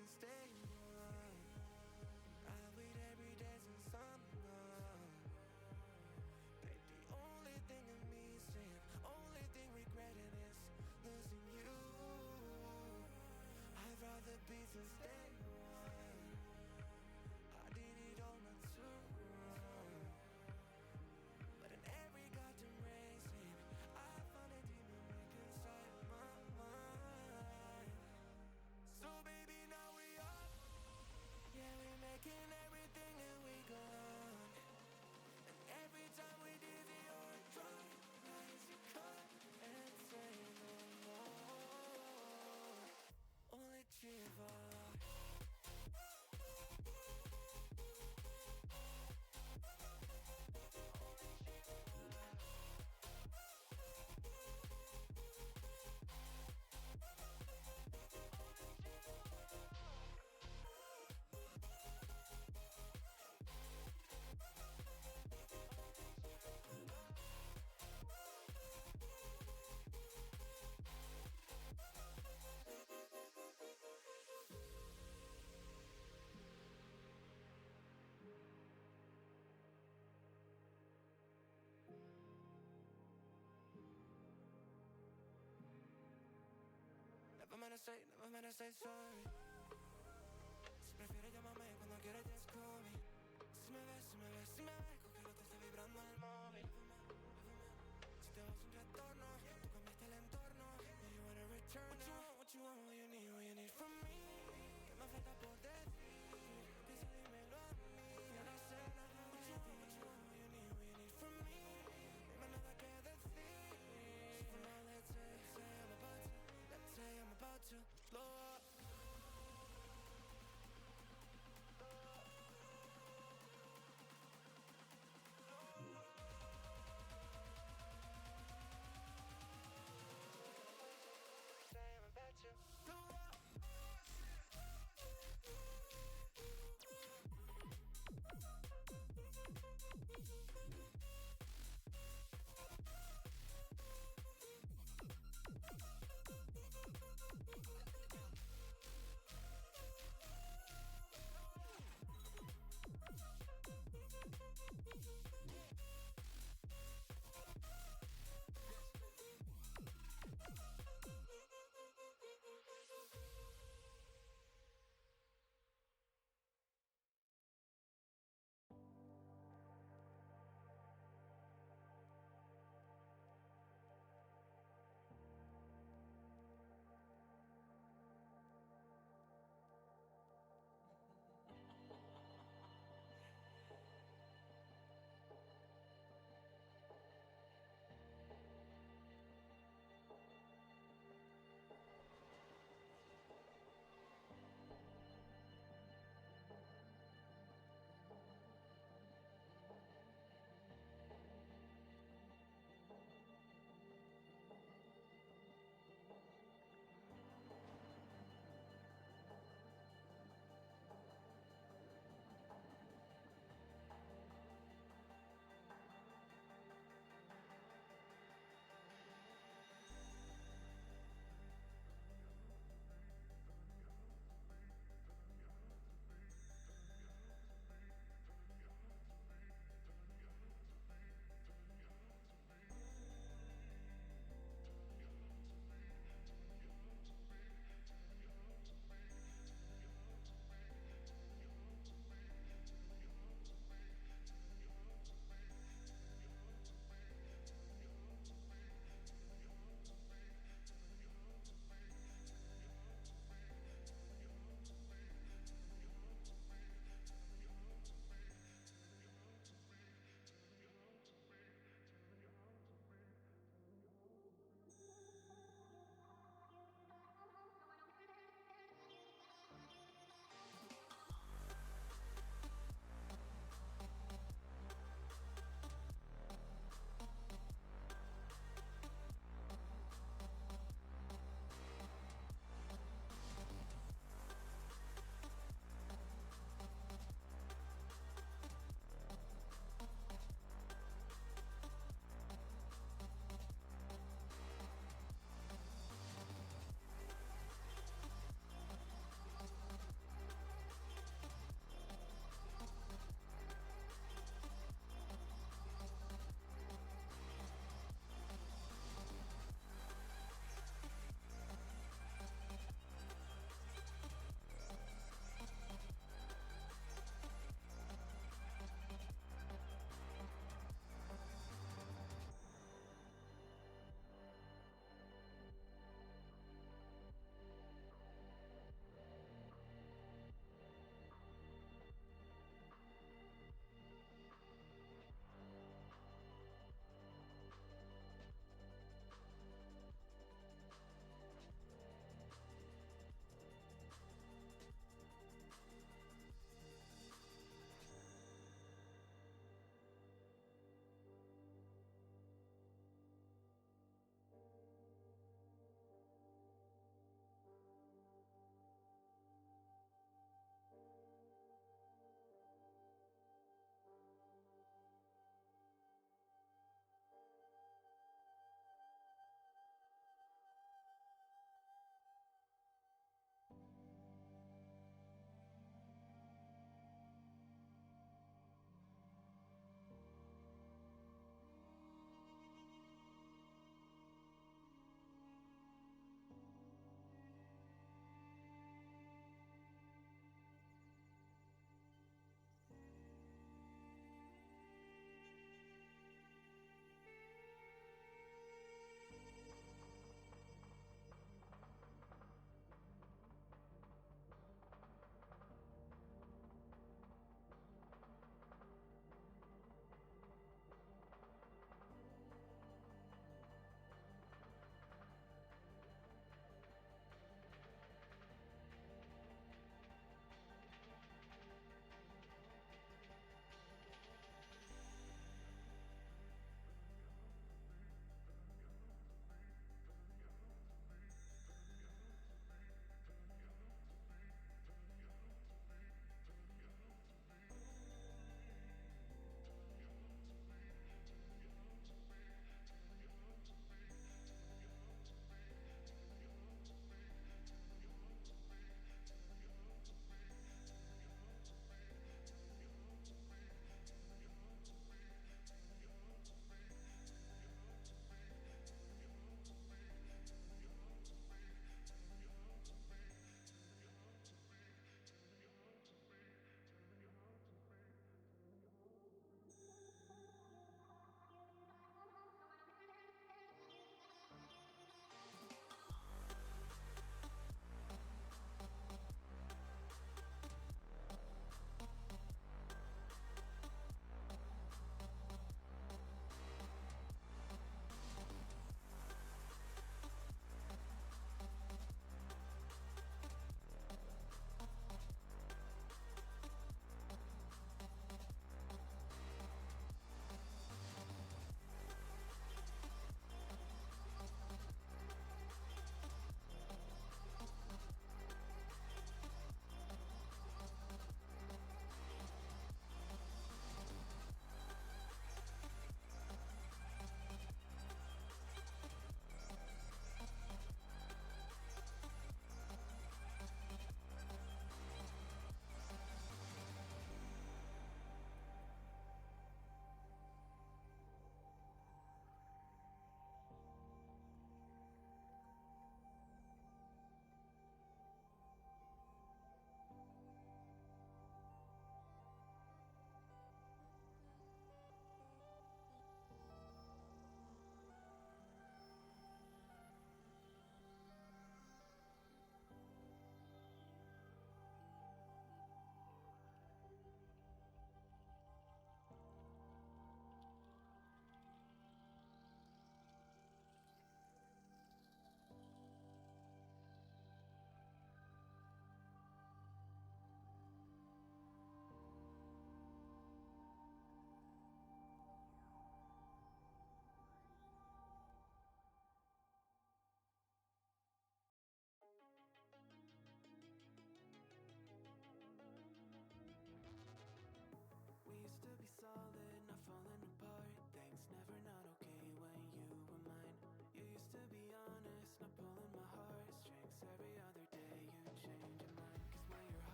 and stay warm. I wait every day since I'm gone. Babe, the only thing in me saying, only thing regretting is losing you. I'd rather be and stay warm. I did it all not too wrong. But in every goddamn racing, I found a demon weak inside my mind. So baby, now we up. Yeah, we making everything and we gone. And every time we did it, you're drunk. Rise, you come and say no more. Only Chiva. Never meant to say sorry. Si prefieres llamarme cuando quieras just call me. Si me ves, con que no te está vibrando el móvil. Si te vas un retorno, tú cambiaste el entorno. Do you wanna return? What you want, what you need from me? Que me falta por decir, piensa dímelo a mí. Yo no sé nada de ti. What you need from me? No hay más nada que decir. So for now, let's say I'm about to blow up.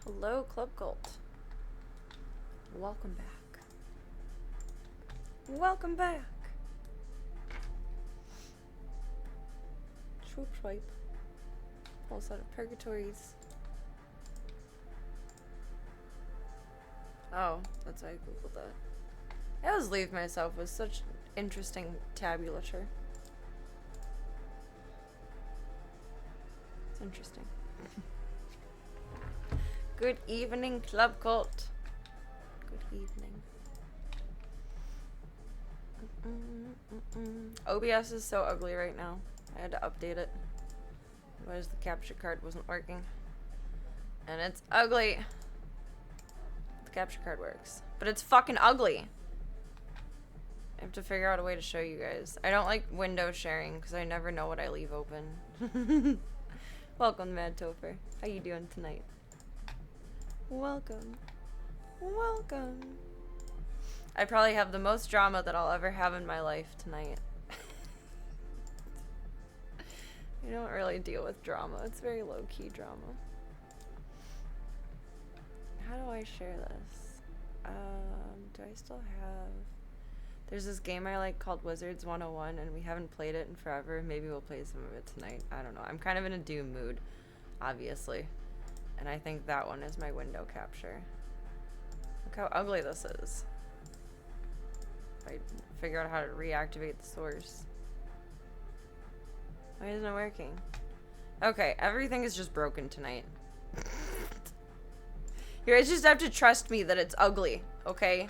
Hello, Club Cult. Welcome back. Welcome back. Swoop swipe. Whole set of purgatories. Oh, that's why I googled that. I always leave myself with such interesting tabulature. It's interesting. Good evening, Club Cult. Good evening. OBS is so ugly right now. I had to update it. Otherwise the capture card wasn't working. And it's ugly. The capture card works. But it's fucking ugly. I have to figure out a way to show you guys. I don't like window sharing because I never know what I leave open. Welcome, Mad Topher. How you doing tonight? Welcome. Welcome. I probably have the most drama that I'll ever have in my life tonight. I don't really deal with drama. It's very low-key drama. How do I share this? Do I still have... There's this game I like called Wizards 101, and we haven't played it in forever. Maybe we'll play some of it tonight. I don't know. I'm kind of in a Doom mood, obviously. And I think that one is my window capture. Look how ugly this is. I figure out how to reactivate the source. Why isn't it working? Okay, everything is just broken tonight. You guys just have to trust me that it's ugly, okay?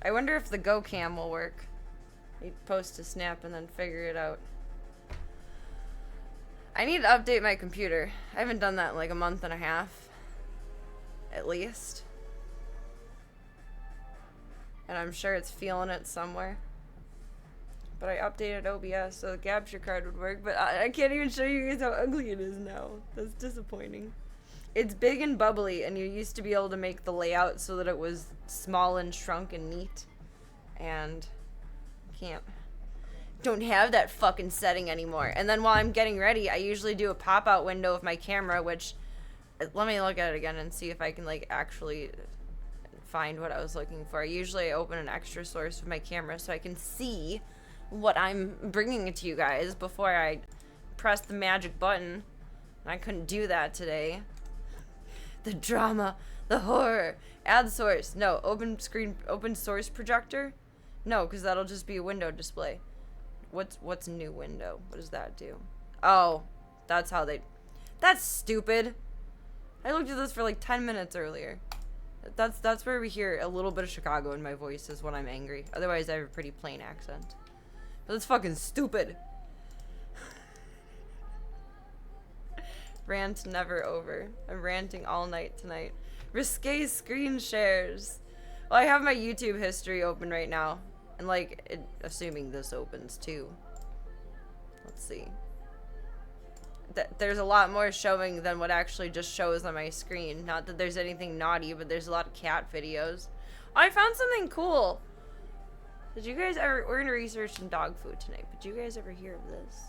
I wonder if the Go Cam will work. You post a snap and then figure it out. I need to update my computer. I haven't done that in like a month and a half. At least. And I'm sure it's feeling it somewhere. But I updated OBS so the capture card would work, but I can't even show you guys how ugly it is now. That's disappointing. It's big and bubbly, and you used to be able to make the layout so that it was small and shrunk and neat. And don't have that fucking setting anymore. And then while I'm getting ready, I usually do a pop-out window of my camera, which, let me look at it again and see if I can like actually find what I was looking for. I usually open an extra source of my camera so I can see what I'm bringing to you guys before I press the magic button. I couldn't do that today. The drama, the horror, add source. No, open source projector. No, because that'll just be a window display. What's new window? What does that do? Oh, that's how they. That's stupid. I looked at this for like 10 minutes earlier. That's where we hear a little bit of Chicago in my voice is when I'm angry. Otherwise, I have a pretty plain accent. But that's fucking stupid. Rant never over. I'm ranting all night tonight. Risque screen shares. Well, I have my YouTube history open right now. And like, assuming this opens too. Let's see. There's a lot more showing than what actually just shows on my screen. Not that there's anything naughty, but there's a lot of cat videos. Oh, I found something cool. Did you guys ever... We're going to research some dog food tonight, but did you guys ever hear of this?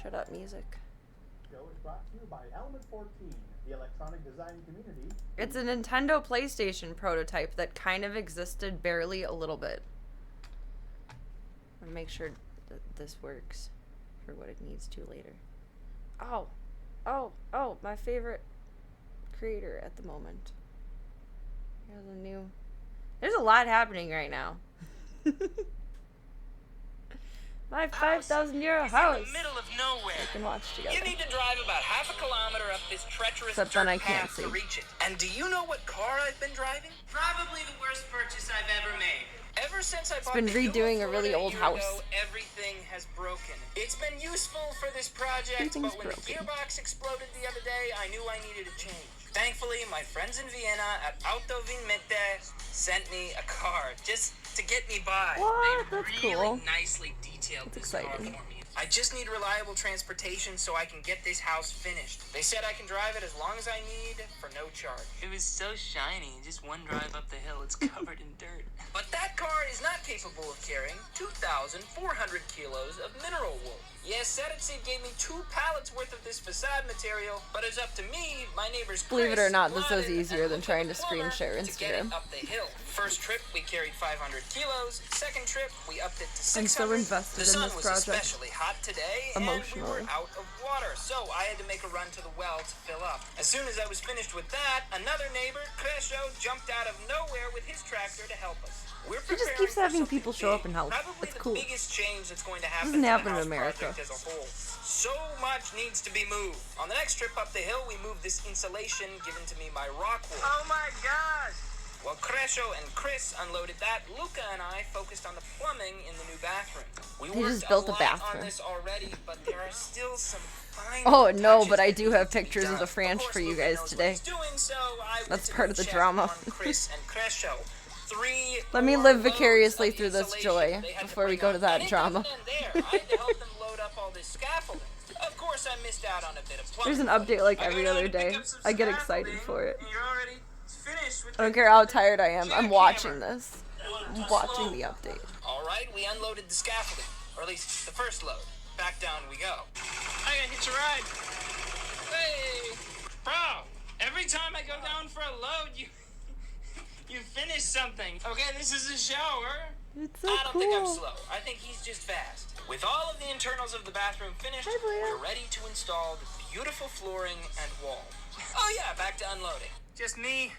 Shut up, music. Show is brought to you by Element 14, the electronic design community. It's a Nintendo PlayStation prototype that kind of existed barely a little bit. I'll make sure that this works for what it needs to later. Oh, my favorite creator at the moment. There's a lot happening right now. My 5,000 euro house. In the middle of nowhere. We can watch together. You need to drive about half a kilometer up this treacherous Except then I dirt can't path see. to reach it. And do you know what car I've been driving? Probably the worst purchase I've ever made. Ever since I bought been the redoing Euro a really Florida old year house. ago, everything has broken. It's been useful for this project, Everything's but when broken. the gearbox exploded the other day, I knew I needed a change. Thankfully, my friends in Vienna at Auto Vinmette sent me a car just to get me by. What? They That's really cool. nicely detailed That's this car exciting. for me. I just need reliable transportation so I can get this house finished. They said I can drive it as long as I need for no charge. It was so shiny. Just one drive up the hill, it's covered in dirt. But that car is not capable of carrying 2,400 kilos of mineral wool. Yes, SerenaTV gave me 2 pallets worth of this facade material, but it's up to me, my neighbor's Believe it or Chris, not, this is Gladden, easier and than Luke trying the to screen plumber share to get it Instagram. up the hill. First trip, we carried 500 kilos. Second trip, we upped it to 600. I'm so invested the in sun this was project. especially hot today, and we were Emotionally. out of water, so I had to make a run to the well to fill up. As soon as I was finished with that, another neighbor, Crescio, jumped out of nowhere with his tractor to help us. We're He just preparing keeps for having something people show up big, and help. Probably It's the cool. biggest change that's going to happen Doesn't to happen the in house America. project as a whole. So much needs to be moved. On the next trip up the hill, we moved this insulation given to me by Rockwool. Oh my gosh! While Crescio and Chris unloaded that, Luca and I focused on the plumbing in the new bathroom. We He worked just built a lot bathroom. on this already, but there are still some fine Oh no, touches but I that do need have to be pictures of done. the French course, for you Luca guys knows what today. he's doing, so I That's went to part go of the check drama. on Chris and Crescio. 3 Let me more live loads vicariously of through this insulation joy they had to before we bring go up. to that And it drama. doesn't end there. I had to help them load up all this scaffolding. Of course, I missed out on a bit of plumbing. There's an update like I every go down other to pick day. up some I get excited scaffolding, for it. and you're already finished with I don't the care how tired I am. I'm jackhammer. watching this. I'm watching the update. All right, we unloaded the scaffolding, or at least the first load. Back down we go. I gotta hitch a ride. Hey, bro! Every time I go down for a load, you finish something. Okay, this is a shower. It's so I don't think I'm cool. slow. I think he's just fast. With all of the internals of the bathroom finished, Hi, Bois. we're ready to install the beautiful flooring and wall. Oh yeah, back to unloading. Just me,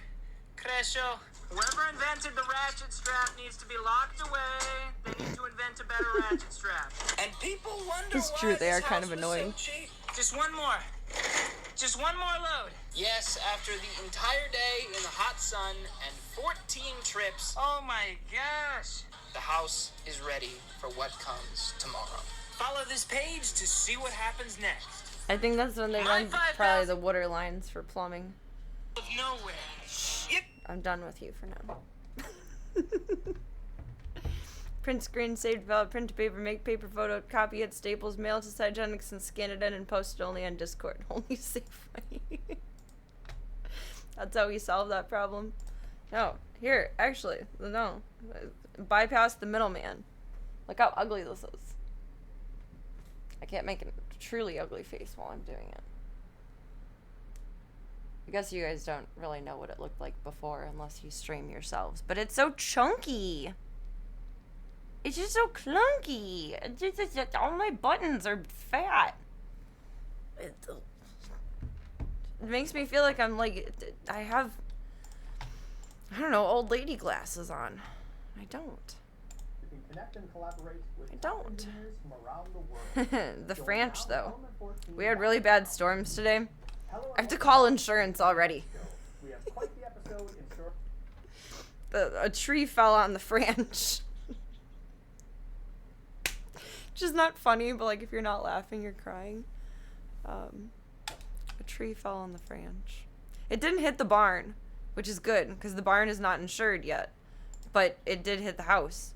Crescio. Whoever invented the ratchet strap needs to be locked away. They need to invent a better ratchet strap. And people wonder It's why true, they this are kind house of was annoying. so cheap. Just one more. Just one more load. Yes, after the entire day in the hot sun and 14 trips. Oh my gosh. The house is ready for what comes tomorrow. Follow this page to see what happens next. I think that's when they My run 5,000 probably the water lines for plumbing. Of nowhere. Yep. I'm done with you for now. Print screen, save, develop, print to paper, make paper photo, copy it, staples, mail to Cygenics, and scan it in and post it only on Discord. Only save money. That's how we solve that problem. No, here, actually, no. Bypass the middleman. Look how ugly this is. I can't make a truly ugly face while I'm doing it. I guess you guys don't really know what it looked like before unless you stream yourselves. But it's so chunky. It's just so clunky. All my buttons are fat. It makes me feel like I'm like, I have, I don't know, old lady glasses on. I don't. You can connect and collaborate with I don't. engineers from around the world. The Join French, now though. Element 14 We had really bad storms today. Hello, I have to call insurance already. We have quite the episode in store. A tree fell on the French. Which is not funny, but like if you're not laughing, you're crying. A tree fell on the French. It didn't hit the barn, which is good because the barn is not insured yet. But it did hit the house.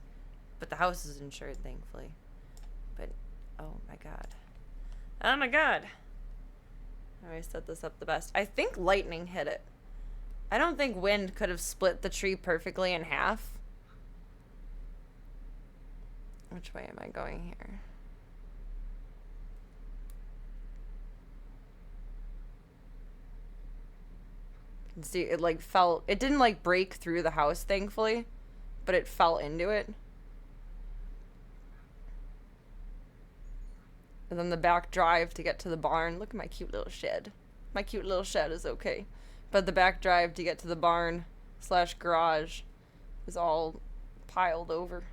But the house is insured, thankfully. But oh my god. Oh my god. How do I set this up the best? I think lightning hit it. I don't think wind could have split the tree perfectly in half. Which way am I going here? You can see it like fell. It didn't like break through the house, thankfully, but it fell into it. And then the back drive to get to the barn. Look at my cute little shed. My cute little shed is okay. But the back drive to get to the barn / garage is all piled over.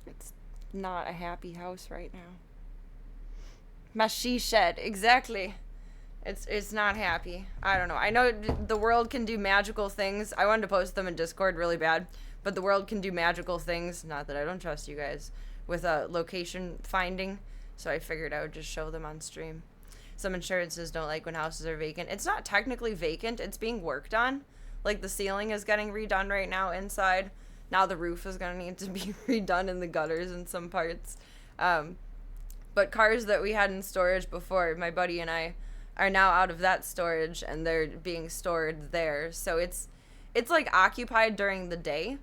It's not a happy house right now. My she shed, exactly. It's not happy. I don't know. I know the world can do magical things. I wanted to post them in Discord really bad, but the world can do magical things. Not that I don't trust you guys with location finding, so I figured I would just show them on stream. Some insurances don't like when houses are vacant. It's not technically vacant. It's being worked on. Like the ceiling is getting redone right now inside. Now the roof is gonna need to be redone in the gutters in some parts. But cars that we had in storage before, my buddy and I, are now out of that storage and they're being stored there. So it's It's like occupied during the day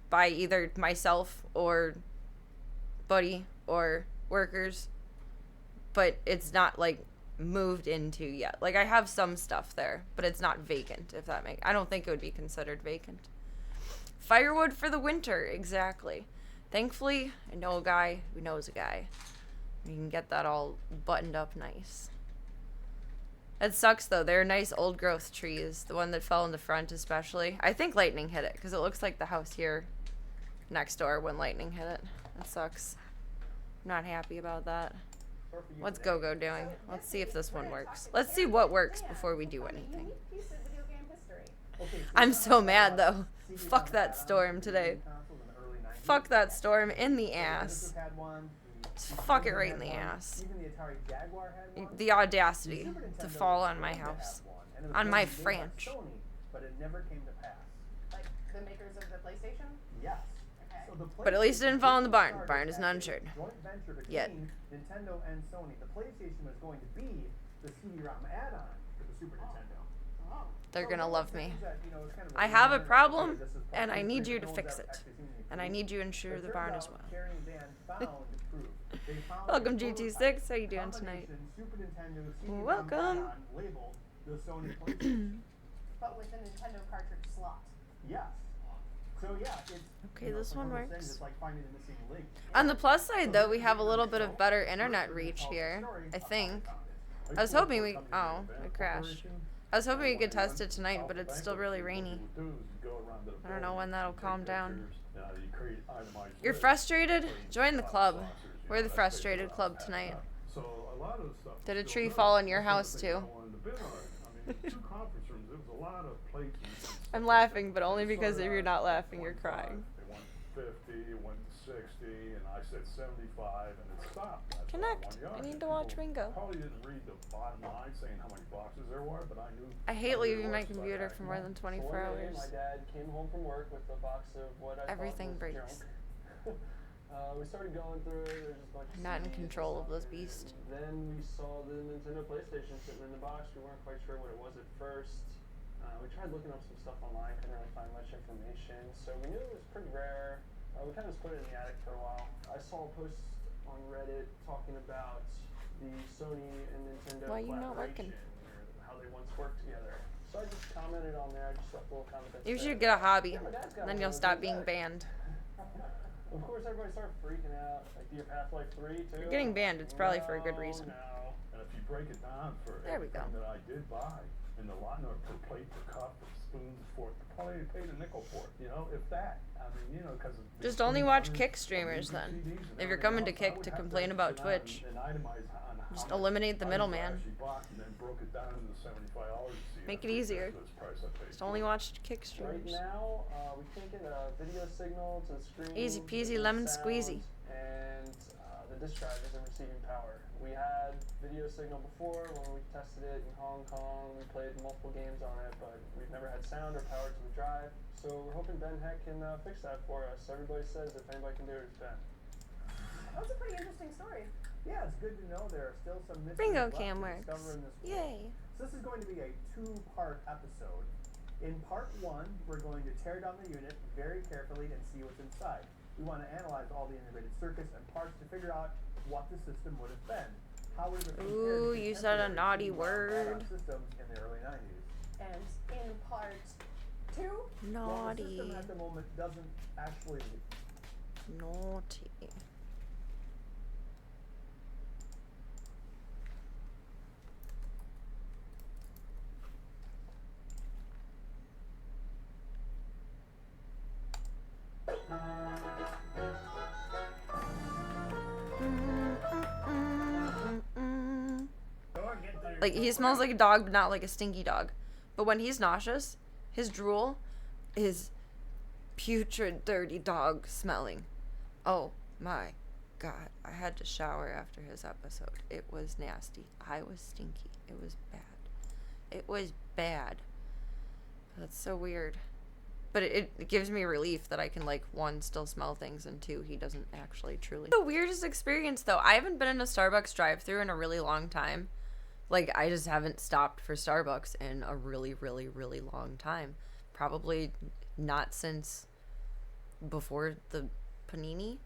by either myself or Buddy or workers, but it's not like moved into yet. Like I have some stuff there, but it's not vacant, if that makes. I don't think it would be considered vacant. Firewood for the winter, exactly. Thankfully, I know a guy who knows a guy. We can get that all buttoned up nice. It sucks though. They're nice old growth trees. The one that fell in the front especially. I think lightning hit it because it looks like the house here next door when lightning hit it. That sucks. I'm not happy about that. What's Go-Go doing? Let's see if this one works. Let's see what works before we do anything. I'm so mad though. Fuck that storm today. Fuck that storm in the ass. Fuck it right in the ass. The audacity to fall on my house. On my French. But it never came to pass. Like the makers of the PlayStation? Yes. Okay. But at least it didn't fall in the barn. Barn is not insured. Joint venture between Yet. Nintendo and Sony. The PlayStation was going to be the CD-ROM add-on for the Super Nintendo. Oh. They're gonna love me. That, you know, it's kind of I have a reminder problem, that this is and I probably need you to no fix doubt it. practicing the And I need you to insure It the turns barn out as well. Carrie and Dan found proof. They found Welcome, a prototype GT6. How you doing tonight? combination Super Nintendo CD-ROM Welcome. add-on labeled the Sony PlayStation. But with a Nintendo cartridge slot. Yes. So yeah, it's Okay, you know, this it's one of those things, works. it's like finding a missing link. On the plus side, though, we have a little bit of better internet reach here, I think. I was hoping we... Oh, it crashed. I was hoping we could test it tonight, but it's still really rainy. I don't know when that'll calm down. You're frustrated? Join the club. We're the frustrated club tonight. Did a tree fall in your house, too? I'm laughing, but only because if you're not laughing, you're crying. They went 50, it went to 60, and I said 75, and it stopped. That's Connect. all 1 yard. I need to watch People Ringo. Probably didn't read the bottom line saying how many boxes there were, but I knew. I hate how many leaving there my was, so I computer packed for them more up. than 24 hours. My dad came home from work with a box of what I Everything thought was breaks. junk. We started going through it. There's just a bunch of Not in CDs and control of stuff, this beast. and then we saw the Nintendo PlayStation sitting in the box. We weren't quite sure what it was at first. We tried looking up some stuff online, couldn't really find much information. So we knew it was pretty rare. We kind of just put it in the attic for a while. I saw a post on Reddit talking about the Sony and Nintendo Why you not working? collaboration, or how they once worked together. So I just commented on there. I just left a little comment that You said, should get a hobby, "Yeah, my dad's got then one you'll of stop those being back." banned. Of course, everybody started freaking out. Like, do you have Half-Life 3 too? You're getting banned. It's probably for a good reason. No. And if you break it down for There we go. everything that I did buy, in the lot, per plate, per cup, per spoon, fork, probably paid a nickel for it, you know, if that. I mean, you know, because Just only watch Kick streamers then. If you're coming to Kick to complain about Twitch, just eliminate the middleman. Make it easier. Just only watch Kick Right streamers. now, we can't get a video signal to the screen. Easy peasy, no lemon sound, squeezy. And the disk drive isn't receiving power. We had video signal before when we tested it in Hong Kong. We played multiple games on it, but we've never had sound or power to the drive. So we're hoping Ben Heck can fix that for us. Everybody says if anybody can do it, it's Ben. That was a pretty interesting story. Yeah, it's good to know there are still some mysteries Bingo left cam to works. discover in this world. Yay. So this is going to be a two-part episode. In part one, we're going to tear down the unit very carefully and see what's inside. We want to analyze all the integrated circuits and parts to figure out what the system would have been. How would it have compared Ooh, to you said a contemporary naughty CD-ROM word. add-on systems in the early 90s. And in part 2, Well, the Naughty. system at the moment doesn't actually leak. Naughty. Like, he smells like a dog, but not like a stinky dog. But when he's nauseous, his drool is putrid, dirty dog smelling. Oh my god. I had to shower after his episode. It was nasty. I was stinky. It was bad. It was bad. That's so weird. But it gives me relief that I can, like, one, still smell things, and two, he doesn't actually truly. The weirdest experience, though. I haven't been in a Starbucks drive-thru in a really long time. Like, I just haven't stopped for Starbucks in a really, really, really long time. probably not since before the panini.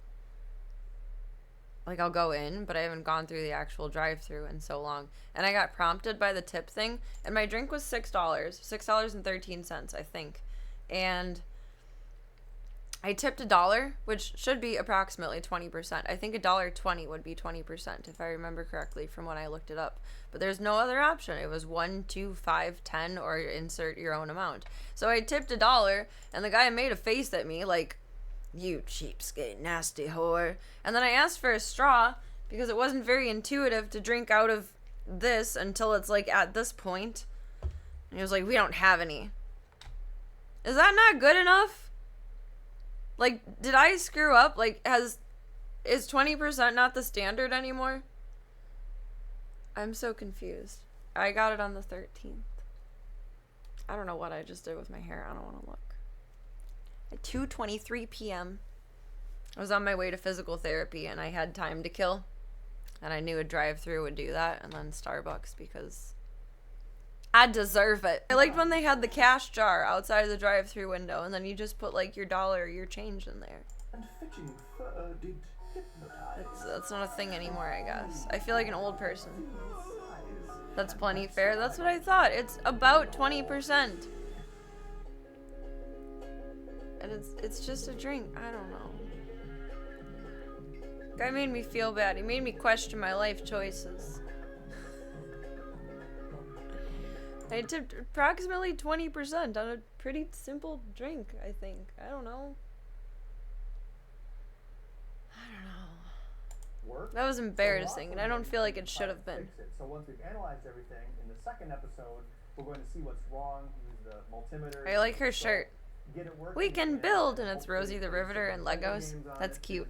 Like, I'll go in, but I haven't gone through the actual drive-thru in so long. And I got prompted by the tip thing, and my drink was $6. $6.13, I think. And I tipped $1, which should be approximately 20%. I think $1.20 would be 20%, if I remember correctly from when I looked it up. But there's no other option. It was 1, 2, 5, 10, or insert your own amount. So I tipped $1, and the guy made a face at me, like, "You cheapskate, nasty whore." And then I asked for a straw because it wasn't very intuitive to drink out of this until it's like at this point. And he was like, "We don't have any." Is that not good enough? Like, did I screw up? Like, is 20% not the standard anymore? I'm so confused. I got it on the 13th. I don't know what I just did with my hair. I don't want to look. At 2:23 p.m. I was on my way to physical therapy and I had time to kill. And I knew a drive-thru would do that, and then Starbucks because I deserve it. I liked when they had the cash jar outside of the drive-thru window, and then you just put like your dollar or your change in there. That's not a thing anymore, I guess. I feel like an old person. That's plenty fair. That's what I thought. It's about 20%. And it's just a drink. I don't know. Guy made me feel bad. He made me question my life choices. I tipped approximately 20% on a pretty simple drink, I think. I don't know. Work. That was embarrassing, and I don't feel like it should have been. So once we've analyzed everything, in the second episode, we're going to see what's wrong, use the multimeter. I like her shirt. Get it working, We can build, and it's Rosie the Riveter and Legos. That's cute.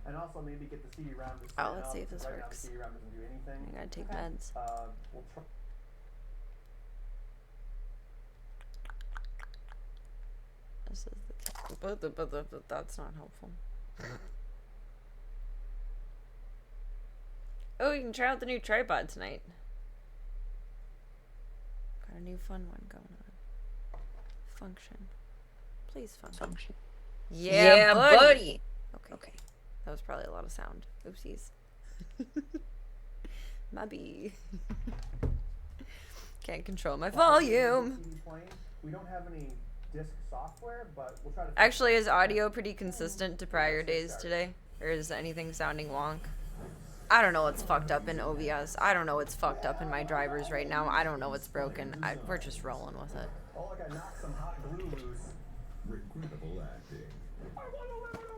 And also maybe get the CD-ROM to Oh, let's see if this right now, works. the CD-ROM doesn't do anything. I gotta take meds. We'll try. This is but that's not helpful. Oh, you can try out the new tripod tonight. Got a new fun one going on. Function. Please function. Yeah, buddy. Okay. That was probably a lot of sound. Oopsies. Maybe. Can't control my volume. We don't have any disc software, but we'll try to. Actually, is audio pretty consistent to prior days today? Or is anything sounding wonk? I don't know what's fucked up in OBS. I don't know what's fucked up in my drivers right now. I don't know what's broken. We're just rolling with it. Oh, like I knocked some hot glue loose. Regrettable acting.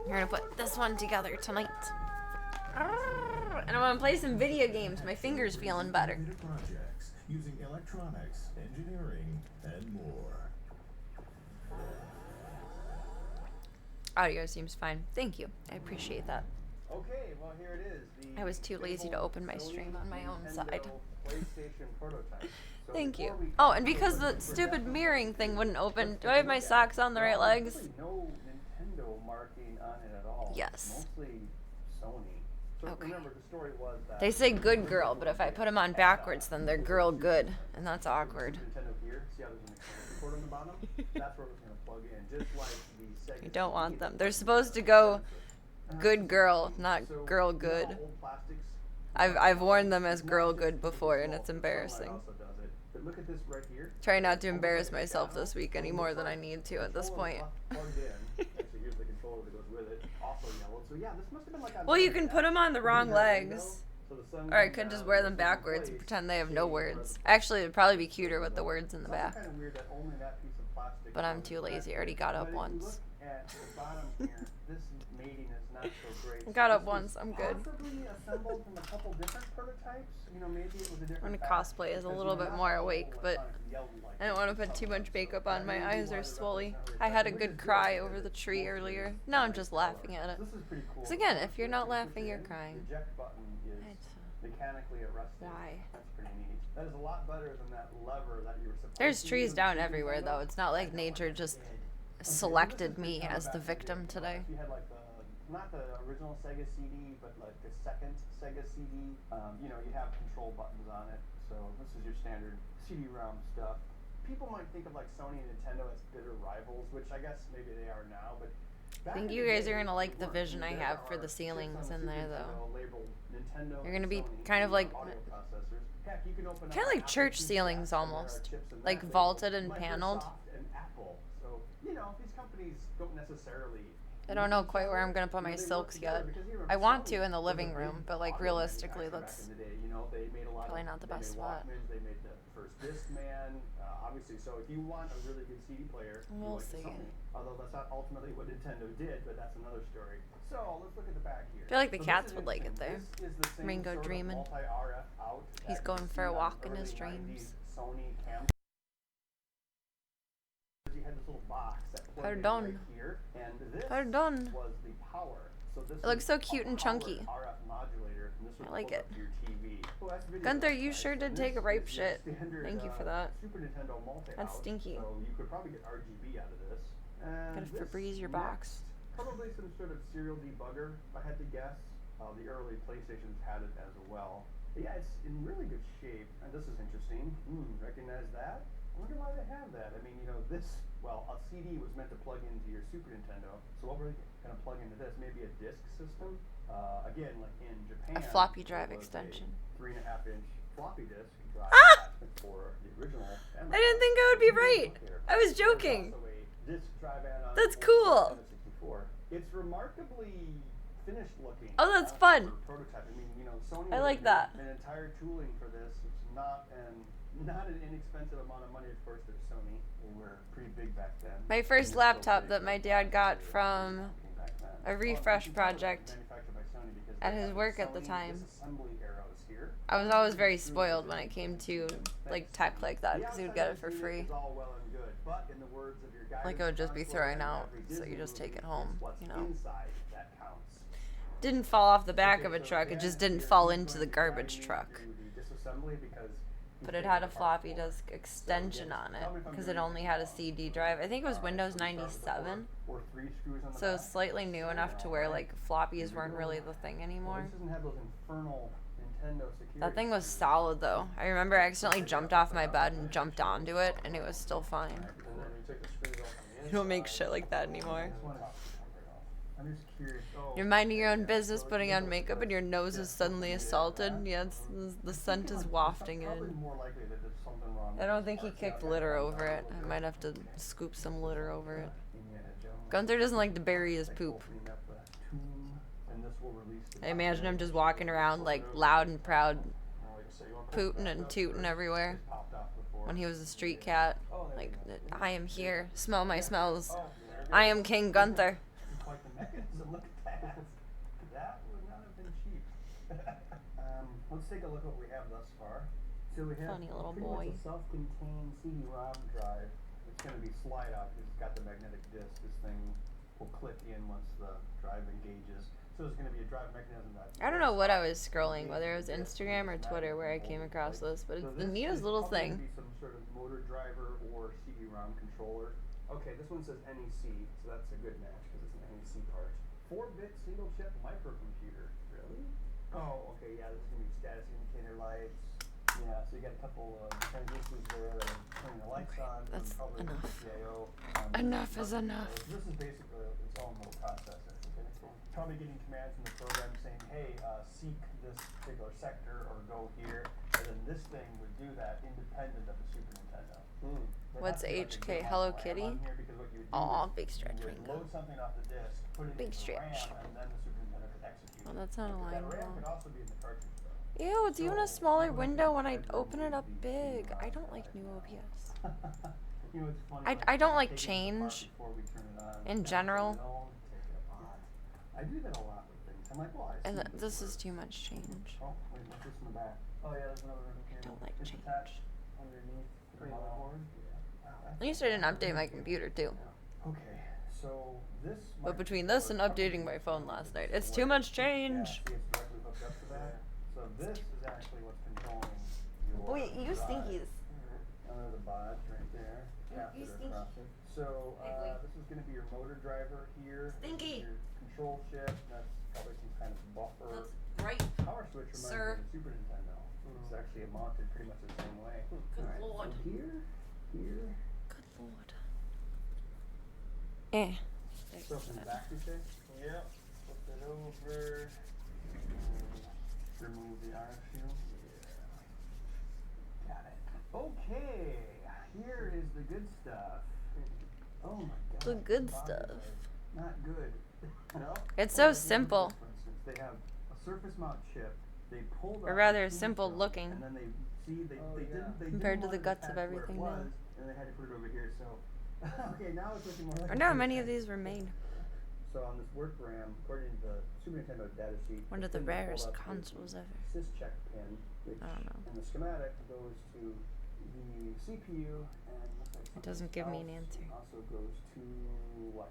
We're gonna put this one together tonight. And I'm gonna play some video games. My finger's feeling better. Projects using electronics, engineering, and more. Audio seems fine. Thank you. I appreciate that. Okay, well here it is. I was too lazy to open my stream on my own side. PlayStation prototype. So Thank you. before we Oh, and because the stupid mirroring thing wouldn't open, do I have my socks on the right legs? No Nintendo marking on it at all. Yes. Mostly Sony. So Okay. remember, the story was that They say good girl, but if I put them on backwards, then they're girl good, and that's awkward. Nintendo gear. See how there's an extension cord on the bottom? That's where it's going to plug in, just like the Sega. You don't want them. They're supposed to go good girl, not So, girl you know good. how old plastics I've worn them as girl good before, and it's embarrassing. also does it. But look at this right here. Try not to embarrass myself this week any more than I need to at this point. Plugged in. Actually, here's the controller that goes with it. Also yellow. So yeah, this must have been like on. Well, you can put them on the wrong legs. So the sun Or I comes could just out, wear them it's in backwards and place. pretend they have no words. Actually, it'd probably be cuter with the words in the It's also back. kind of weird that only that piece of plastic But I'm goes too lazy. I back. already got up But if you once. look at the bottom here, this mating is not so great. I got up This was once. I'm good. Possibly assembled from a couple different prototypes. You know, maybe it was a different. I'm gonna batch, cosplay as a because little we're bit not more all awake, but electronic yellow like I don't want to put too much makeup on. My eyes are swolly. I had a good cry over the tree earlier. Now I'm just laughing at it. This is pretty cool. Because again, if you're not laughing, you're crying. The eject button is mechanically arrested. Why? That's pretty neat. That is a lot better than that lever that you were supposed There's to trees use. down everywhere, though. It's not like nature just selected me as the victim today. If you had like the, not the original Sega CD, but like the second Sega CD, you know, you have control buttons on it. So this is your standard CD-ROM stuff. people might think of like Sony and Nintendo as bitter rivals, which I guess maybe they are now, but I think you guys are gonna like the vision I have for the ceilings in there, though. They're gonna be kind of like church ceilings almost, like vaulted and paneled. So, you know, these companies don't necessarily. I don't know quite where I'm gonna put my silks yet. I want to in the living room, but like realistically, that's probably not the best spot. They made the first Discman, obviously. So if you want a really good CD player, We'll see. Although that's not ultimately what Nintendo did, but that's another story. So let's look at the back here. I feel like the So cats this would is like it interesting. there. This is the same Ringo sort of dreaming. multi-RF out He's that going you for a see on walk in early his 90s dreams. Sony cam. You had this little box that plugged in Pardon. right here, and this Pardon. was the power. So this It looks is so a cute and powered chunky. RF modulator, and this I would like plug it. up to your TV. Oh, that's video Gunther, games, you guys. sure And did this take a rape is your shit. standard, Thank you for that. Super Nintendo multi-out, That's stinky. So you could probably get RGB out of this. And Gotta this Febreze your box. next, probably some sort of serial debugger, if I had to guess. The early PlayStations had it as well. But yeah, it's in really good shape, and this is interesting. Recognize that? I wonder why they have that. I mean, you know, this, well, a CD was meant to plug into your Super Nintendo, so what were they going to plug into this? Maybe a disc system? Again, like in Japan, A floppy drive it was extension. a 3.5-inch floppy disk drive Ah! for the original. I didn't think I would be right. I was joking. Disk drive add-on That's for cool. Nintendo 64. It's remarkably finished looking. Oh, that's fun. For prototype. I mean, you know, Sony I like made that. an entire tooling for this. It's not an inexpensive amount of money. Of course, they're Sony. They were pretty big back then. My first And they're still laptop big, that my but dad got they're from back then. a refresh Well, project manufactured by Sony because at they his have work at the Sony time. disassembly arrows here. I was always very spoiled when it came to like tech like that because he would get it for free. It's all well and good, but in the words of your Like it would just be thrown out, so you just take it home, you know. Inside that counts. Didn't fall off the back of a truck, it just didn't fall into the garbage truck. But it had a floppy disk extension on it because it only had a CD drive. I think it was Windows 97, so it's slightly new enough to where like floppies weren't really the thing anymore. That thing was solid though. I remember I accidentally jumped off my bed and jumped onto it, and it was still fine. You don't make shit like that anymore. I'm just curious. You're minding your own business, putting on makeup, and your nose is suddenly assaulted. Yeah, the scent is wafting in. I don't think he kicked litter over it. I might have to scoop some litter over it. Gunther doesn't like to bury his poop. I imagine him just walking around like loud and proud, pooting and tooting everywhere. When he was a street cat, like, I am here, smell my smells. I am King Gunther. Quite the mechanism. Look at that. That would not have been cheap. Let's take a look at what we have thus far. So we have Funny little pretty boy. much a self-contained CD-ROM drive. It's going to be slide out because it's got the magnetic disc. This thing will click in once the drive engages. So it's going to be a drive mechanism that. I don't know what I was scrolling, whether it was Instagram or Twitter where I came across this, but it's the neatest little thing. Be some sort of motor driver or CD-ROM controller. Okay, this one says NEC, so that's a good match because it's an NEC part. 4-bit single-chip microcomputer. Really? Oh, okay, yeah, this is going to be status indicator lights. Yeah, so you got a couple of transistors there that are turning the lights on. That's probably enough. PCIO, Enough is enough. This is basically its own little processor. Okay, so probably getting commands from the program saying, hey, seek this particular sector or go here. And then this thing would do that independent of the Super Nintendo. What's HK? Hello Kitty? Aw, big stretch You would Ringo. load something off the disk, put it Big into the stretch. RAM, and then the Super Nintendo could execute. Well, that's not a That line RAM could call. also be in the cartridge though. Ew, it's even a smaller window when I open it up big. I don't like new OBS. You know, it's funny, I don't like taking it apart change before we turn it on. in general. Take it apart. I do that a lot with things. I'm like, well, I And see this is too much change. Oh, wait, what's this in the back? Oh yeah, there's another ribbon cable. Don't like It's change. attached underneath the motherboard. Yeah. Wow, At least I didn't update my computer too. Okay, so this. But between this and updating my phone last night, it's too much change. Yeah, see, it's directly hooked up to that. So this is actually what's controlling your. Boy, you drive. stinkies. Under the bod right there. You Catheter stinky. across it. So Ugly. this is going to be your motor driver here. This is Stinky. Your control shift. That's probably some kind of buffer. right. Power switch reminds Sir. me of the Super Nintendo. It's actually mounted pretty much the same way. Good Alright, lord. so here here. Good lord. Eh. So from the back, you say? Yep. Flip it over. Remove the RF shield. Yeah. Got it. Okay. Here is the good stuff. Oh my god. The good body stuff. is Not good. No? It's so simple. For instance, they have a surface mount chip. They pulled Or out rather, the simple tombstone, looking. And then they Oh, yeah. didn't Compared to want the it guts of attached where it everything now. was, and they had to put it over here. So okay, now it's looking more. I like wonder how a many of tank. these were made. So on this work RAM, according to the Super Nintendo data sheet, One of the pin that rarest pulled out is consoles the ever. Syscheck pin, which I don't know. in the schematic goes to the CPU and looks like It doesn't give me an something else answer. Also goes to what?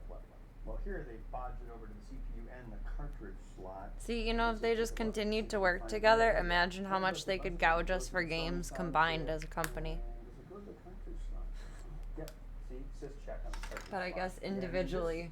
Well, here they bodged it over to the CPU and the cartridge slot. See, you know, if they just continued to work together, imagine how much they could gouge us for games combined as a company. And does it go to the cartridge slot? Yep. See, Syscheck on the cartridge But I slot. guess Yeah, and individually,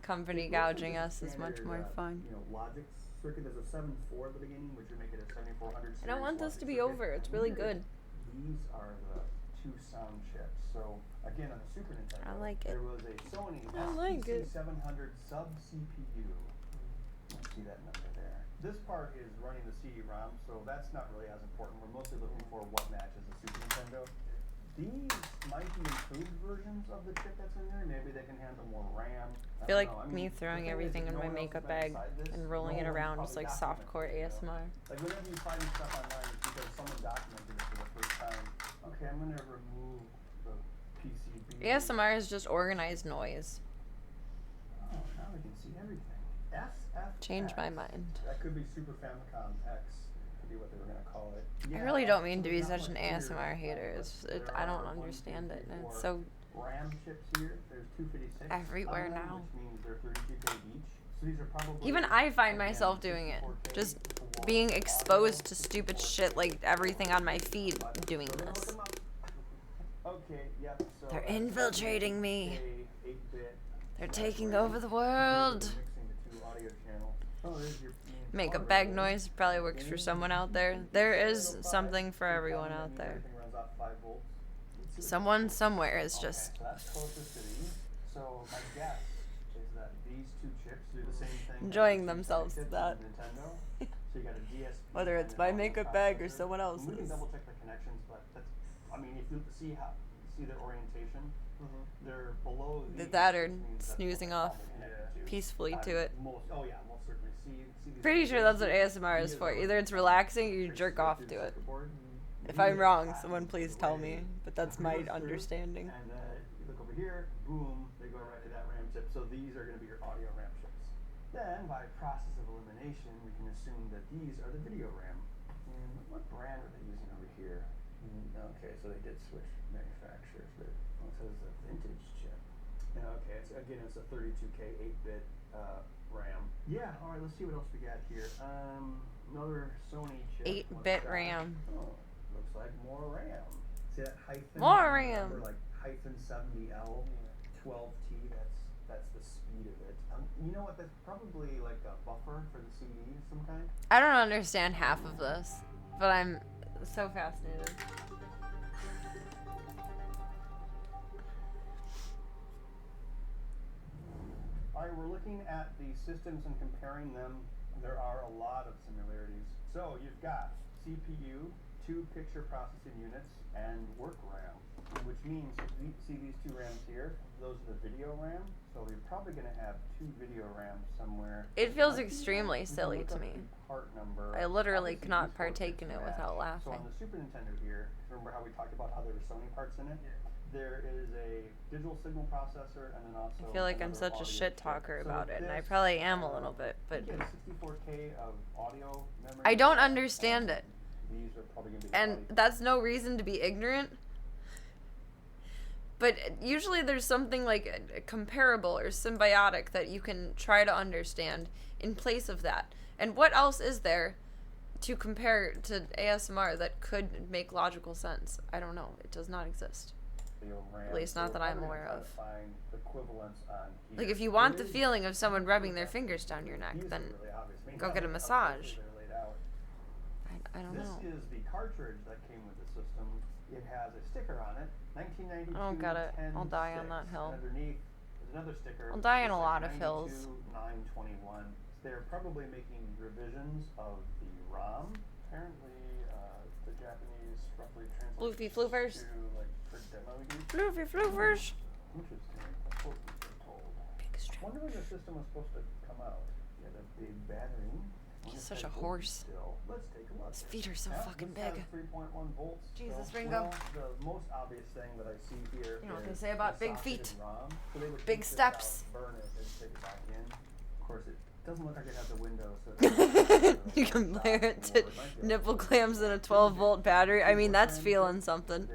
company it looks like gouging it's us is much standard, more fun. You know, logic circuit. There's a 7.4 at the beginning, which would make it a 7400. I don't want this series to be logic over. circuit. It's really Here, good. These are the two sound chips. So again, on the Super Nintendo, I like it. there was a Sony I like it. SPC700 sub CPU. You see that number there. This part is running the CD-ROM, so that's not really as important. We're mostly looking for what matches the Super Nintendo. These might be improved versions of the chip that's in there. Maybe they can handle more RAM. I feel like don't know. me the throwing thing is, everything if in no my one else makeup has been bag inside this, and rolling no it one's around is probably like softcore documented it, you know? ASMR. Like whenever you find stuff online, it's because someone documented it for the first time. Okay, I'm gonna remove the PCB. ASMR is just organized noise. Oh, now we can see everything. SFX. Change my mind. That could be Super Famicom X. Could be what they were gonna call it. I Yeah, really don't mean so to be there's not such an much here, ASMR hater. but It's, there I don't are 1, 2, understand 3, it. And 4 it's so RAM chips here. There's 256 everywhere of them, now. which means they're 32K each. So these are probably Even I find again, myself doing it. 64K Just for being audio, exposed to stupid 64K shit like everything on my feed but doing we're gonna this. look 'em up. Okay, yep. So They're that's infiltrating me. 8-bit. They're taking over the world. Mixing the two audio channels. Oh, there's your main Makeup power bag rail. noise probably works for someone out there. There is something for everyone out there. Everything runs off 5 volts. Someone somewhere is Okay, just so that's closest to these. So my guess is that these two chips do the same thing. as Enjoying the two themselves chips with that. in Nintendo. So you got a DSP. Whether and it's an my audio makeup bag or processor. someone And we can else's. double check the connections, but that's. I mean, if you see their orientation, they're below these. That or which means that's snoozing what off they're probably connected to. peacefully to it. Most certainly. See these Pretty sure that's what connections? ASMR is These for. are Either it's relaxing or you traces jerk right off through to the it. circuit board. If These I'm are wrong, flat someone ones please the tell way. me. But that's It my goes through, understanding. And you look over here, boom, they go right to that RAM chip. So these are going to be your audio RAM chips. Then, by process of elimination, we can assume that these are the video RAM. And what brand are they using over here? Okay, so they did switch manufacturers, but it says a vintage chip. Okay, it's a 32K 8-bit RAM. Yeah, all right, let's see what else we got here. Another Sony chip. 8-bit RAM. Oh, looks like more RAM. See that hyphen? More RAM. Number, like hyphen 70L, 12T. That's the speed of it. You know what? That's probably like a buffer for the CD of some kind. I don't understand half of this, but I'm so fascinated. All right, we're looking at the systems and comparing them. There are a lot of similarities. So you've got CPU, 2 picture processing units, and work RAM, which means see these 2 RAMs here? Those are the video RAM. So you're probably going to have 2 video RAMs somewhere. It feels Might be extremely you can silly look to up me. the part number. I literally Obviously, cannot these 4 partake chips in it match. without So laughing. on the Super Nintendo here, remember how we talked about how there were Sony parts in it? There is a digital signal processor and then also I feel like I'm another such a audio shit chip. talker So about it, and I this, probably am a little bit, but you get 64K of audio memory. I don't understand it. These are probably going to be the And audio. that's no reason to be ignorant. But usually there's something like comparable or symbiotic that you can try to understand in place of that. And what else is there to compare to ASMR that could make logical sense? I don't know. It does not exist. RAM. At least So not we're that I'm probably aware gonna of. try to find equivalents on here. Like if you want There the is- feeling of someone rubbing their fingers down your neck, these are then really obvious. I mean, go get a how massage. closely they're laid out. I don't This know. is the cartridge that came with the system. It has a sticker on it, 1992. I don't get it. I'll die on 10-6. that hill. Underneath, there's another sticker. I'll die on Looks a lot like of hills. 921. They're probably making revisions of the ROM. Apparently, the Japanese roughly translates Floofy floofers. to like for demo use. Floofy floofers. Interesting. That's what we've been told. I wonder when the system was supposed to come out. Yeah, the big battery. He's such a horse. Still. Let's take a look. His feet are so Yeah, fucking this big. has 3.1 volts. Jesus, so, Ringo. Well, the most obvious thing that I see here You know what is they say about the big socketed feet. ROM. So they would Big take this steps. out, burn it, and stick it back in. Of course, it doesn't look like it has a window, so it You compare it to nipple clamps and a 12-volt battery. I mean, that's feeling something.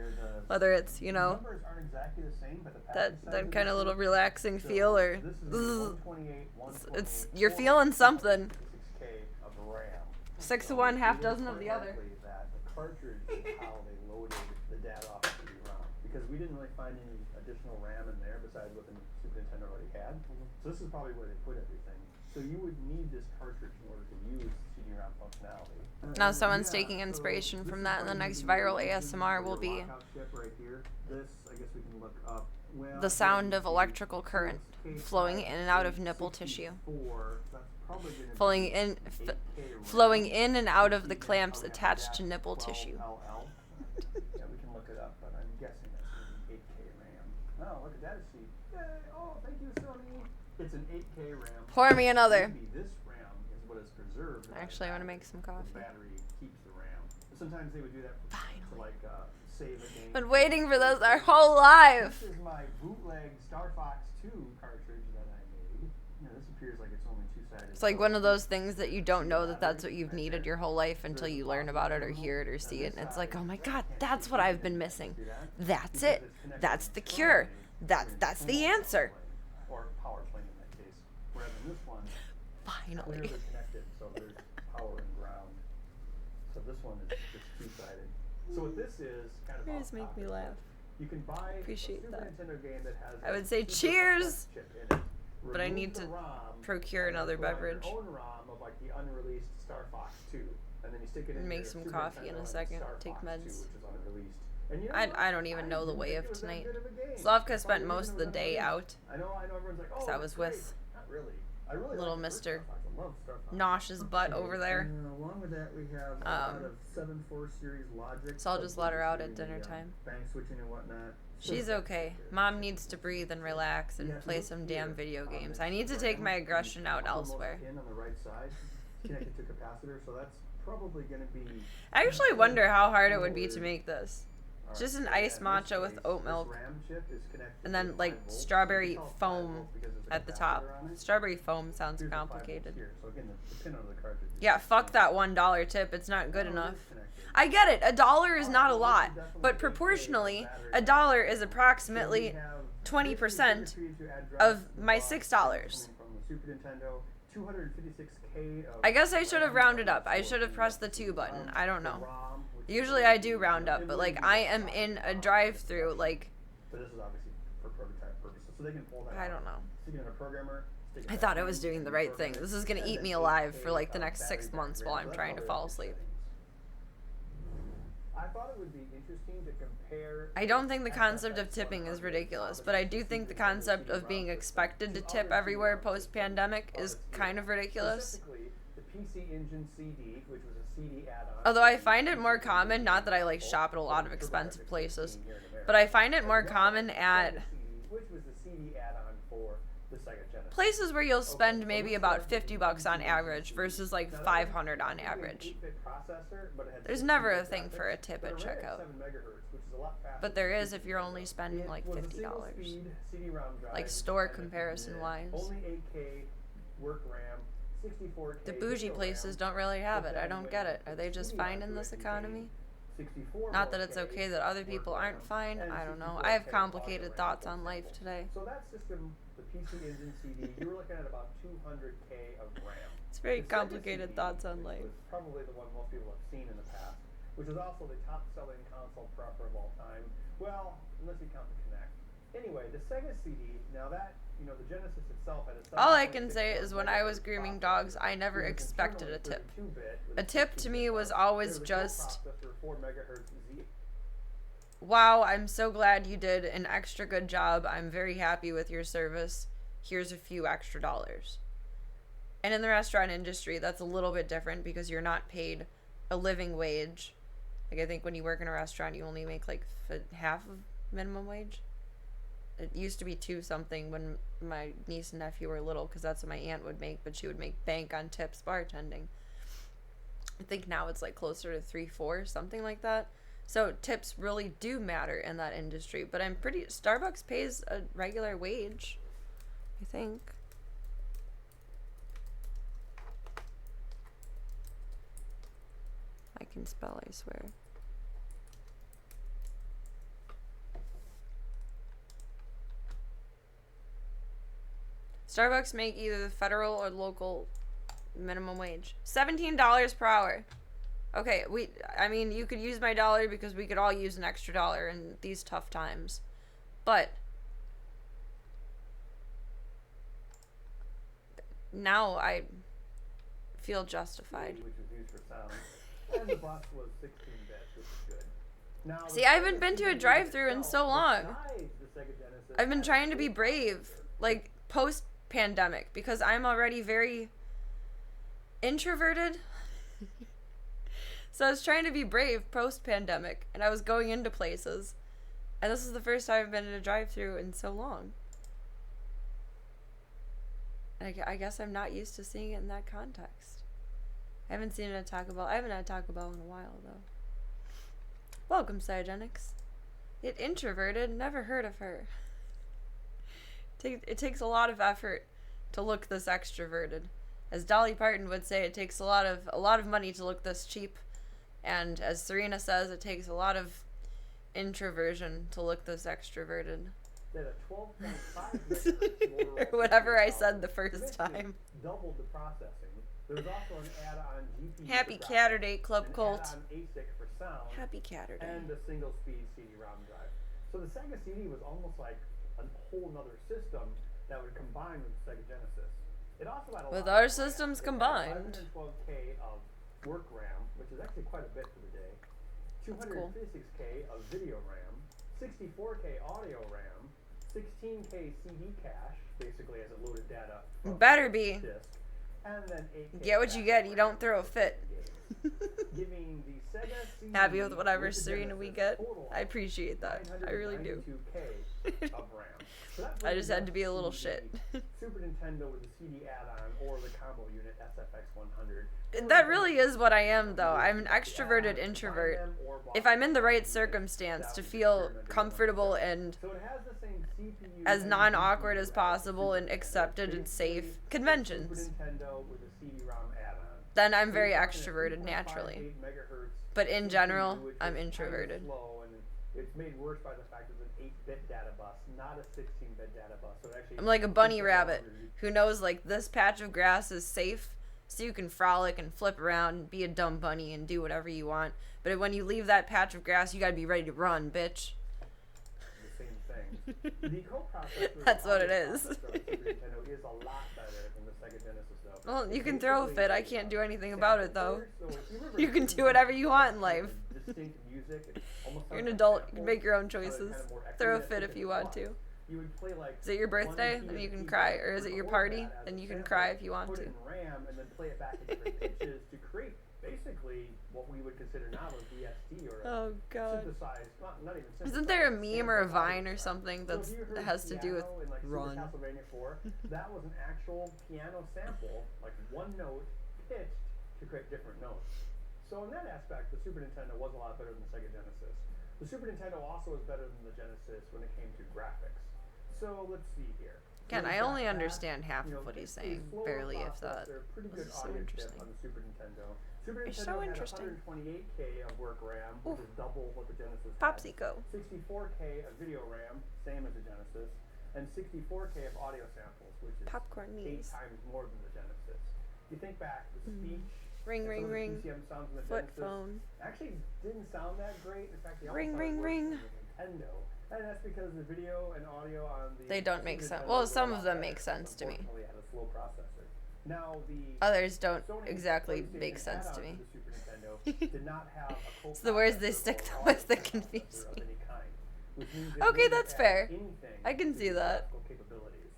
Whether it's, you know, numbers aren't exactly the same, but the that package size kind of is little different. relaxing So feel, or this is zzz, 128, it's you're feeling something. 6K of RAM. 6 to So 1, half it is dozen of quite the other. likely that the cartridge is how they loaded the data off of the ROM, because we didn't really find any additional RAM in there besides what the Super Nintendo already had. So this is probably where they put everything. So you would need this cartridge in order to use CD-ROM functionality. Now someone's taking inspiration from that, and the next viral ASMR will be Right here. This, I guess we can look up. Well, the sound of electrical current flowing in and out of nipple tissue. Flowing in and out of the clamps attached to nipple tissue. Yeah, we can look it up, but I'm guessing that's going to be 8K RAM. Oh, look at that sheet. Yay! Oh, thank you, Sony. It's an 8K RAM. Pour me another. Maybe this RAM is what is preserved. Actually, I want to make some coffee. The battery keeps the RAM. Sometimes they would do that to like save a game. Been waiting for this our whole life. This is my bootleg Star Fox 2 cartridge that I made. You know, this appears like it's only two-sided. It's like one of those things that you don't know that that's what you've needed your whole life until you learn about it or hear it or see it, and it's like, oh my god, that's what I've been missing. That's it. That's the cure. That's the answer. Or power plane in that case. Whereas in this one, Finally. clearly connected, so there's power and ground. So this one is just two-sided. So what this is kind of You just make me laugh. You can buy Appreciate a Super that. Nintendo game that has I would a say Super cheers, chip in it. but I Remove need the to ROM, procure and another put on your beverage. own ROM of like the unreleased Star Fox 2, and then you stick it in Make your some Super coffee in Nintendo a and second, Star take Fox 2, meds. which is unreleased. And you know I what? don't even know the didn't way think of it was that tonight. good of a game. Slavka I spent thought most of even the day it was out. I know everyone's like, oh, Because I was it's great. with Not really. I really little like the first Mr. Star Fox. I love Star Fox. Nosh's butt over there. And along with that, we have a lot of 7/4 series logic. So I'll just let her out at doing dinner the, time. Bank switching and whatnot. She's okay. Mom needs to breathe and relax and play some damn video games. I need to take my aggression out elsewhere. Pin on the right side, connected to capacitor, so that's probably going to be. I actually wonder how hard it would be to make this. It's just an iced matcha with oat milk, and then like strawberry foam at the top. Strawberry foam sounds complicated. Yeah, fuck that $1 tip. It's not good enough. I get it. $1 is not a lot, but proportionally, $1 is approximately 20% of my $6. I guess I should have rounded up. I should have pressed the 2 button. I don't know. Usually I do round up, but like I am in a drive-through, like But this is obviously for prototype purposes, so they can pull that I out. don't know. Stick it in a programmer. stick it I back thought I in, was doing the right thing. This is gonna eat me alive for like the next 6 months while I'm trying to fall asleep. I thought it would be interesting to compare. I don't think the concept of tipping is ridiculous, but I do think the concept of being expected to tip everywhere post-pandemic is kind of ridiculous. Specifically, the PC Engine CD, which was a CD add-on. Although I find it more common, not that I like shop at a lot of expensive places, but I find it more common at which was the CD add-on for the Sega Genesis. places where you'll spend maybe about $50 on average versus like $500 on average. There's never a thing for a tip at checkout, but there is if you're only spending like $50. Like store comparison wise. Only 8K work RAM, 64K. The bougie places don't really have it. I don't get it. Are they just fine in this economy? Not that it's okay that other people aren't fine. I don't know. I have complicated thoughts on life today. So that system, the PC Engine CD, you were looking at about 200K of RAM. It's very The Sega complicated CD, thoughts on which life. was probably the one most people have seen in the past, which is also the top-selling console prepper of all time. Well, unless you count the Kinect. Anyway, the Sega CD, now that, you know, the Genesis itself had a All I can say is when I was grooming dogs, I never expected a tip. A tip to me was always just, wow, I'm so glad you did an extra good job. I'm very happy with your service. Here's a few extra dollars. And in the restaurant industry, that's a little bit different because you're not paid a living wage. Like, I think when you work in a restaurant, you only make like half of minimum wage. It used to be 2 something when my niece and nephew were little, because that's what my aunt would make, but she would make bank on tips bartending. I think now it's like closer to 3, 4, something like that. So tips really do matter in that industry, but I'm pretty, Starbucks pays a regular wage, I think. I can spell, I swear. Starbucks make either the federal or local minimum wage. $17 per hour. Okay, I mean, you could use my dollar because we could all use an extra dollar in these tough times. But now I feel justified. Which is used for sound. And the bus was 16 bits, which is good. Now, See, I haven't been to a drive-thru in so long. I've been trying to be brave, like, post-pandemic, because I'm already very introverted. So I was trying to be brave post-pandemic, and I was going into places, and this is the first time I've been in a drive-thru in so long. I guess I'm not used to seeing it in that context. I haven't seen it at Taco Bell. I haven't had Taco Bell in a while, though. Welcome, Cyogenics. It introverted, never heard of her. It takes a lot of effort to look this extroverted. As Dolly Parton would say, it takes a lot of money to look this cheap. And as Serena says, it takes a lot of introversion to look this extroverted. Or whatever I said the first time. Doubled the processing. There's also an add-on GPU. Happy Caturday Club Cult. Add-on ASIC for sound. Happy Caturday. And a single-speed CD-ROM drive. So the Sega CD was almost like a whole nother system that would combine with the Sega Genesis. It also had a with lot our of systems RAM. combined. 112K of work RAM, which is actually quite a bit for the day. 256K of video RAM. 64K audio RAM. 16K CD cache, basically as it loaded data. Better be. Disk. And then 8K get what you get. You don't throw a fit. Giving the Sega CD happy with whatever Serena we get. I appreciate that. I really do. Of RAM. So I just had to be a little shit. Super Nintendo with the CD add-on or the combo unit SFX 100. That really is what I am, though. I'm an extroverted introvert. If I'm in the right circumstance to feel comfortable and as non-awkward as possible and accepted and safe conventions, then I'm very extroverted naturally. But in general, I'm introverted. It's made worse by the fact that it's an 8-bit data bus, not a 16-bit data bus. So it actually I'm like a bunny rabbit who knows, like, this patch of grass is safe, so you can frolic and flip around and be a dumb bunny and do whatever you want. But when you leave that patch of grass, you gotta be ready to run, bitch. The same thing. The coprocessor That's what it is. Super Nintendo is a lot better than the Sega Genesis, though. Well, you can throw a fit. I can't do anything about it, though. You can do whatever you want in life. You're an adult. You can make your own choices. Throw a fit if you want to. You would play like is it your birthday? Then you can cry. Or is it your party? Then you can cry if you want to. RAM and then play it back in different pitches to create basically what we would consider now a VST or a synthesized, not even synthesized. Isn't there a meme or a Vine or something that has to do with run? Castlevania 4, that was an actual piano sample, like one note pitched to create different notes. So in that aspect, the Super Nintendo was a lot better than the Sega Genesis. The Super Nintendo also was better than the Genesis when it came to graphics. So let's see here. Again, I only understand half of what he's saying, barely if that. This is so interesting. On the Super Nintendo. Super It's Nintendo so had interesting. 128K of work RAM, which is double what the Genesis had. Popsico. 64K of video RAM, same as the Genesis, and 64K of audio samples, which is Popcorn 8 knees. times more than the Genesis. You think back, the speech. Ring, ring, ring. PCM sounds in the Foot Genesis phone. actually didn't sound that great. In fact, they Ring, almost ring, sounded ring. worse than the Nintendo. And that's because the video and audio on the They don't make sense. Nintendo Well, were some a of lot them better, make sense to me. unfortunately, it had a slow processor. Now the Others don't Sony exactly PlayStation make sense to add-on me. the Super Nintendo did not have a It's the words they co-processor stick or with audio that processor confuse of me. any kind, which means it Okay, wouldn't that's add fair. anything I can to see the that. graphical capabilities.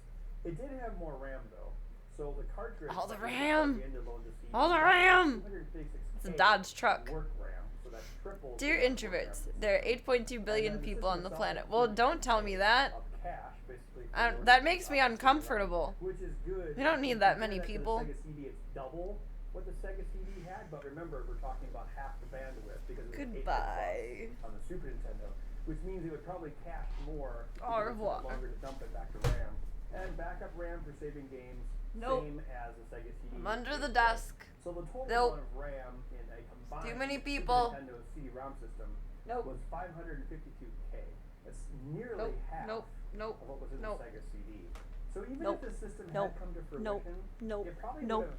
It did have more RAM though, so the cartridge. All the that was RAM! plugged into load the CD All the had RAM! 256K It's a Dodge truck. work RAM, so that's triple Dear the work introverts, RAM. there are 8.2 billion And then the people on the system planet. itself Well, includes don't tell me that. of cache, basically, for I your don't, that order makes me options and uncomfortable. Which is good. We don't need If that you many compare to people. The Sega CD, it's double what the Sega CD had, but remember, we're talking about half the bandwidth because it was 8 bit Goodbye. plus on the Super Nintendo, which means it would probably cache more. Au because it took revoir. longer to dump it back to RAM. And backup RAM for saving games, Nope. same as the Sega CD. I'm under the 8 bit. desk. So the total Nope. amount of RAM in a combined Too many Super people. Nintendo CD-ROM system Nope. was 552K. That's nearly Nope. half Nope. Nope. of what was in Nope. the Sega CD. So even Nope. if the system Nope. had come to fruition, Nope. Nope. it probably Nope. would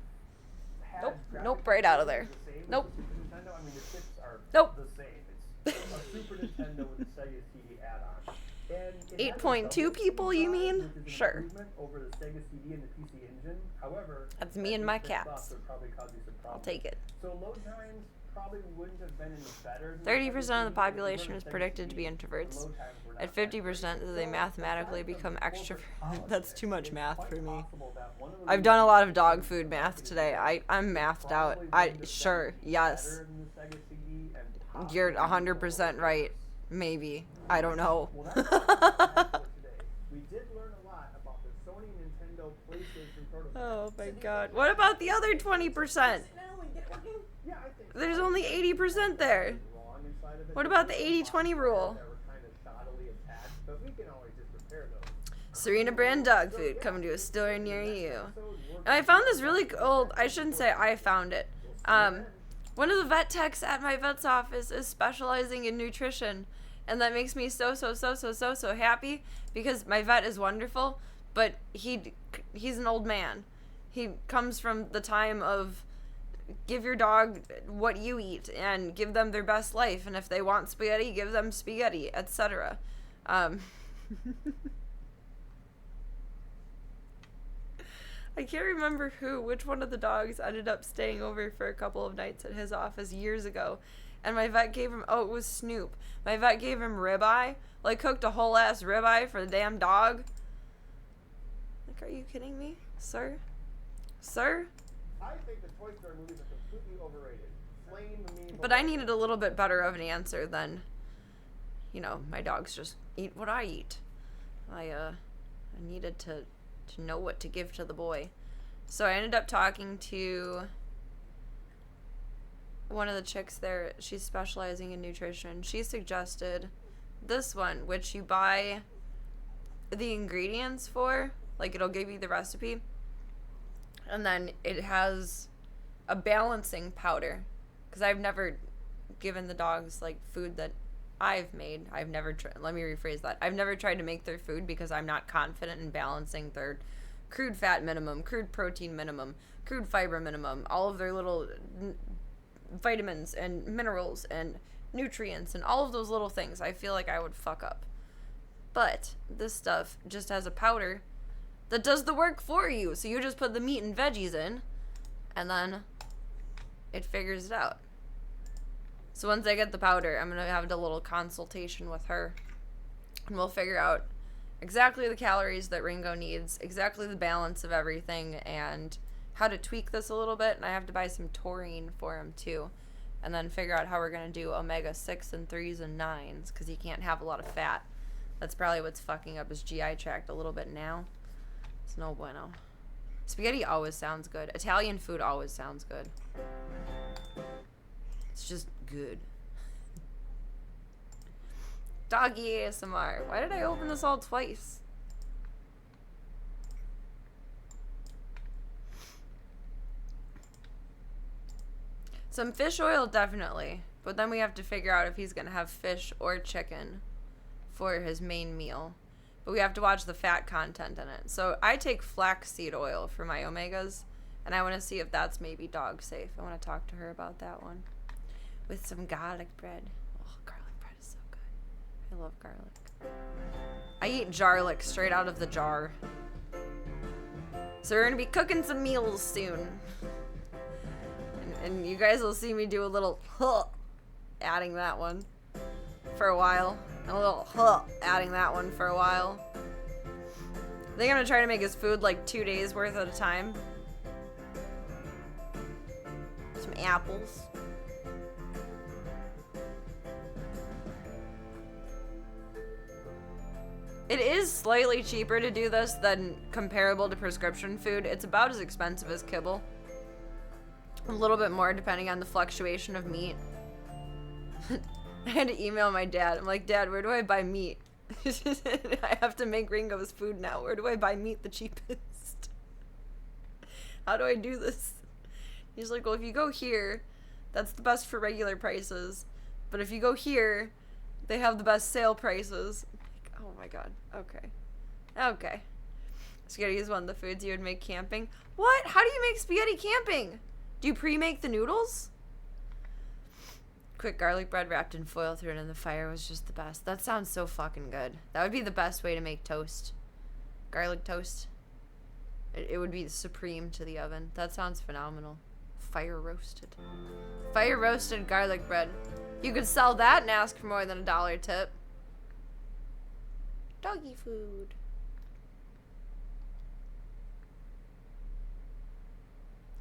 have had Nope. graphics Nope. Right out of there. the same as Nope. the Super Nintendo. I mean, the chips are Nope. the same. It's a Super Nintendo with a Sega CD add-on. And it has a 8.2 double people, speed you drive, mean? which is an Sure. improvement over the Sega CD and the PC Engine. However, That's me and my that 8-bit cats. bus would probably cause you some I'll problems. take it. So load times probably wouldn't have been any better. than 30% of the Sega CD, population is because predicted to be the introverts. load times were not At that great. 50%, do they So, mathematically aside from become the corporate extroverted? politics, That's too much it's math quite for me. possible that one of the I've done a lot of reasons dog the food math Sega today. CD I'm mathed out. probably I wouldn't have sure, been yes. better than the Sega CD and You're possibly 100% more right. Maybe. I don't know. Well, that's all we have for today. We did learn a lot about the Sony, Nintendo, PlayStation prototype. Oh my god. What about the other 20%? Yeah, I think There's so. only 80% there. Wrong inside of it. What about the There's 80-20 rule? that were kind of shoddily attached, but we can always just repair those. Serena brand dog food coming to a store near you. And I found this really old. I shouldn't say I found it. One of the vet techs at my vet's office is specializing in nutrition, and that makes me so happy because my vet is wonderful, but he's an old man. He comes from the time of give your dog what you eat and give them their best life, and if they want spaghetti, give them spaghetti, etc. I can't remember which one of the dogs ended up staying over for a couple of nights at his office years ago. And my vet gave him, it was Snoop. My vet gave him ribeye, like cooked a whole ass ribeye for the damn dog. Like, are you kidding me? Sir? Sir? I think the Toy Story movies are completely overrated. Flame me. But I needed a little bit better of an answer than, my dogs just eat what I eat. I needed to know what to give to the boy. So I ended up talking to one of the chicks there. She's specializing in nutrition. She suggested this one, which you buy the ingredients for, like it'll give you the recipe, and then it has a balancing powder, because I've never given the dogs like food that I've made. Let me rephrase that. I've never tried to make their food because I'm not confident in balancing their crude fat minimum, crude protein minimum, crude fiber minimum, all of their little vitamins and minerals and nutrients and all of those little things. I feel like I would fuck up. But this stuff just has a powder that does the work for you. So you just put the meat and veggies in, and then it figures it out. So once I get the powder, I'm going to have a little consultation with her, and we'll figure out exactly the calories that Ringo needs, exactly the balance of everything, and how to tweak this a little bit. And I have to buy some taurine for him too, and then figure out how we're going to do omega-6 and 3s and 9s, because he can't have a lot of fat. That's probably what's fucking up his GI tract a little bit now. It's no bueno. Spaghetti always sounds good. Italian food always sounds good. It's just good. Doggy ASMR. Why did I open this all twice? Some fish oil, definitely. But then we have to figure out if he's going to have fish or chicken for his main meal. But we have to watch the fat content in it. So I take flaxseed oil for my omegas, and I want to see if that's maybe dog safe. I want to talk to her about that one. With some garlic bread. Oh, garlic bread is so good. I love garlic. I eat jarlic straight out of the jar. So we're gonna be cooking some meals soon. And you guys will see me do a little huh, adding that one for a while. And a little huh, adding that one for a while. I think I'm gonna try to make his food like 2 days worth at a time. Some apples. It is slightly cheaper to do this than comparable to prescription food. It's about as expensive as kibble. A little bit more depending on the fluctuation of meat. I had to email my dad. I'm like, Dad, where do I buy meat? I have to make Ringo's food now. Where do I buy meat the cheapest? How do I do this? He's like, well, if you go here, that's the best for regular prices. But if you go here, they have the best sale prices. Oh my god. Okay. Okay. Spaghetti is one of the foods you would make camping. What? How do you make spaghetti camping? Do you pre-make the noodles? Quick garlic bread wrapped in foil, thrown in the fire was just the best. That sounds so fucking good. That would be the best way to make toast. Garlic toast. It would be supreme to the oven. That sounds phenomenal. Fire roasted. Fire roasted garlic bread. You could sell that and ask for more than $1 tip. Doggy food.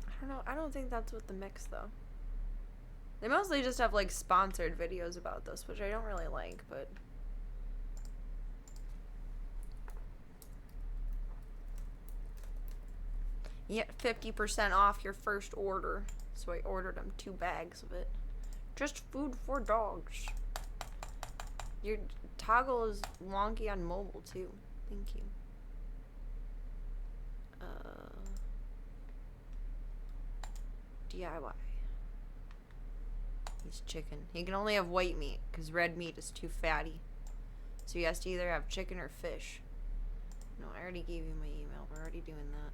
I don't know. I don't think that's what the mix though. They mostly just have like sponsored videos about this, which I don't really like, but you get 50% off your first order. So I ordered them 2 bags of it. Just food for dogs. Your toggle is wonky on mobile too. Thank you. DIY. He's chicken. He can only have white meat because red meat is too fatty. So he has to either have chicken or fish. No, I already gave you my email. We're already doing that.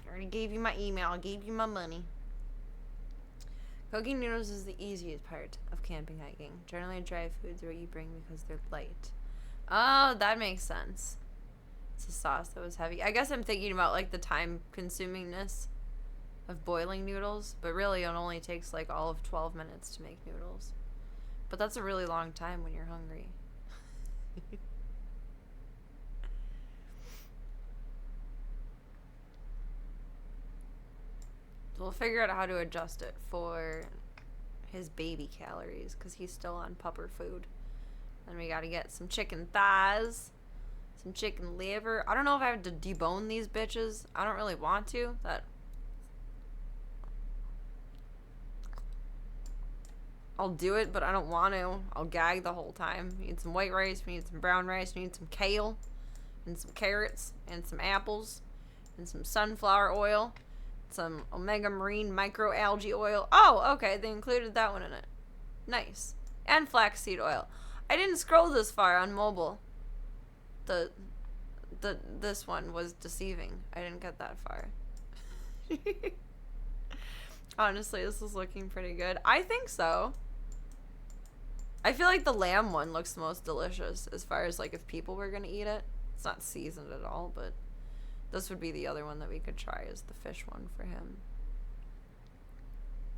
I already gave you my email. I gave you my money. Cooking noodles is the easiest part of camping hiking. Generally, dry foods are what you bring because they're light. Oh, that makes sense. It's a sauce that was heavy. I guess I'm thinking about like the time consumingness of boiling noodles, but really it only takes like all of 12 minutes to make noodles. But that's a really long time when you're hungry. So we'll figure out how to adjust it for his baby calories because he's still on pupper food. Then we gotta get some chicken thighs, some chicken liver. I don't know if I have to debone these bitches. I don't really want to. I'll do it, but I don't want to. I'll gag the whole time. We need some white rice, we need some brown rice, we need some kale, and some carrots, and some apples, and some sunflower oil, some omega marine microalgae oil. Oh, okay, they included that one in it. Nice. And flaxseed oil. I didn't scroll this far on mobile. This one was deceiving. I didn't get that far. Honestly, this is looking pretty good. I think so. I feel like the lamb one looks the most delicious as far as like if people were gonna eat it. It's not seasoned at all, but this would be the other one that we could try as the fish one for him.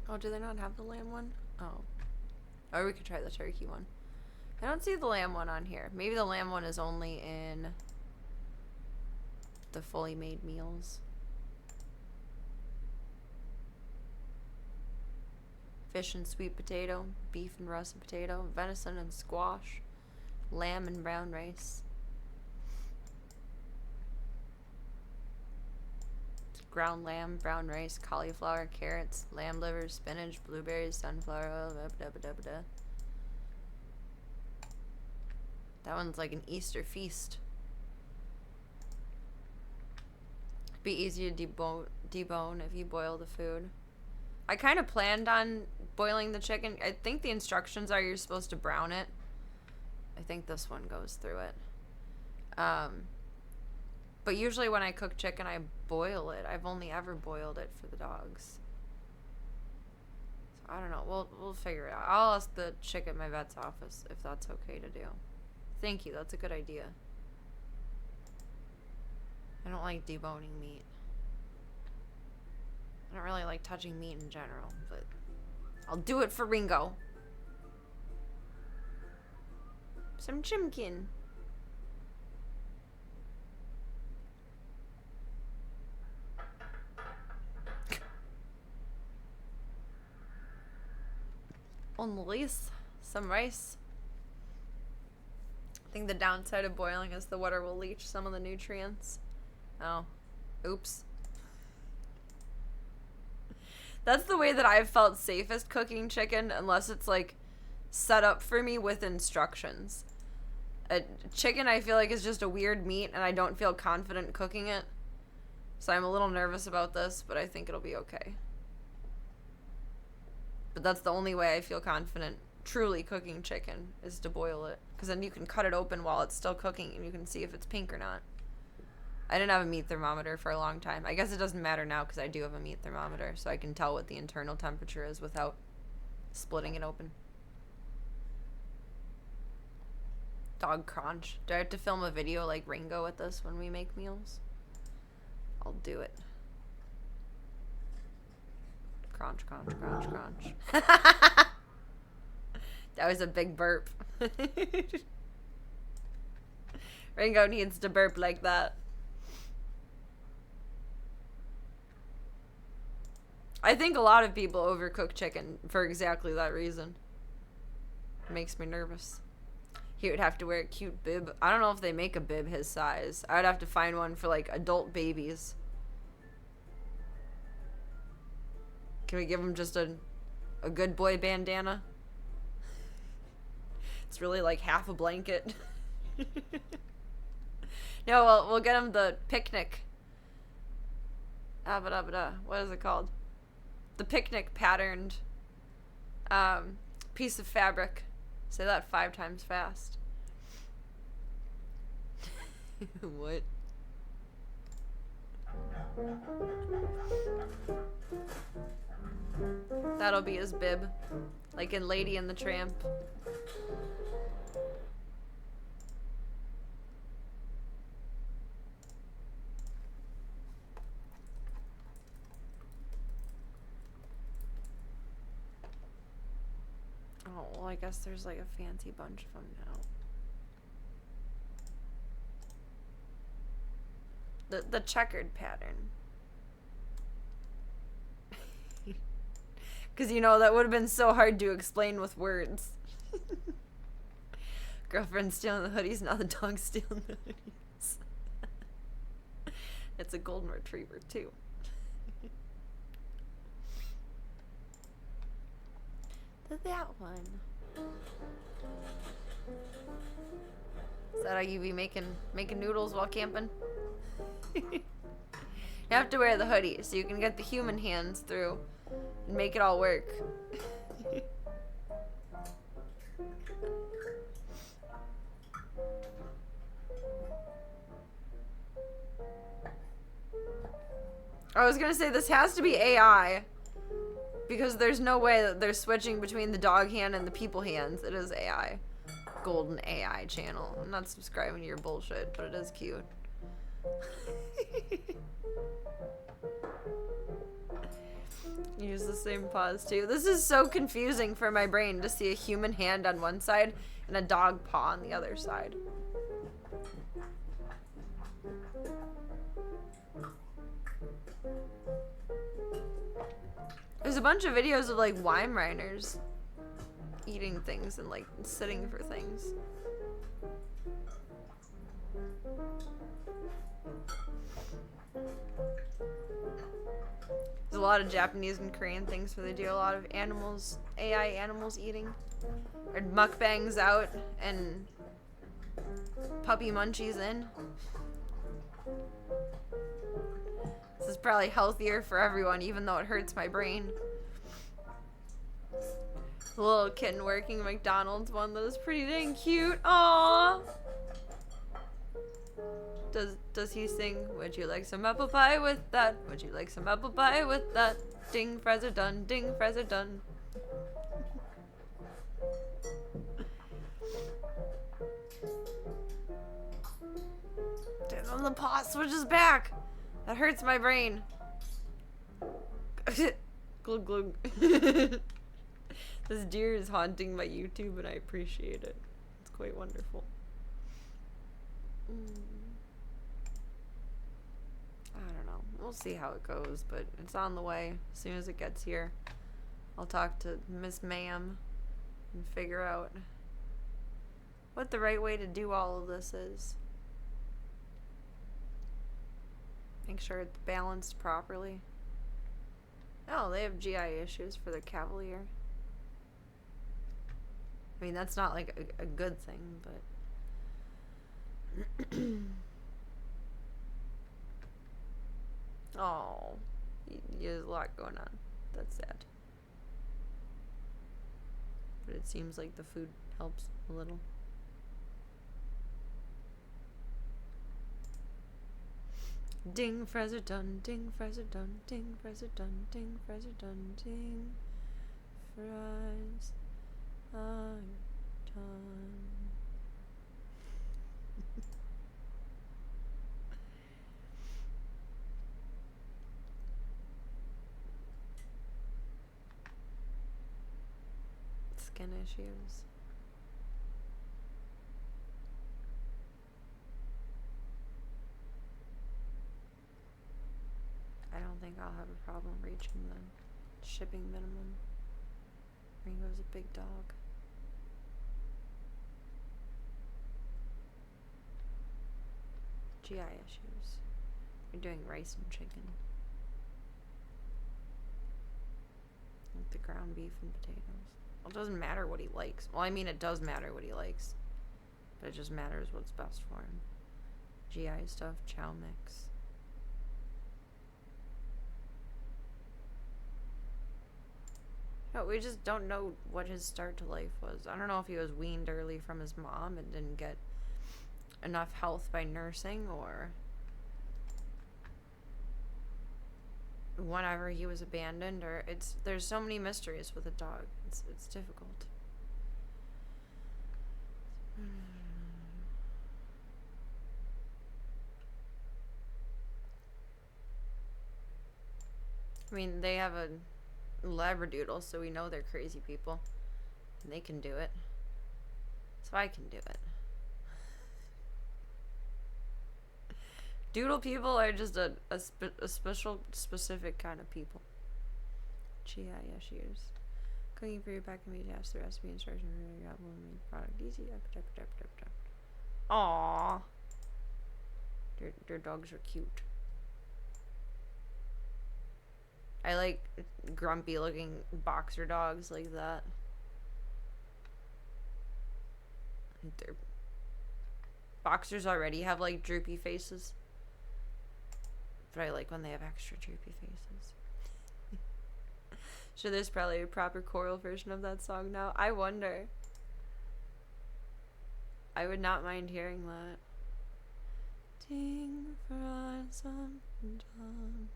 Oh, do they not have the lamb one? Oh. Or we could try the turkey one. I don't see the lamb one on here. Maybe the lamb one is only in the fully made meals. Fish and sweet potato, beef and russet potato, venison and squash, lamb and brown rice. Ground lamb, brown rice, cauliflower, carrots, lamb liver, spinach, blueberries, sunflower oil, That one's like an Easter feast. Be easy to debone if you boil the food. I kind of planned on boiling the chicken. I think the instructions are you're supposed to brown it. I think this one goes through it. But usually when I cook chicken, I boil it. I've only ever boiled it for the dogs. So I don't know. We'll figure it out. I'll ask the chick at my vet's office if that's okay to do. Thank you. That's a good idea. I don't like deboning meat. I don't really like touching meat in general, but I'll do it for Ringo. Some chimkin. On the least, some rice. I think the downside of boiling is the water will leach some of the nutrients. Oh, oops. That's the way that I've felt safest cooking chicken, unless it's like set up for me with instructions. Chicken I feel like is just a weird meat and I don't feel confident cooking it. So I'm a little nervous about this, but I think it'll be okay. But that's the only way I feel confident truly cooking chicken, is to boil it. Because then you can cut it open while it's still cooking and you can see if it's pink or not. I didn't have a meat thermometer for a long time. I guess it doesn't matter now because I do have a meat thermometer, so I can tell what the internal temperature is without splitting it open. Dog crunch. Do I have to film a video like Ringo with this when we make meals? I'll do it. Crunch, crunch, crunch, crunch. That was a big burp. Ringo needs to burp like that. I think a lot of people overcook chicken for exactly that reason. It makes me nervous. He would have to wear a cute bib. I don't know if they make a bib his size. I would have to find one for like adult babies. Can we give him just a good boy bandana? It's really like half a blanket. No, we'll get him the picnic. What is it called? The picnic patterned piece of fabric. Say that 5 times fast. What? That'll be his bib. Like in Lady and the Tramp. Oh, well, I guess there's like a fancy bunch of them now. The checkered pattern. Because, you know, that would have been so hard to explain with words. Girlfriend stealing the hoodies, now the dog's stealing the hoodies. It's a golden retriever, too. That one. Is that how you be making noodles while camping? You have to wear the hoodie so you can get the human hands through and make it all work. I was gonna say this has to be AI. Because there's no way that they're switching between the dog hand and the people hands. It is AI. Golden AI channel. I'm not subscribing to your bullshit, but it is cute. Use the same pause too. This is so confusing for my brain to see a human hand on one side and a dog paw on the other side. There's a bunch of videos of like Weimaraners eating things and like sitting for things. There's a lot of Japanese and Korean things where they do a lot of animals, AI animals eating. Or mukbangs out and puppy munchies in. This is probably healthier for everyone, even though it hurts my brain. The little kitten working McDonald's one that is pretty dang cute. Aww. Does he sing, would you like some apple pie with that? Would you like some apple pie with that? Ding, fries are done, ding, fries are done. Damn, the paw switch is back. That hurts my brain. Glug glug. This deer is haunting my YouTube and I appreciate it. It's quite wonderful. I don't know. We'll see how it goes, but it's on the way. As soon as it gets here, I'll talk to Miss Ma'am and figure out what the right way to do all of this is. Make sure it's balanced properly. Oh, they have GI issues for the Cavalier. I mean, that's not like a good thing, but... Oh, there's a lot going on. That's sad. But it seems like the food helps a little. Ding, fries are done, ding, fries are done, ding, fries are done, ding, fries are done, ding, fries are done. Skin issues. I don't think I'll have a problem reaching the shipping minimum. Ringo's a big dog. GI issues. You're doing rice and chicken. Like the ground beef and potatoes. Well, it doesn't matter what he likes. Well, I mean, it does matter what he likes. But it just matters what's best for him. GI stuff, chow mix. No, we just don't know what his start to life was. I don't know if he was weaned early from his mom and didn't get enough health by nursing, or whenever he was abandoned, or there's so many mysteries with a dog. It's difficult. I mean, they have a Labradoodle, so we know they're crazy people. And they can do it. So I can do it. Doodle people are just a special, specific kind of people. GI issues. Cooking for your pack can be attached to the recipe instruction for your product easy. Aww. Their dogs are cute. I like grumpy looking boxer dogs like that. Their boxers already have like droopy faces. But I like when they have extra droopy faces. So there's probably a proper choral version of that song now. I wonder. I would not mind hearing that. Ding for us on time.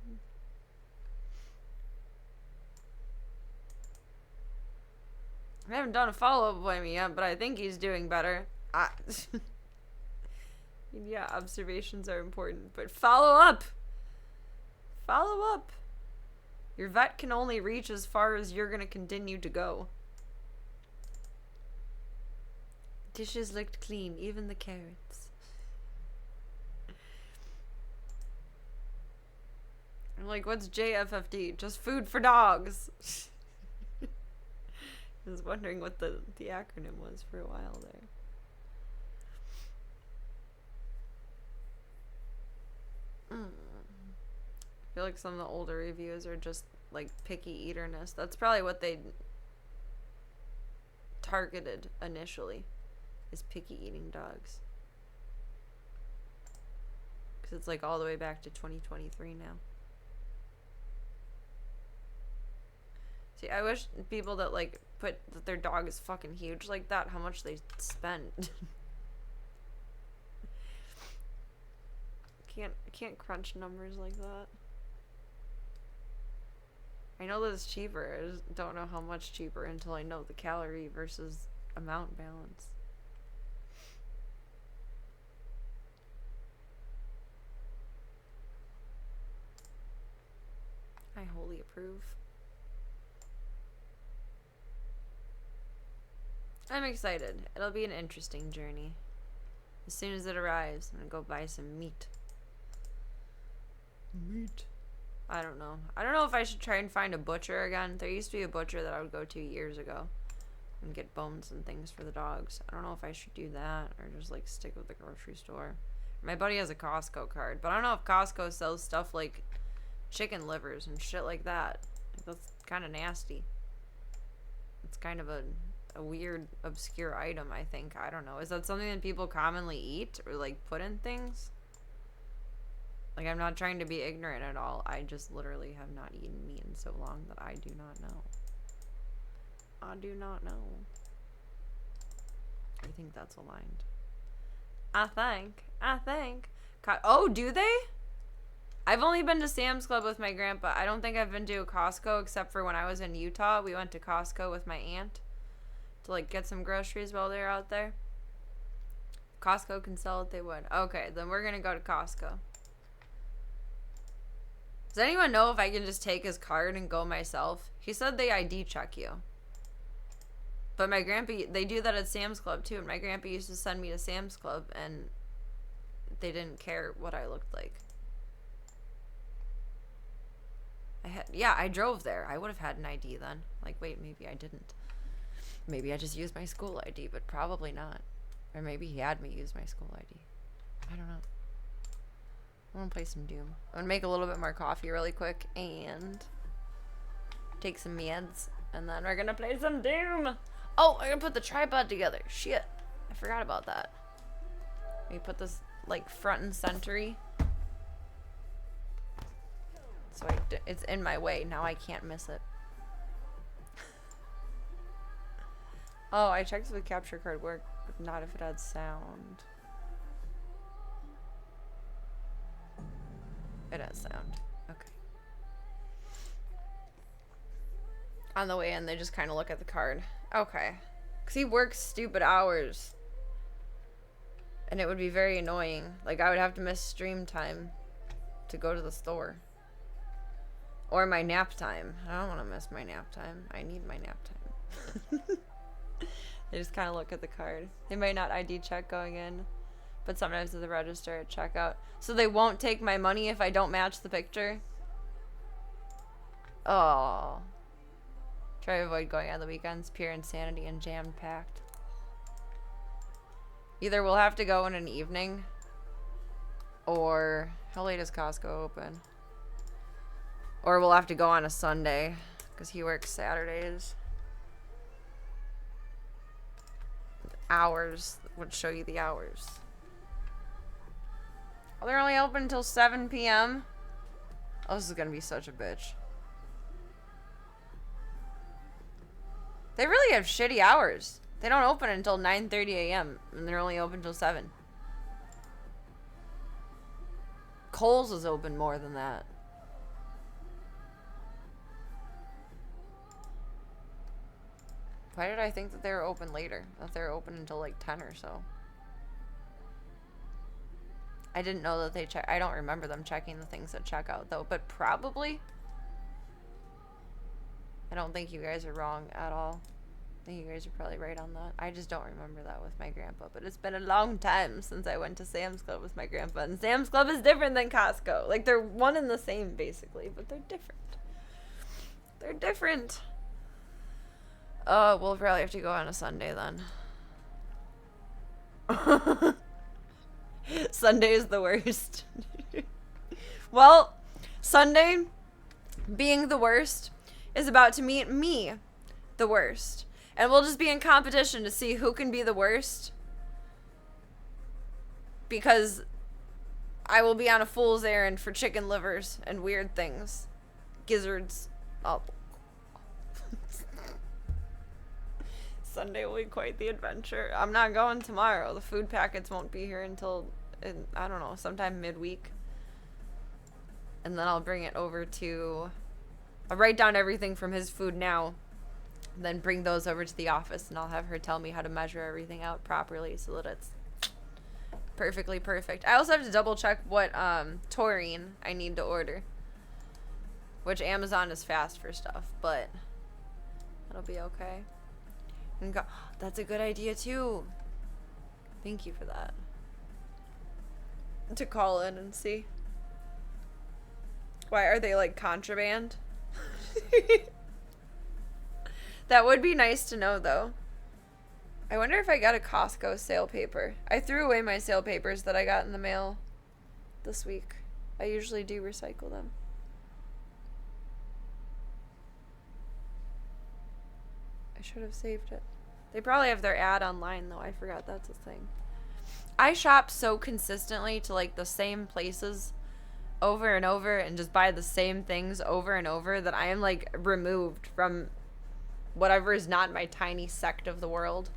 I haven't done a follow-up with him yet, but I think he's doing better. Yeah, observations are important, but follow up! Follow up! Your vet can only reach as far as you're gonna continue to go. Dishes looked clean, even the carrots. I'm like, what's JFFD? Just food for dogs. I was wondering what the acronym was for a while there. I feel like some of the older reviews are just like picky eaterness. That's probably what they targeted initially, is picky eating dogs. Because it's like all the way back to 2023 now. See, I wish people that like put that their dog is fucking huge like that, how much they spend. Can't crunch numbers like that. I know that it's cheaper. I just don't know how much cheaper until I know the calorie versus amount balance. I wholly approve. I'm excited. It'll be an interesting journey. As soon as it arrives, I'm gonna go buy some meat. Meat. I don't know. I don't know if I should try and find a butcher again. There used to be a butcher that I would go to years ago and get bones and things for the dogs. I don't know if I should do that or just like stick with the grocery store. My buddy has a Costco card, but I don't know if Costco sells stuff like chicken livers and shit like that. That's kind of nasty. It's kind of a weird, obscure item, I think. I don't know. Is that something that people commonly eat or like put in things? Like, I'm not trying to be ignorant at all. I just literally have not eaten meat in so long that I do not know. I do not know. I think that's aligned. I think. Oh, do they? I've only been to Sam's Club with my grandpa. I don't think I've been to a Costco except for when I was in Utah. We went to Costco with my aunt to like get some groceries while they were out there. Costco can sell it, they would. Okay, then we're gonna go to Costco. Does anyone know if I can just take his card and go myself? He said they ID check you. But my grandpa, they do that at Sam's Club too. And my grandpa used to send me to Sam's Club and they didn't care what I looked like. Yeah, I drove there. I would have had an ID then. Like, wait, maybe I didn't. Maybe I just used my school ID, but probably not. Or maybe he had me use my school ID. I don't know. I want to play some Doom. I'm going to make a little bit more coffee really quick and take some meds. And then we're going to play some Doom. Oh, I'm going to put the tripod together. Shit. I forgot about that. Let me put this like front and centery. So it's in my way. Now I can't miss it. Oh, I checked if the capture card worked, but not if it had sound. It has sound. Okay. On the way in, they just kind of look at the card. Okay. Because he works stupid hours. And it would be very annoying. Like, I would have to miss stream time to go to the store. Or my nap time. I don't want to miss my nap time. I need my nap time. They just kind of look at the card. They might not ID check going in. But sometimes at the register at checkout. So they won't take my money if I don't match the picture? Oh. Try to avoid going on the weekends. Pure insanity and jam-packed. Either we'll have to go in an evening. Or... how late is Costco open? Or we'll have to go on a Sunday. Because he works Saturdays. Hours would show you the hours. Oh, they're only open until 7 p.m. Oh, this is gonna be such a bitch. They really have shitty hours. They don't open until 9:30 a.m. and they're only open until 7. Kohl's is open more than that. Why did I think that they were open later? That they were open until like 10 or so. I didn't know that they check. I don't remember them checking the things at checkout though, but probably. I don't think you guys are wrong at all. I think you guys are probably right on that. I just don't remember that with my grandpa, but it's been a long time since I went to Sam's Club with my grandpa, and Sam's Club is different than Costco. Like, they're one and the same basically, but they're different. They're different. We'll probably have to go on a Sunday then. Sunday is the worst. Well, Sunday, being the worst, is about to meet me, the worst. And we'll just be in competition to see who can be the worst. Because I will be on a fool's errand for chicken livers and weird things. Gizzards. Oh. Sunday will be quite the adventure. I'm not going tomorrow. The food packets won't be here until, I don't know, sometime midweek. And then I'll bring it over to I'll write down everything from his food now, then bring those over to the office, and I'll have her tell me how to measure everything out properly so that it's perfectly perfect. I also have to double check what taurine I need to order, which Amazon is fast for stuff, but that'll be okay. And that's a good idea too. Thank you for that. To call in and see. Why are they like contraband? That would be nice to know though. I wonder if I got a Costco sale paper. I threw away my sale papers that I got in the mail this week. I usually do recycle them. I should have saved it. They probably have their ad online though. I forgot that's a thing. I shop so consistently to like the same places over and over and just buy the same things over and over that I am like removed from whatever is not my tiny sect of the world.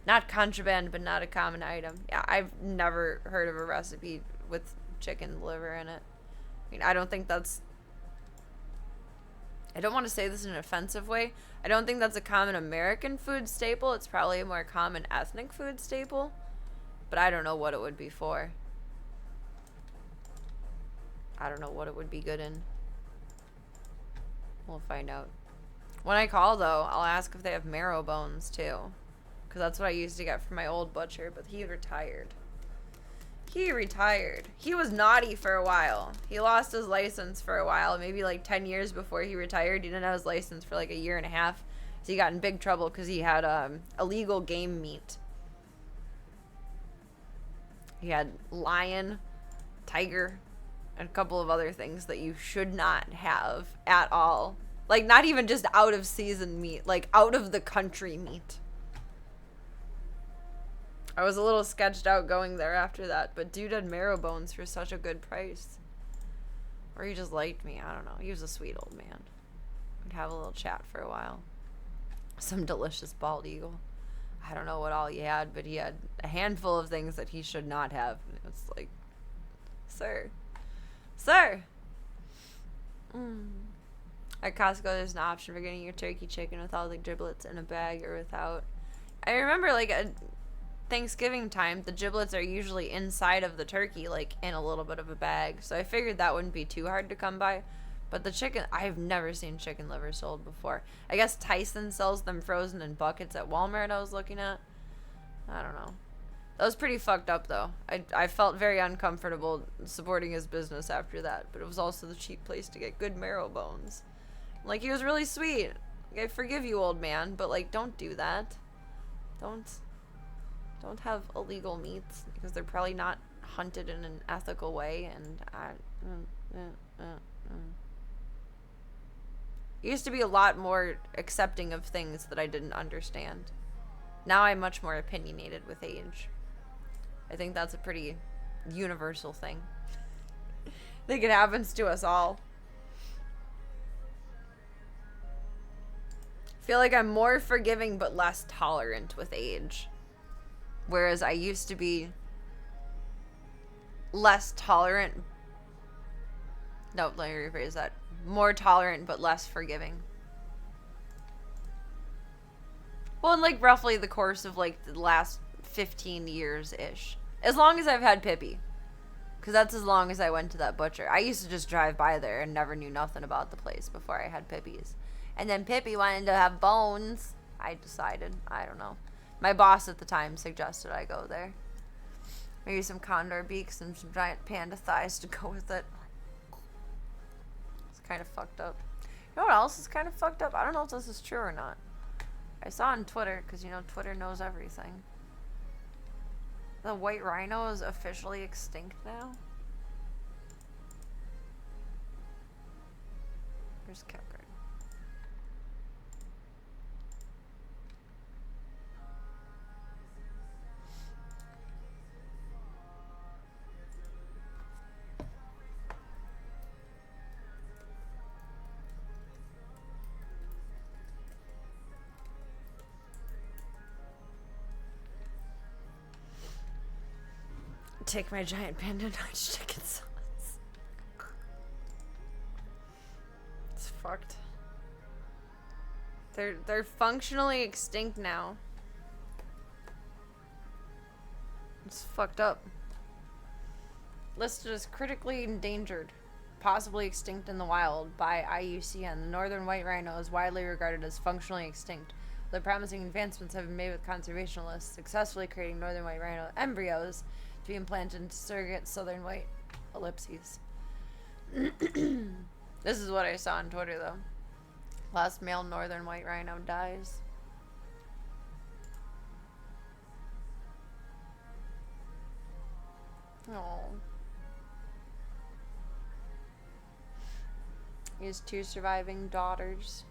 Not contraband, but not a common item. Yeah, I've never heard of a recipe with chicken liver in it. I mean, I don't think that's... I don't want to say this in an offensive way. I don't think that's a common American food staple. It's probably a more common ethnic food staple. But I don't know what it would be for. I don't know what it would be good in. We'll find out. When I call, though, I'll ask if they have marrow bones, too. Because that's what I used to get from my old butcher, but he retired. He retired. He was naughty for a while. He lost his license for a while, maybe like 10 years before he retired. He didn't have his license for like a year and a half. So he got in big trouble because he had illegal game meat. He had lion, tiger, and a couple of other things that you should not have at all. Like, not even just out of season meat, like out of the country meat. I was a little sketched out going there after that, but dude had marrow bones for such a good price. Or he just liked me, I don't know. He was a sweet old man. We'd have a little chat for a while. Some delicious bald eagle. I don't know what all he had, but he had a handful of things that he should not have. And it was like, sir. Sir! At Costco, there's an option for getting your turkey chicken with all the giblets in a bag or without. I remember, like, at Thanksgiving time, the giblets are usually inside of the turkey, like, in a little bit of a bag. So I figured that wouldn't be too hard to come by. But the chicken, I've never seen chicken liver sold before. I guess Tyson sells them frozen in buckets at Walmart I was looking at. I don't know. That was pretty fucked up, though. I felt very uncomfortable supporting his business after that. But it was also the cheap place to get good marrow bones. Like, he was really sweet. Like, I forgive you, old man, but, like, don't do that. Don't have illegal meats, because they're probably not hunted in an ethical way, and used to be a lot more accepting of things that I didn't understand. Now I'm much more opinionated with age. I think that's a pretty universal thing. I think it happens to us all. I feel like I'm more forgiving but less tolerant with age. Whereas I used to be less tolerant. No, let me rephrase that. More tolerant but less forgiving. Well, in like roughly the course of like the last 15 years-ish. As long as I've had Pippi. Because that's as long as I went to that butcher. I used to just drive by there and never knew nothing about the place before I had Pippi's. And then Pippi wanted to have bones. I decided. I don't know. My boss at the time suggested I go there. Maybe some condor beaks and some giant panda thighs to go with it. It's kind of fucked up. You know what else is kind of fucked up? I don't know if this is true or not. I saw on Twitter, because, you know, Twitter knows everything. The white rhino is officially extinct now. Where's Catguard? Take my giant panda nudge chicken sauce. It's fucked. They're functionally extinct now. It's fucked up. Listed as critically endangered, possibly extinct in the wild by IUCN. The northern white rhino is widely regarded as functionally extinct. The promising advancements have been made with conservationists successfully creating northern white rhino embryos to be implanted into surrogate southern white ellipses. This is what I saw on Twitter, though. Last male northern white rhino dies. Oh. He has 2 surviving daughters.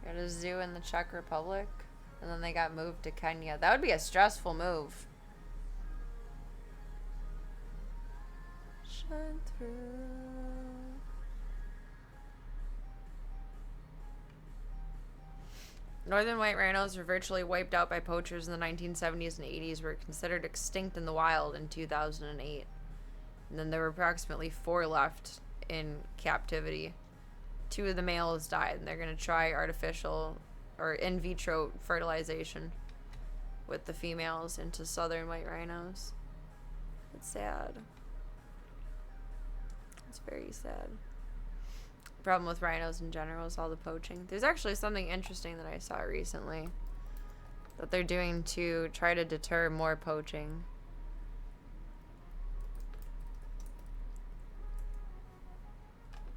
At a zoo in the Czech Republic, and then they got moved to Kenya. That would be a stressful move. Shine through. Northern white rhinos were virtually wiped out by poachers in the 1970s and 80s, were considered extinct in the wild in 2008. And then there were approximately 4 left in captivity. 2 of the males died, and they're going to try artificial or in vitro fertilization with the females into southern white rhinos. It's sad. It's very sad. Problem with rhinos in general is all the poaching. There's actually something interesting that I saw recently that they're doing to try to deter more poaching.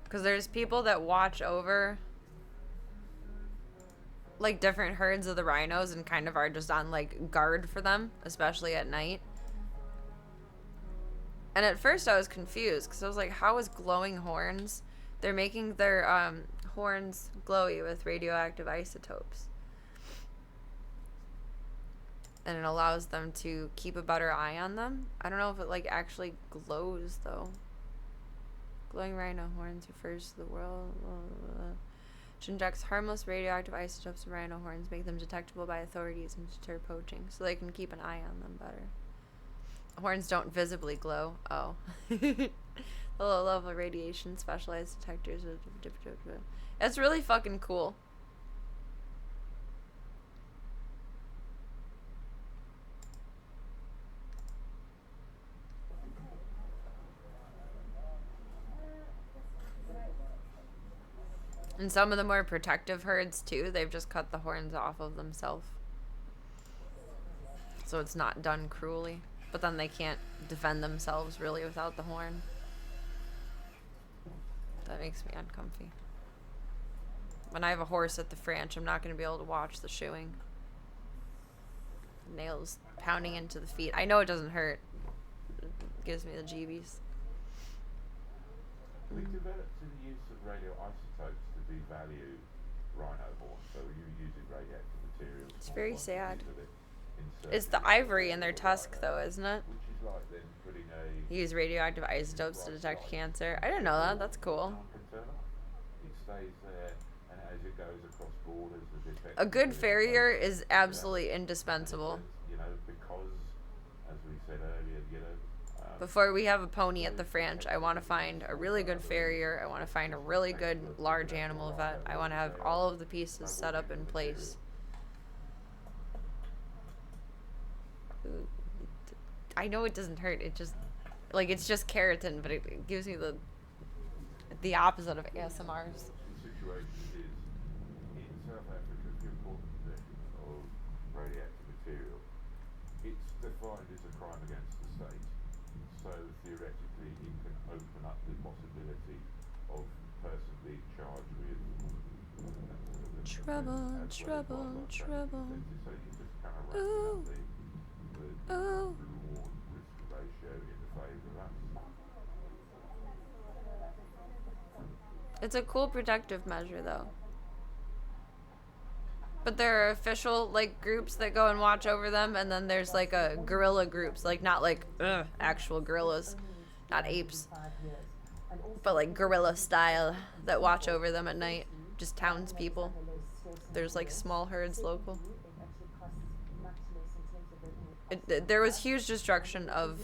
Because there's people that watch over like different herds of the rhinos and kind of are just on like guard for them, especially at night. And at first I was confused because I was like, how is glowing horns? They're making their horns glowy with radioactive isotopes. And it allows them to keep a better eye on them. I don't know if it like actually glows though. Glowing rhino horns refers to the world. Which injects harmless radioactive isotopes in rhino horns, make them detectable by authorities and deter poaching, so they can keep an eye on them better. Horns don't visibly glow. Oh. The low level radiation specialized detectors. It's really fucking cool. And some of the more protective herds too, they've just cut the horns off of themselves. So it's not done cruelly. But then they can't defend themselves really without the horn. That makes me uncomfy. When I have a horse at the ranch, I'm not going to be able to watch the shoeing. Nails pounding into the feet. I know it doesn't hurt. It gives me the jeebies. We developed the use of radioisotopes to devalue rhino horn, so you're using radioactive materials. It's very sad. It's the ivory in their tusk, though, isn't it? Which is like then putting a... Use radioactive isotopes to detect cancer. I didn't know that. That's cool. It stays there, and as it goes across borders, a good farrier is absolutely indispensable. You know, because, as we said earlier, you know... Before we have a pony at the ranch, I want to find a really good farrier. I want to find a really good large animal vet. I want to have all of the pieces set up in place. I know it doesn't hurt. It just, like, it's just keratin, but it gives me the opposite of ASMRs. The situation is, in South Africa, the important possession of radioactive material, it's defined as a crime against the state. So theoretically, it can open up the possibility of a person being charged with trouble, trouble, trouble. So you just kind of run the reward risk ratio in the favour of us. It's a cool protective measure, though. But there are official, like, groups that go and watch over them, and then there's, like, a gorilla groups, like, not, like, actual gorillas, not apes, but, like, gorilla style that watch over them at night, just townspeople. There's, like, small herds local. There was huge destruction of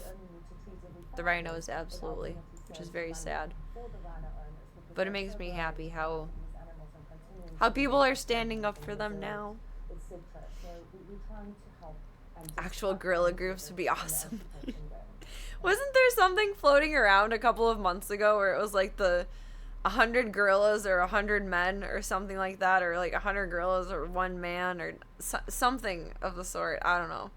the rhinos, absolutely. which is very sad. But it makes me happy how people are standing up for them now. Actual gorilla groups would be awesome. Wasn't there something floating around a couple of months ago where it was like the 100 gorillas or 100 men or something like that, or like 100 gorillas or 1 man or something of the sort? I don't know.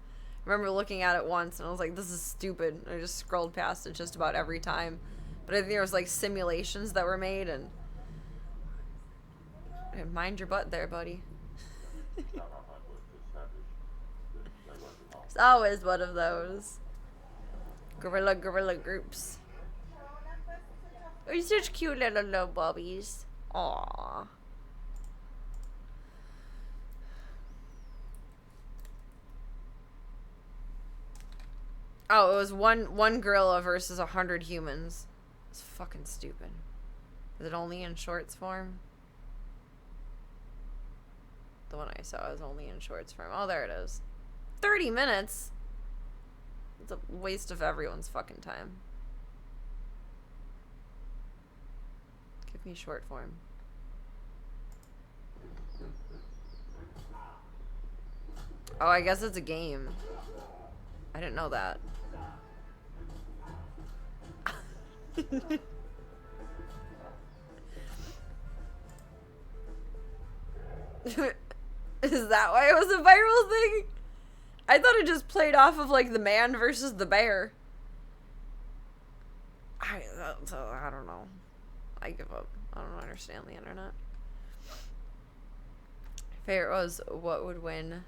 I remember looking at it once and I was like, this is stupid. I just scrolled past it just about every time. But I think there was like simulations that were made and mind your butt there, buddy. It's always one of those gorilla groups. You're such cute little bobbies. Aww. Oh, it was one gorilla versus 100 humans. It's fucking stupid. Is it only in shorts form? The one I saw is only in shorts form. Oh, there it is. 30 minutes? It's a waste of everyone's fucking time. Give me short form. Oh, I guess it's a game. I didn't know that. Is that why it was a viral thing? I thought it just played off of like the man versus the bear. I don't know. I give up. I don't understand the internet. Favorite was what would win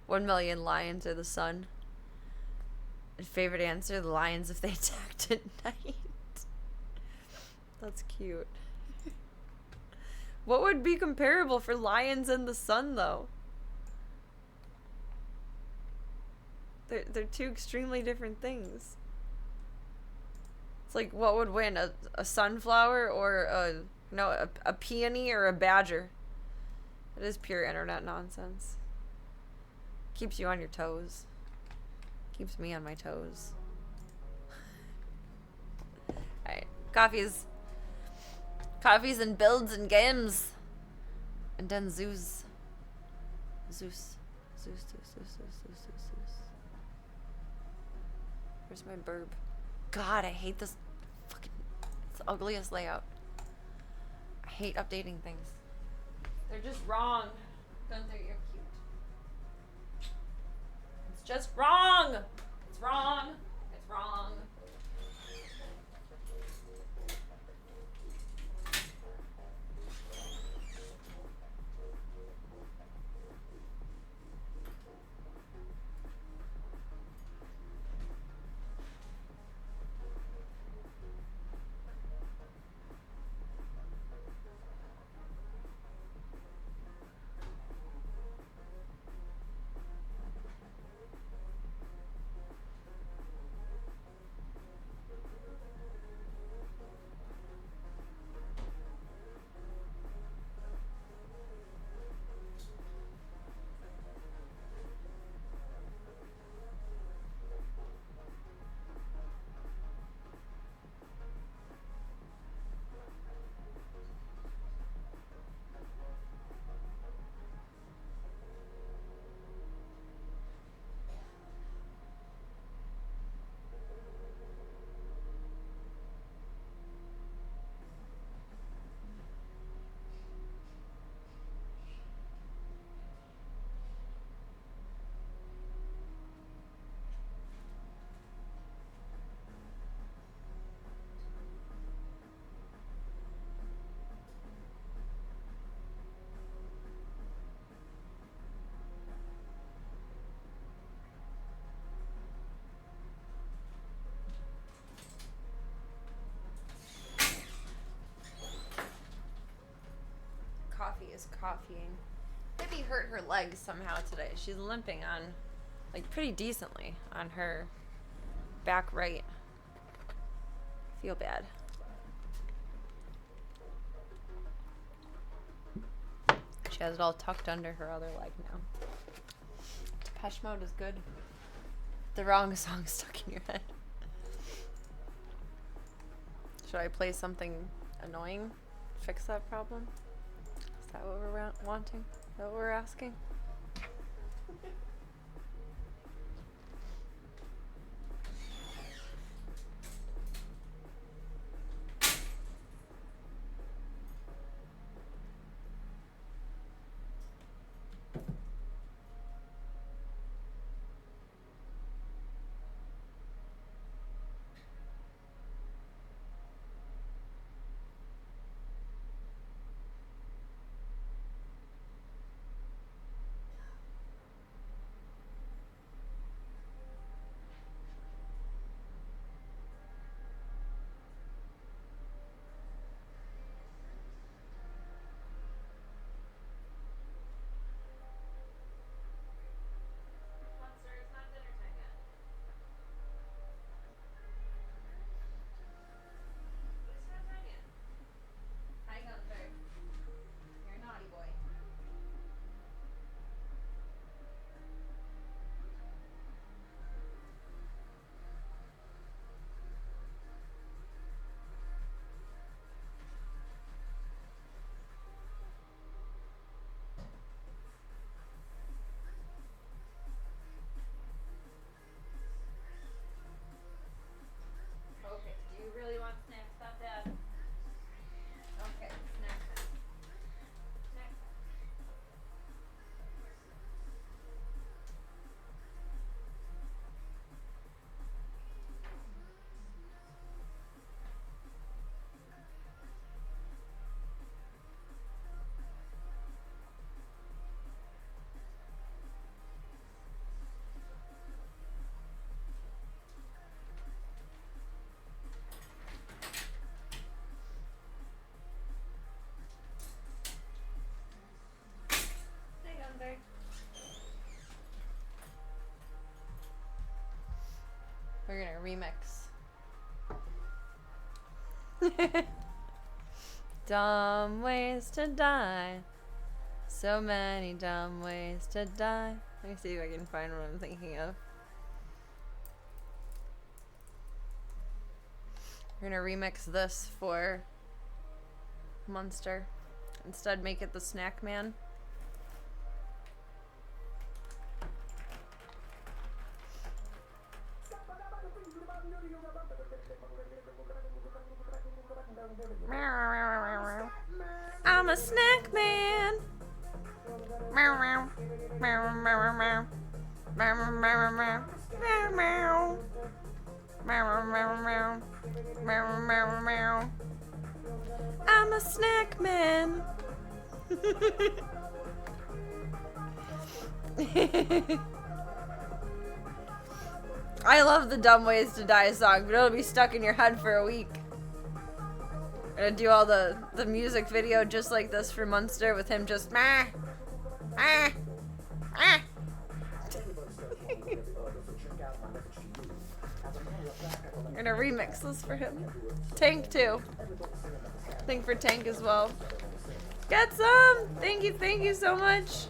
1 million lions or the sun. And favorite answer, the lions if they attacked at night. That's cute. What would be comparable for lions and the sun though? They're two extremely different things. It's like, what would win, a sunflower or a peony or a badger? It is pure internet nonsense. Keeps you on your toes. Keeps me on my toes. Alright, coffees and builds and games. And then Zeus. Where's my burb? God, I hate this fucking... It's the ugliest layout. I hate updating things. They're just wrong. Gunther, you're cute. It's just wrong! It's wrong! It's wrong. Is coffeeing. Maybe hurt her legs somehow today. She's limping on, like, pretty decently on her back right. Feel bad. She has it all tucked under her other leg now. Depeche Mode is good. The wrong song stuck in your head. Should I play something annoying? Fix that problem? Is that what we're wanting? Is that what we're asking? Okay, do you really want snack stuff, Dad? Okay, snack time. Snack time. Stay under. We're gonna remix. Dumb ways to die. So many dumb ways to die. Let me see if I can find what I'm thinking of. We're gonna remix this for Monster. Instead, make it the Snack Man. I'm a snack man. I'm a snack man. I love the Dumb Ways to Die song, but it'll be stuck in your head for a week. I'm gonna do all the music video just like this for Munster with him just meh, meh, meh. I'm gonna remix this for him. Tank too. Think for Tank as well. Get some! Thank you so much.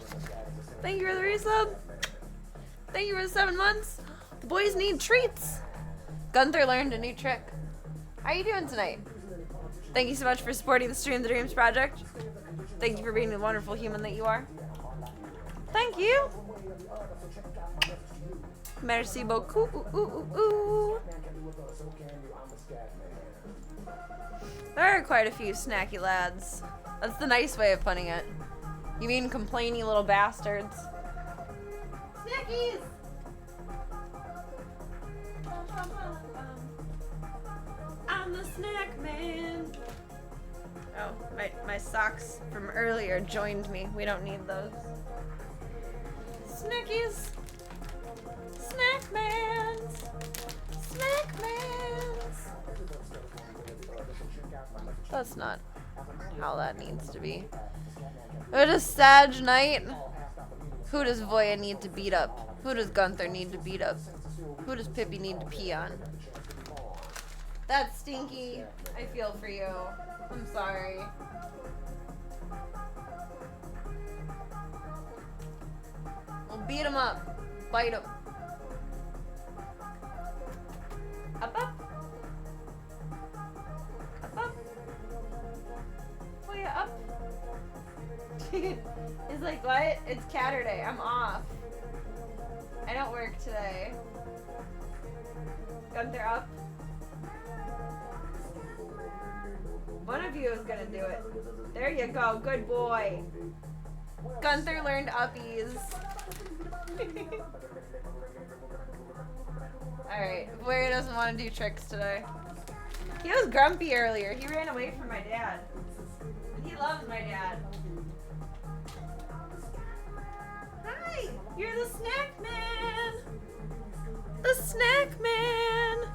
Thank you for the resub. Thank you for the 7 months. The boys need treats. Gunther learned a new trick. How you doing tonight? Thank you so much for supporting the Stream the Dreams project. Thank you for being the wonderful human that you are. Thank you. Merci beaucoup. There are quite a few snacky lads. That's the nice way of putting it. You mean complainy little bastards. Snackies! I'm the snack man. Oh, my socks from earlier joined me. We don't need those. Snackies! Snack mans! Snack mans! That's not how that needs to be. It is Sag night. Who does Voya need to beat up? Who does Gunther need to beat up? Who does Pippi need to pee on? That's stinky. I feel for you. I'm sorry. We'll beat him up. Bite him. Up, up. He's like, what? It's Caturday. I'm off. I don't work today. Gunther up. One of you is gonna do it. There you go. Good boy. Gunther learned uppies. Alright. Boy doesn't want to do tricks today. He was grumpy earlier. He ran away from my dad. He loves my dad. Hi! You're the snack man! The snack man!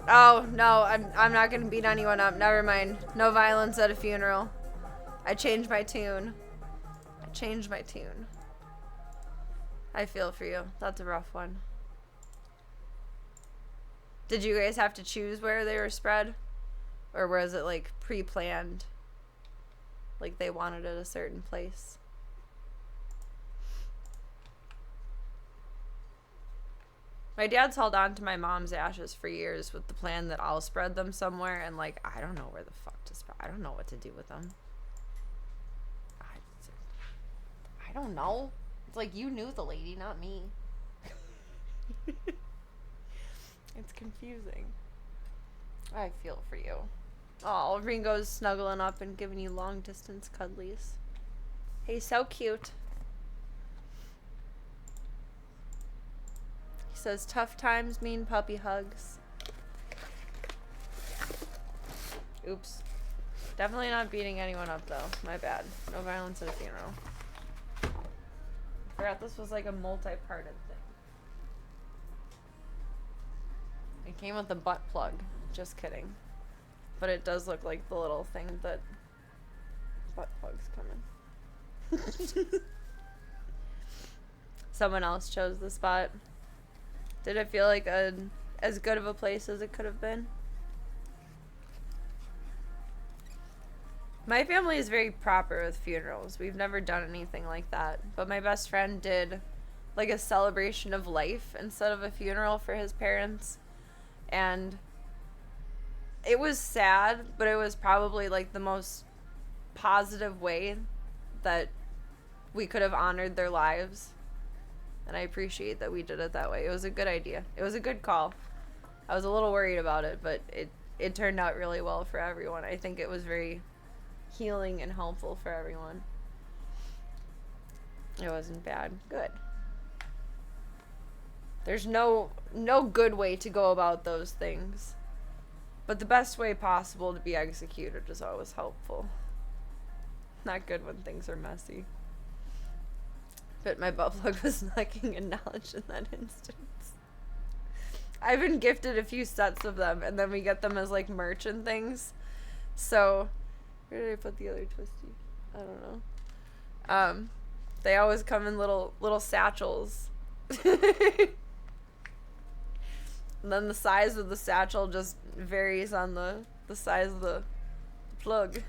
Oh, no, I'm not gonna beat anyone up. Never mind. No violence at a funeral. I changed my tune. I changed my tune. I feel for you. That's a rough one. Did you guys have to choose where they were spread? Or was it like pre-planned? Like they wanted it a certain place? My dad's held on to my mom's ashes for years with the plan that I'll spread them somewhere, and like, I don't know where the fuck to spread. I don't know what to do with them. I don't know. It's like you knew the lady, not me. It's confusing. I feel for you. Oh, Ringo's snuggling up and giving you long distance cuddlies. He's so cute. He says tough times mean puppy hugs. Oops. Definitely not beating anyone up though. My bad. No violence at a funeral. I forgot this was like a multi-parted thing. It came with the butt plug. Just kidding. But it does look like the little thing that butt plugs come in. Someone else chose the spot. Did it feel like as good of a place as it could have been? My family is very proper with funerals. We've never done anything like that. But my best friend did like a celebration of life instead of a funeral for his parents. And it was sad, but it was probably like the most positive way that we could have honored their lives. And I appreciate that we did it that way. It was a good idea. It was a good call. I was a little worried about it, but it turned out really well for everyone. I think it was very healing and helpful for everyone. It wasn't bad. Good. There's no good way to go about those things. But the best way possible to be executed is always helpful. Not good when things are messy. But my butt plug was lacking in knowledge in that instance. I've been gifted a few sets of them, and then we get them as like merch and things. So, where did I put the other twisty? I don't know. They always come in little satchels. And then the size of the satchel just varies on the size of the plug.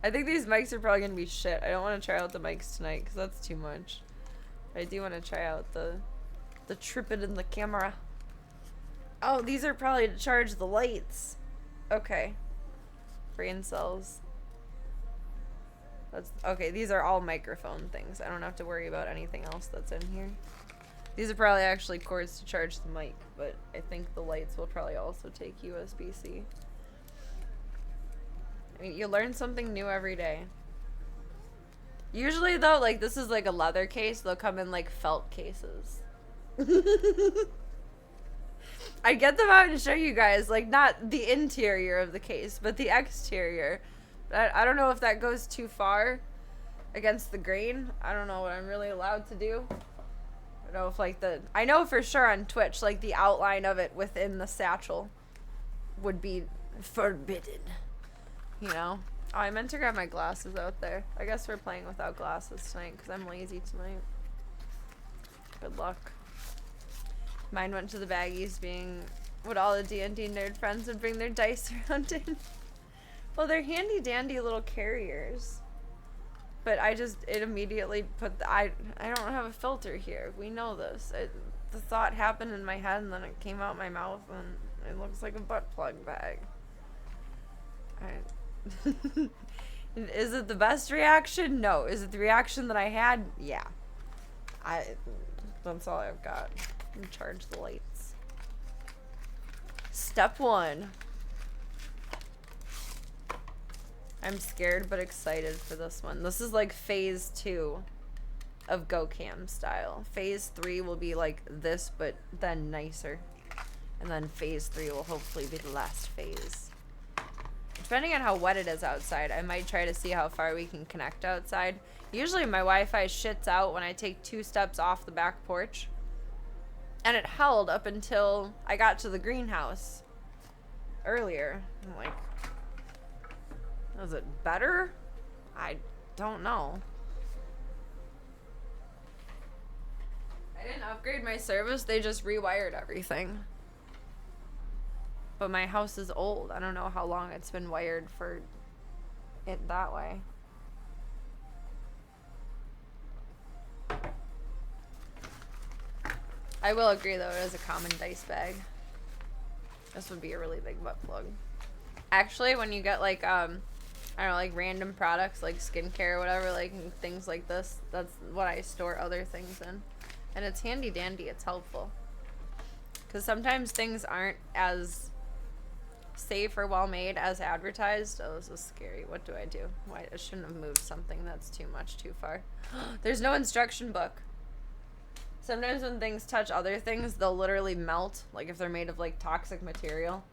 I think these mics are probably going to be shit. I don't want to try out the mics tonight because that's too much. I do want to try out the tripod in the camera. Oh, these are probably to charge the lights. Okay. Brain cells. That's okay, these are all microphone things. I don't have to worry about anything else that's in here. These are probably actually cords to charge the mic, but I think the lights will probably also take USB-C. I mean, you learn something new every day. Usually though, like this is like a leather case, they'll come in like felt cases. I'd get them out and show you guys, like not the interior of the case, but the exterior. I don't know if that goes too far against the grain. I don't know what I'm really allowed to do. I don't know if like I know for sure on Twitch, like the outline of it within the satchel would be forbidden. You know? Oh, I meant to grab my glasses out there. I guess we're playing without glasses tonight because I'm lazy tonight. Good luck. Mine went to the baggies being what all the D&D nerd friends would bring their dice around in. Well, they're handy dandy little carriers. But it immediately put I don't have a filter here. We know this. The thought happened in my head and then it came out my mouth and it looks like a butt plug bag. Is it the best reaction? No. Is it the reaction that I had? Yeah. That's all I've got. Charge the lights. Step 1. I'm scared but excited for this one. This is like phase 2 of GoCam style. Phase 3 will be like this, but then nicer. And then phase 3 will hopefully be the last phase. Depending on how wet it is outside, I might try to see how far we can connect outside. Usually my Wi-Fi shits out when I take 2 steps off the back porch. And it held up until I got to the greenhouse earlier. I'm like, was it better? I don't know. I didn't upgrade my service, they just rewired everything. But my house is old. I don't know how long it's been wired for it that way. I will agree though, it is a common dice bag. This would be a really big butt plug. Actually, when you get like, I don't know, like random products like skincare or whatever, like things like this, that's what I store other things in. And it's handy dandy, it's helpful. Because sometimes things aren't as safe or well made as advertised. Oh, this is scary. What do I do? Why I shouldn't have moved something that's too much too far. There's no instruction book. Sometimes when things touch other things, they'll literally melt, like if they're made of like toxic material.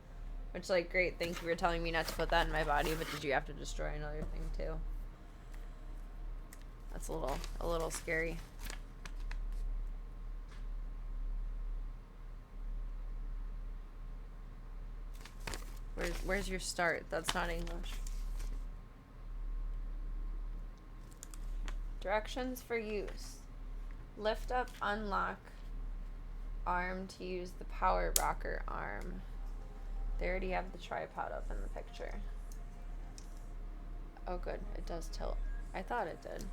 Which, like, great, thank you for telling me not to put that in my body, but did you have to destroy another thing too? That's a little scary. Where's your start? That's not English. Directions for use. Lift up, unlock arm to use the power rocker arm. They already have the tripod up in the picture. Oh good, it does tilt. I thought it did.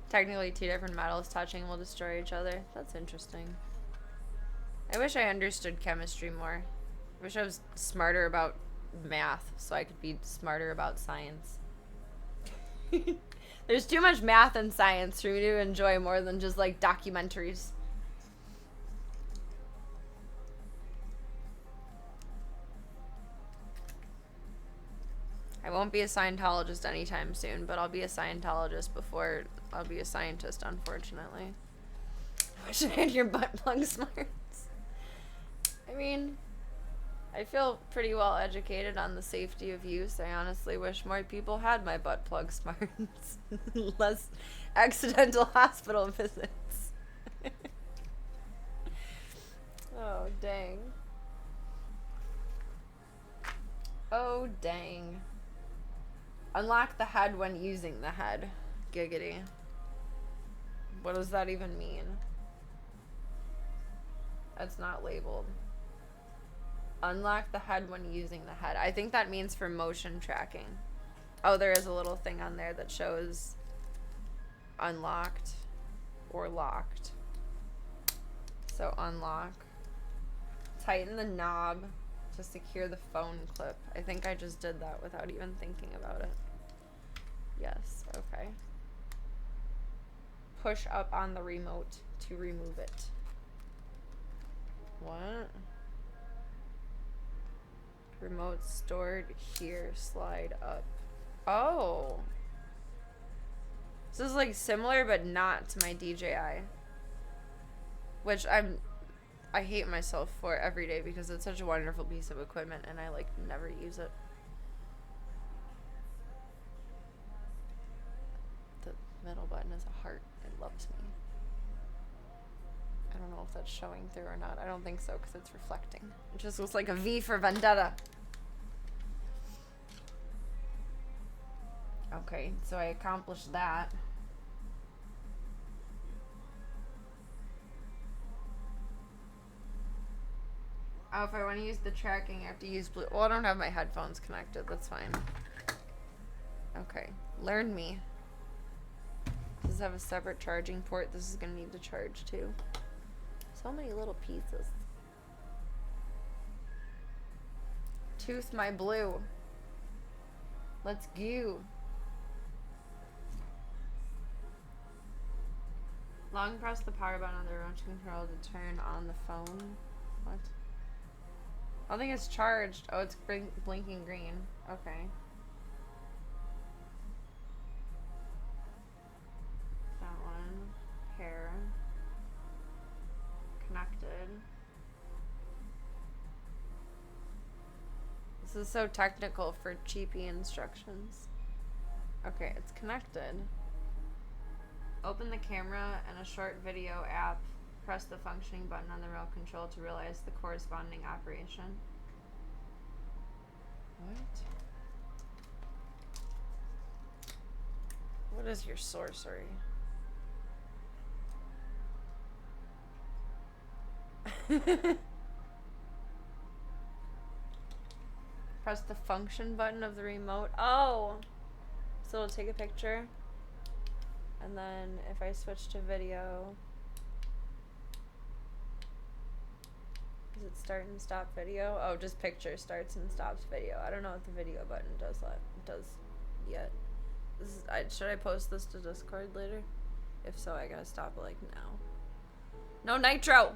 Technically 2 different metals touching will destroy each other. That's interesting. I wish I understood chemistry more. I wish I was smarter about math so I could be smarter about science. There's too much math and science for me to enjoy more than just like documentaries. I won't be a Scientologist anytime soon, but I'll be a Scientologist before I'll be a scientist, unfortunately. I wish I had your butt plug smarts. I mean, I feel pretty well educated on the safety of use. I honestly wish more people had my butt plug smarts. Less accidental hospital visits. Oh, dang. Oh, dang. Unlock the head when using the head. Giggity. What does that even mean? That's not labeled. Unlock the head when using the head. I think that means for motion tracking. Oh, there is a little thing on there that shows unlocked or locked. So unlock. Tighten the knob to secure the phone clip. I think I just did that without even thinking about it. Yes, okay. Push up on the remote to remove it. What? Remote stored here, slide up. Oh. This is like similar but not to my DJI. Which I hate myself for every day because it's such a wonderful piece of equipment and I like never use it. The middle button is a heart. It loves me. I don't know if that's showing through or not. I don't think so because it's reflecting. It just looks like a V for Vendetta. Okay, so I accomplished that. Oh, if I want to use the tracking, I have to use blue. Well, I don't have my headphones connected. That's fine. Okay. Learn me. Does this have a separate charging port? This is gonna need to charge too. So many little pieces. Tooth my blue. Let's go. Long press the power button on the remote control to turn on the phone. What? I don't think it's charged. Oh, it's blinking green. Okay. That one. Pair. Connected. This is so technical for cheapy instructions. Okay, it's connected. Open the camera and a short video app. Press the functioning button on the remote control to realize the corresponding operation. What is your sorcery? Press the function button of the remote. Oh! So it'll take a picture. And then if I switch to video, does it start and stop video? Oh, just picture starts and stops video. I don't know what the video button does yet. Should I post this to Discord later? If so, I gotta stop it like now. No nitro!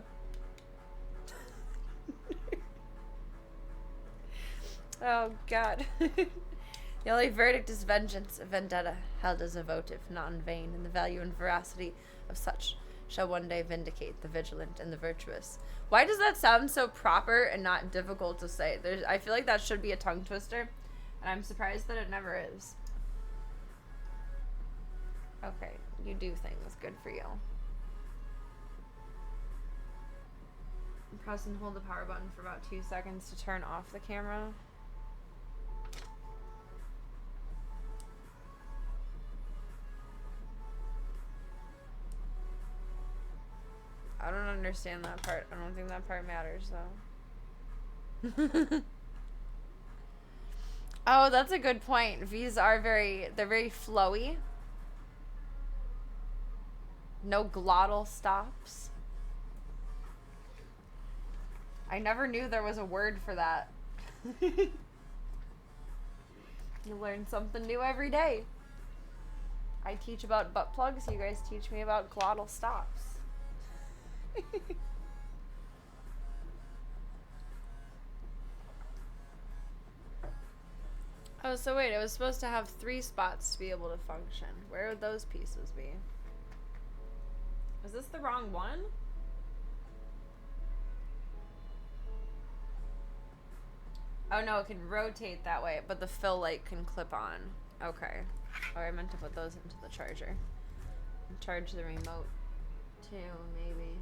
Oh god. The only verdict is vengeance, a vendetta, held as a votive, not in vain, and the value and veracity of such shall one day vindicate the vigilant and the virtuous. Why does that sound so proper and not difficult to say? I feel like that should be a tongue twister, and I'm surprised that it never is. Okay, you do things. Good for you. Press and hold the power button for about 2 seconds to turn off the camera. I don't understand that part. I don't think that part matters, though. Oh, that's a good point. V's are they're very flowy. No glottal stops. I never knew there was a word for that. You learn something new every day. I teach about butt plugs, you guys teach me about glottal stops. Oh, so wait, it was supposed to have 3 spots to be able to function. Where would those pieces be? Is this the wrong one? Oh no, it can rotate that way, but the fill light can clip on. Okay. Oh, I meant to put those into the charger. And charge the remote too, maybe.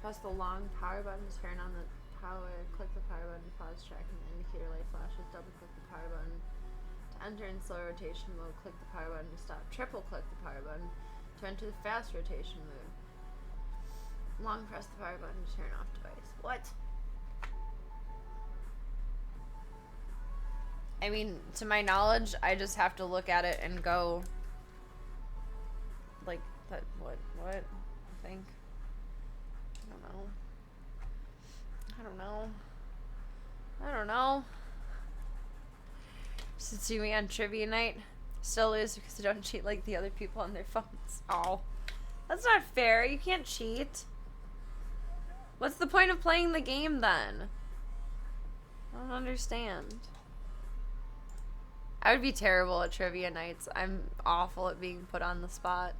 Press the long power button to turn on the power. Click the power button to pause track and the indicator light flashes. Double click the power button to enter in slow rotation mode. Click the power button to stop. Triple click the power button to enter the fast rotation mode. Long press the power button to turn off device. What? I mean, to my knowledge, I just have to look at it and go like that. What? I think. I don't know. Since you me on trivia night, still lose because I don't cheat like the other people on their phones. Oh, that's not fair. You can't cheat. What's the point of playing the game then? I don't understand. I would be terrible at trivia nights. I'm awful at being put on the spot.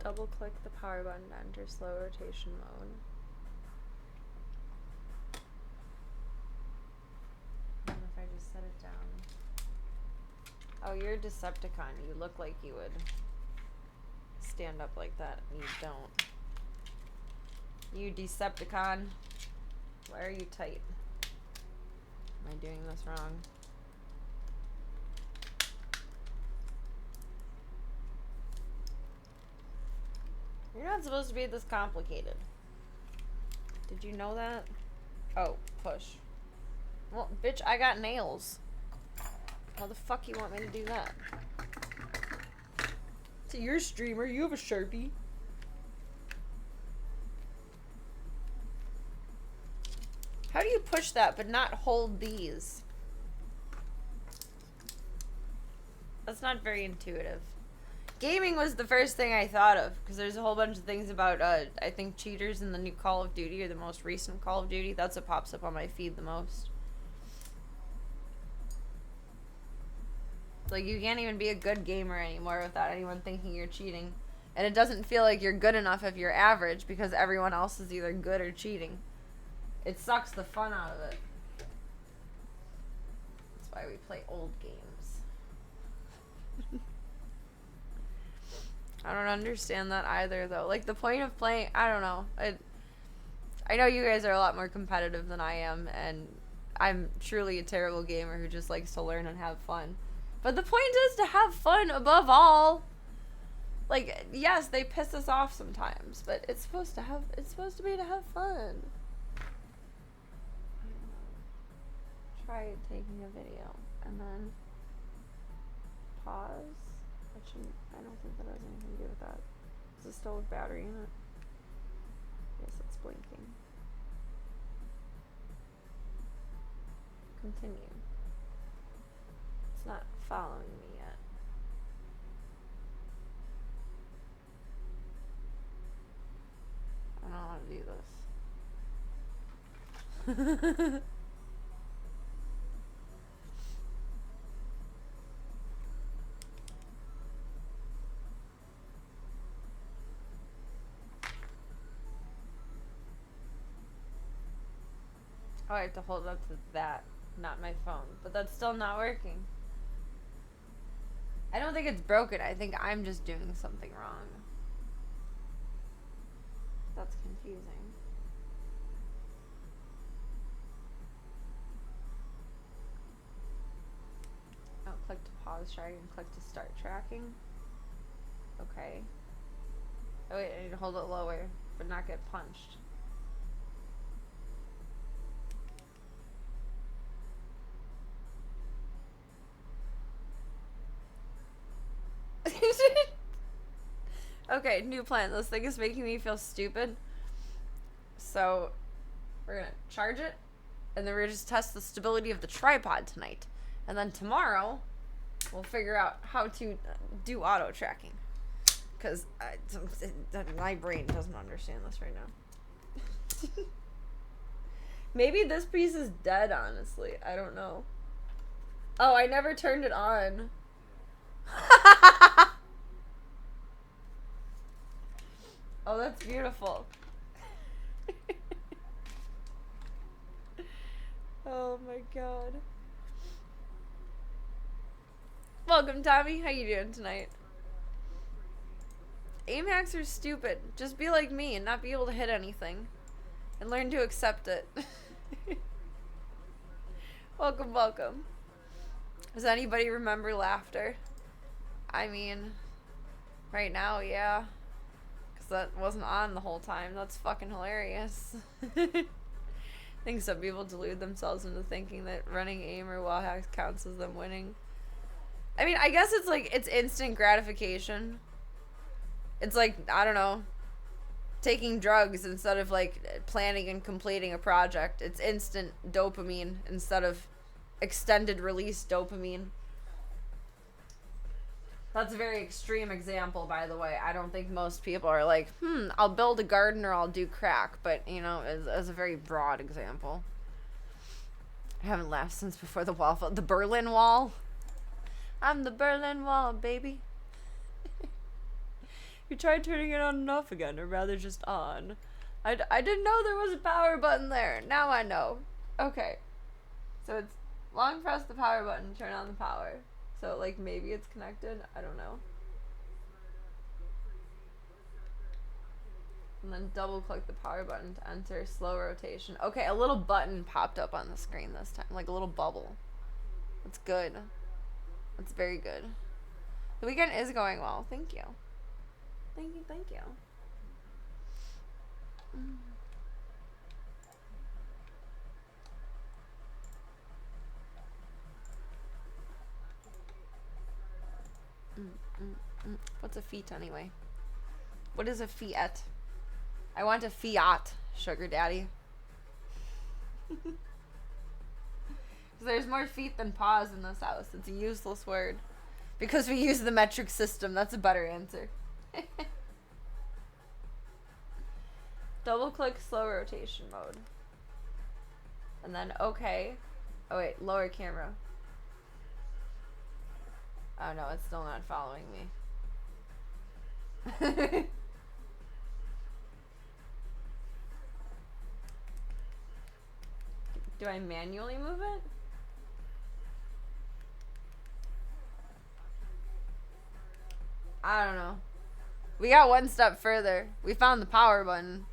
Double click the power button to enter slow rotation mode. And if I just set it down. Oh, you're a Decepticon. You look like you would stand up like that. You don't. You Decepticon. Why are you tight? Am I doing this wrong? You're not supposed to be this complicated. Did you know that? Oh, push. Well, bitch, I got nails. How the fuck you want me to do that? To your streamer, you have a Sharpie. How do you push that but not hold these? That's not very intuitive. Gaming was the first thing I thought of, because there's a whole bunch of things about, I think, cheaters in the new Call of Duty, or the most recent Call of Duty. That's what pops up on my feed the most. Like, you can't even be a good gamer anymore without anyone thinking you're cheating. And it doesn't feel like you're good enough if you're average, because everyone else is either good or cheating. It sucks the fun out of it. That's why we play old games. I don't understand that either, though. Like, the point of playing, I don't know. I know you guys are a lot more competitive than I am, and I'm truly a terrible gamer who just likes to learn and have fun. But the point is to have fun above all. Like, yes, they piss us off sometimes, but it's supposed to be to have fun. Try taking a video and then pause. I don't think that has anything to do with that. Is it still with battery in it? Yes, it's blinking. Continue. It's not following me yet. I don't know how to do this. Oh, I have to hold it up to that, not my phone. But that's still not working. I don't think it's broken. I think I'm just doing something wrong. That's confusing. Oh, click to pause tracking, click to start tracking. Okay. Oh wait, I need to hold it lower, but not get punched. Okay, new plan. This thing is making me feel stupid. So, we're gonna charge it, and then we're gonna just test the stability of the tripod tonight. And then tomorrow, we'll figure out how to do auto tracking. Because my brain doesn't understand this right now. Maybe this piece is dead, honestly. I don't know. Oh, I never turned it on. Oh, that's beautiful. Oh my god. Welcome, Tommy. How you doing tonight? Aim hacks are stupid. Just be like me and not be able to hit anything. And learn to accept it. Welcome, welcome. Does anybody remember laughter? I mean, right now, yeah. Because that wasn't on the whole time. That's fucking hilarious. I think some people delude themselves into thinking that running aim or wall hacks counts as them winning. I mean, I guess it's like, it's instant gratification. It's like, I don't know, taking drugs instead of like planning and completing a project. It's instant dopamine instead of extended release dopamine. That's a very extreme example, by the way. I don't think most people are like, I'll build a garden or I'll do crack. But, you know, as a very broad example. I haven't laughed since before the wall. The Berlin Wall. I'm the Berlin Wall, baby. You tried turning it on and off again, or rather just on. I didn't know there was a power button there. Now I know. Okay. So it's long press the power button, turn on the power. So, like, maybe it's connected. I don't know. And then double click the power button to enter slow rotation. Okay, a little button popped up on the screen this time. Like a little bubble. That's good. That's very good. The weekend is going well. Thank you. Thank you, thank you. What's a feet anyway? What is a fiat? I want a fiat, sugar daddy. There's more feet than paws in this house. It's a useless word. Because we use the metric system. That's a better answer. Double click slow rotation mode. And then okay. Oh wait, lower camera. Oh no, it's still not following me. Do I manually move it? I don't know. We got one step further. We found the power button.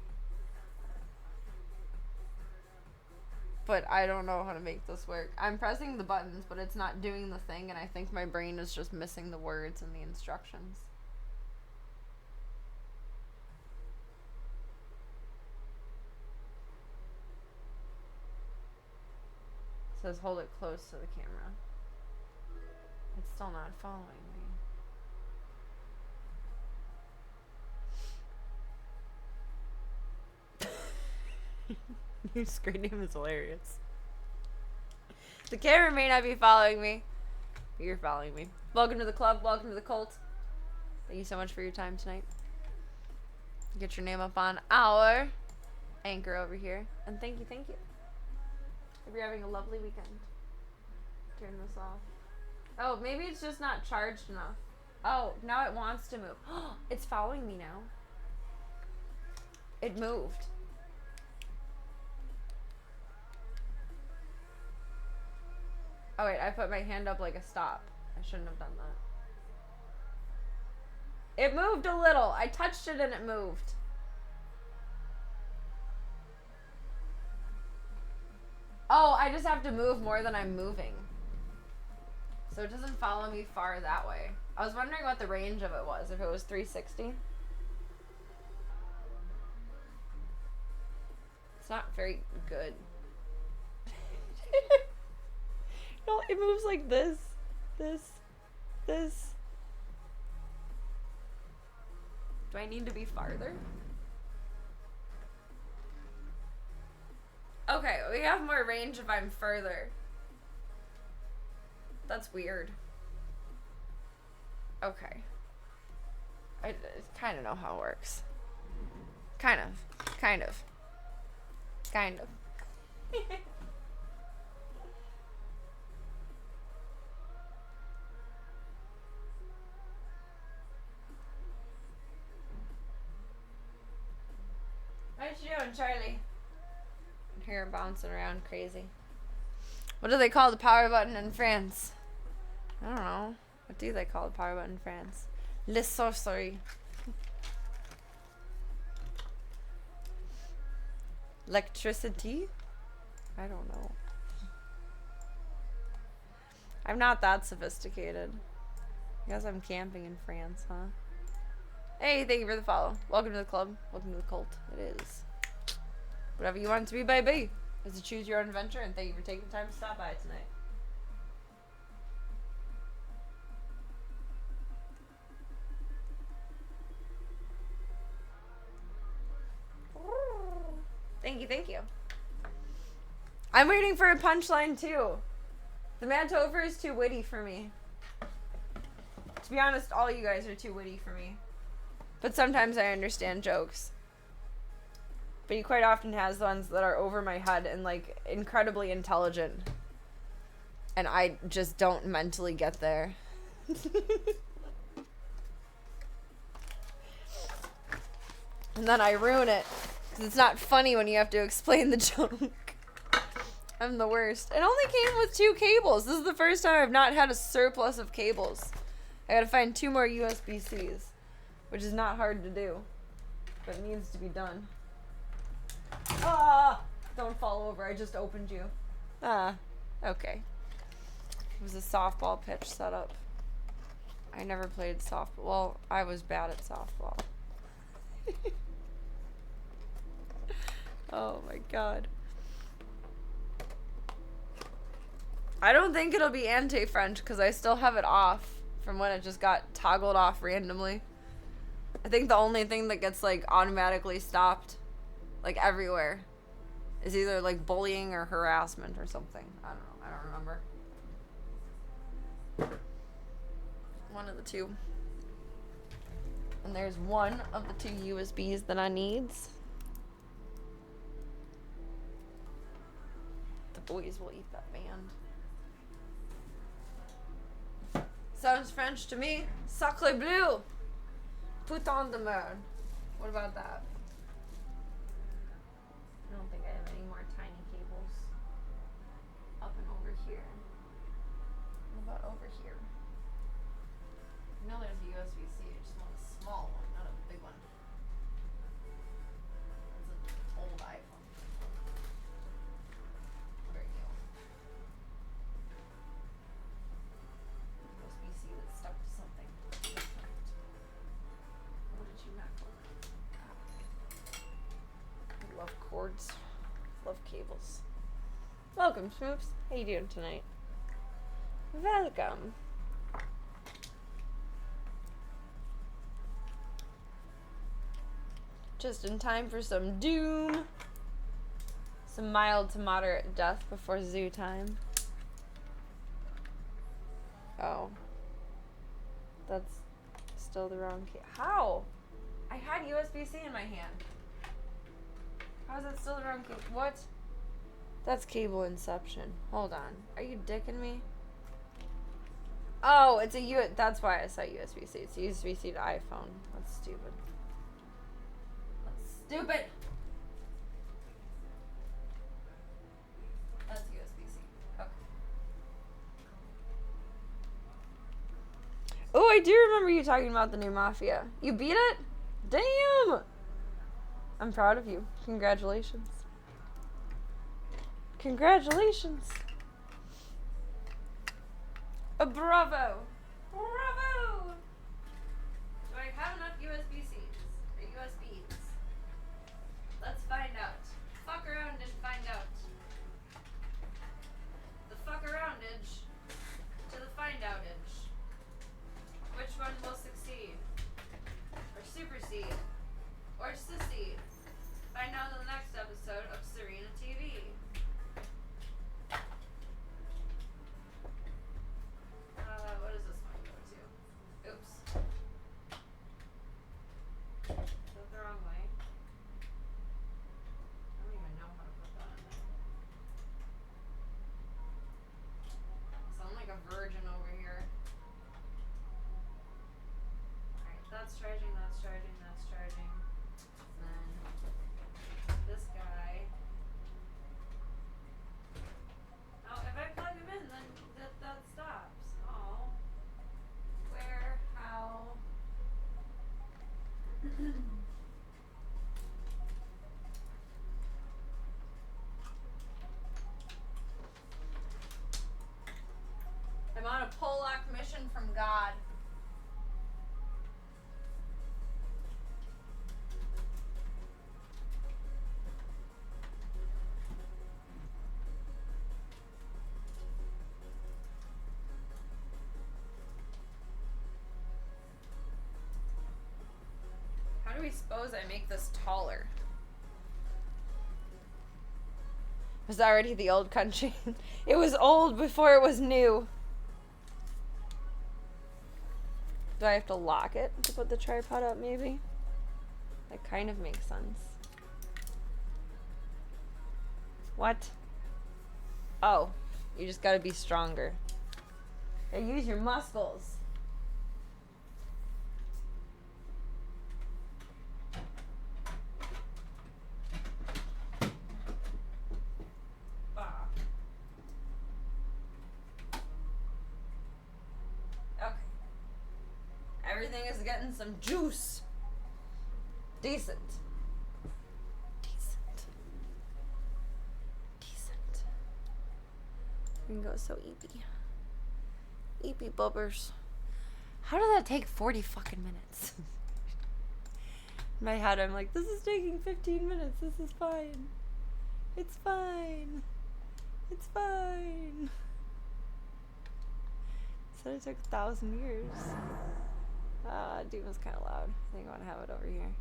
But I don't know how to make this work. I'm pressing the buttons, but it's not doing the thing, and I think my brain is just missing the words and the instructions. It says hold it close to the camera. It's still not following me. Your screen name is hilarious. The camera may not be following me, but you're following me. Welcome to the club. Welcome to the cult. Thank you so much for your time tonight. Get your name up on our anchor over here. And thank you, thank you. Hope you're having a lovely weekend. Turn this off. Oh, maybe it's just not charged enough. Oh, now it wants to move. It's following me now. It moved. Oh wait, I put my hand up like a stop. I shouldn't have done that. It moved a little. I touched it and it moved. Oh, I just have to move more than I'm moving. So it doesn't follow me far that way. I was wondering what the range of it was, if it was 360. It's not very good. No, it moves like this. This. Do I need to be farther? Okay, we have more range if I'm further. That's weird. Okay. I kind of know how it works. Kind of. What you doing, Charlie? I hear him bouncing around crazy. What do they call the power button in France? I don't know. What do they call the power button in France? Le sorcery. Electricity? I don't know. I'm not that sophisticated. I guess I'm camping in France, huh? Hey, thank you for the follow. Welcome to the club. Welcome to the cult. It is whatever you want it to be, baby. It's a choose your own adventure, and thank you for taking the time to stop by tonight. Thank you. I'm waiting for a punchline too. The Mantover is too witty for me. To be honest, all you guys are too witty for me. But sometimes I understand jokes. But he quite often has ones that are over my head and like incredibly intelligent. And I just don't mentally get there. And then I ruin it. Because it's not funny when you have to explain the joke. I'm the worst. It only came with 2 cables. This is the first time I've not had a surplus of cables. I gotta find 2 more USB-Cs. Which is not hard to do. But it needs to be done. Ah! Don't fall over. I just opened you. Ah. Okay. It was a softball pitch setup. I never played softball. Well, I was bad at softball. Oh my god. I don't think it'll be anti-French because I still have it off from when it just got toggled off randomly. I think the only thing that gets like automatically stopped like everywhere is either like bullying or harassment or something. I don't know. I don't remember. One of the two. And there's one of the two USBs that I needs. The boys will eat that band. Sounds French to me. Sacre bleu. Putain de merde. What about that? I don't think I have any more tiny cables up and over here. What about over here? I know there's a USB-C. I just want a small one, not a big one. That's an old iPhone. There you go. USB-C that's stuck to something. What did you knock over? I love cords. Love cables. Welcome, Smoops. How you doing tonight? Welcome. Just in time for some doom. Some mild to moderate death before zoo time. Oh. That's still the wrong cable. How? I had USB-C in my hand. How is that still the wrong cable? What? That's cable inception. Hold on. Are you dicking me? Oh, it's a that's why I saw USB-C. It's a USB-C to iPhone. That's stupid. That's stupid! That's USB-C. Okay. Oh, I do remember you talking about the new Mafia. You beat it? Damn! I'm proud of you. Congratulations. Congratulations. Bravo. Bravo! Do I have enough USB-Cs? Or USBs? Let's find out. Fuck around and find out. The fuck aroundage to the find outage. Which one will succeed? Or supersede? Or secede? Find out in the next episode of SerenaTV. What does this one go to? Oops. Is that the wrong way? I don't even know how to put that in there. Sound like a virgin over here. Alright, that's charging, that's charging, that's charging. And then this guy. Oh, if I plug him in, then that stops. Oh. Where? How? I'm on a Polak mission from God. How do we suppose I make this taller? It was already the old country. It was old before it was new. Do I have to lock it to put the tripod up, maybe? That kind of makes sense. What? Oh, you just gotta be stronger. Gotta use your muscles. Everything is getting some juice. Decent. Decent. Decent. We can go so eepy. Eepy bubbers. How did that take 40 fucking minutes? In my head, I'm like, this is taking 15 minutes. This is fine. It's fine. It's fine. Said it took 1,000 years. Diva's kind of loud. I think I want to have it over here.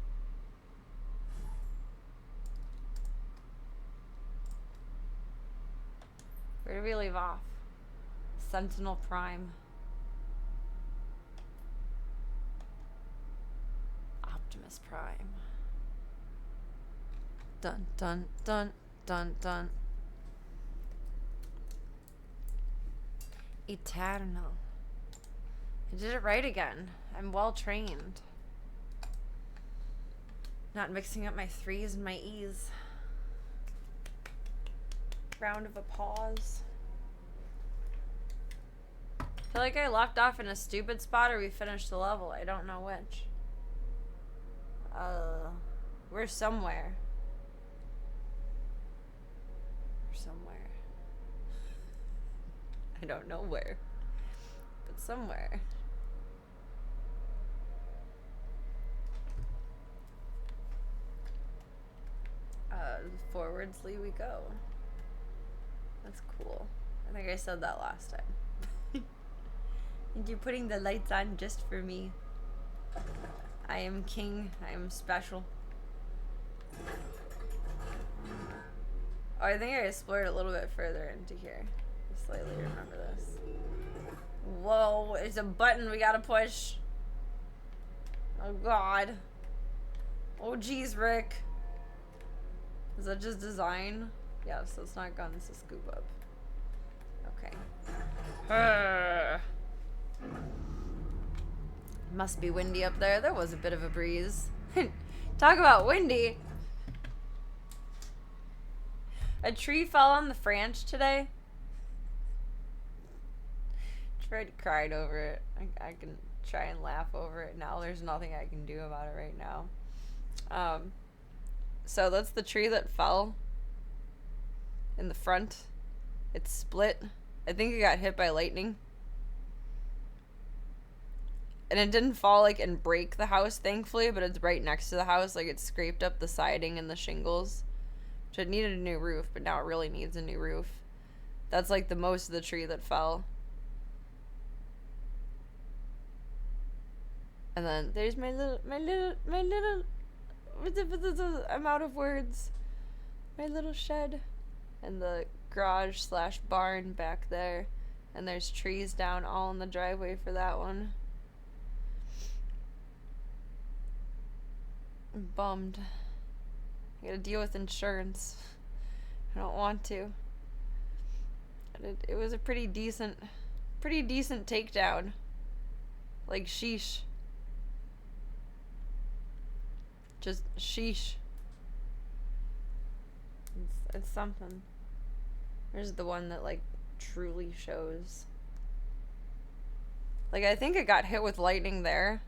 Where did we leave off? Sentinel Prime. Optimus Prime. Dun dun dun dun dun. Eternal. I did it right again. I'm well trained. Not mixing up my 3s and my E's. Round of applause. I feel like I left off in a stupid spot or we finished the level. I don't know which. We're somewhere. We're somewhere. I don't know where. But somewhere. Forwardsly we go. That's cool. I think I said that last time. And you're putting the lights on just for me. I am king. I am special. Oh, I think I explored a little bit further into here. I slightly remember this. Whoa, it's a button we gotta push. Oh god. Oh geez, Rick. Is that just design? Yeah, so it's not guns to scoop up. Okay. Must be windy up there. There was a bit of a breeze. Talk about windy. A tree fell on the French today. Fred cried over it. I can try and laugh over it now. There's nothing I can do about it right now. So that's the tree that fell in the front. It's split. I think it got hit by lightning. And it didn't fall like and break the house, thankfully, but it's right next to the house. Like it scraped up the siding and the shingles. Which it needed a new roof, but now it really needs a new roof. That's like the most of the tree that fell. And then there's my little I'm out of words. My little shed. And the garage / barn back there. And there's trees down all in the driveway for that one. I'm bummed. I gotta deal with insurance. I don't want to. It was a pretty decent takedown. Like sheesh. Just sheesh. It's something. There's the one that like truly shows. Like I think it got hit with lightning there.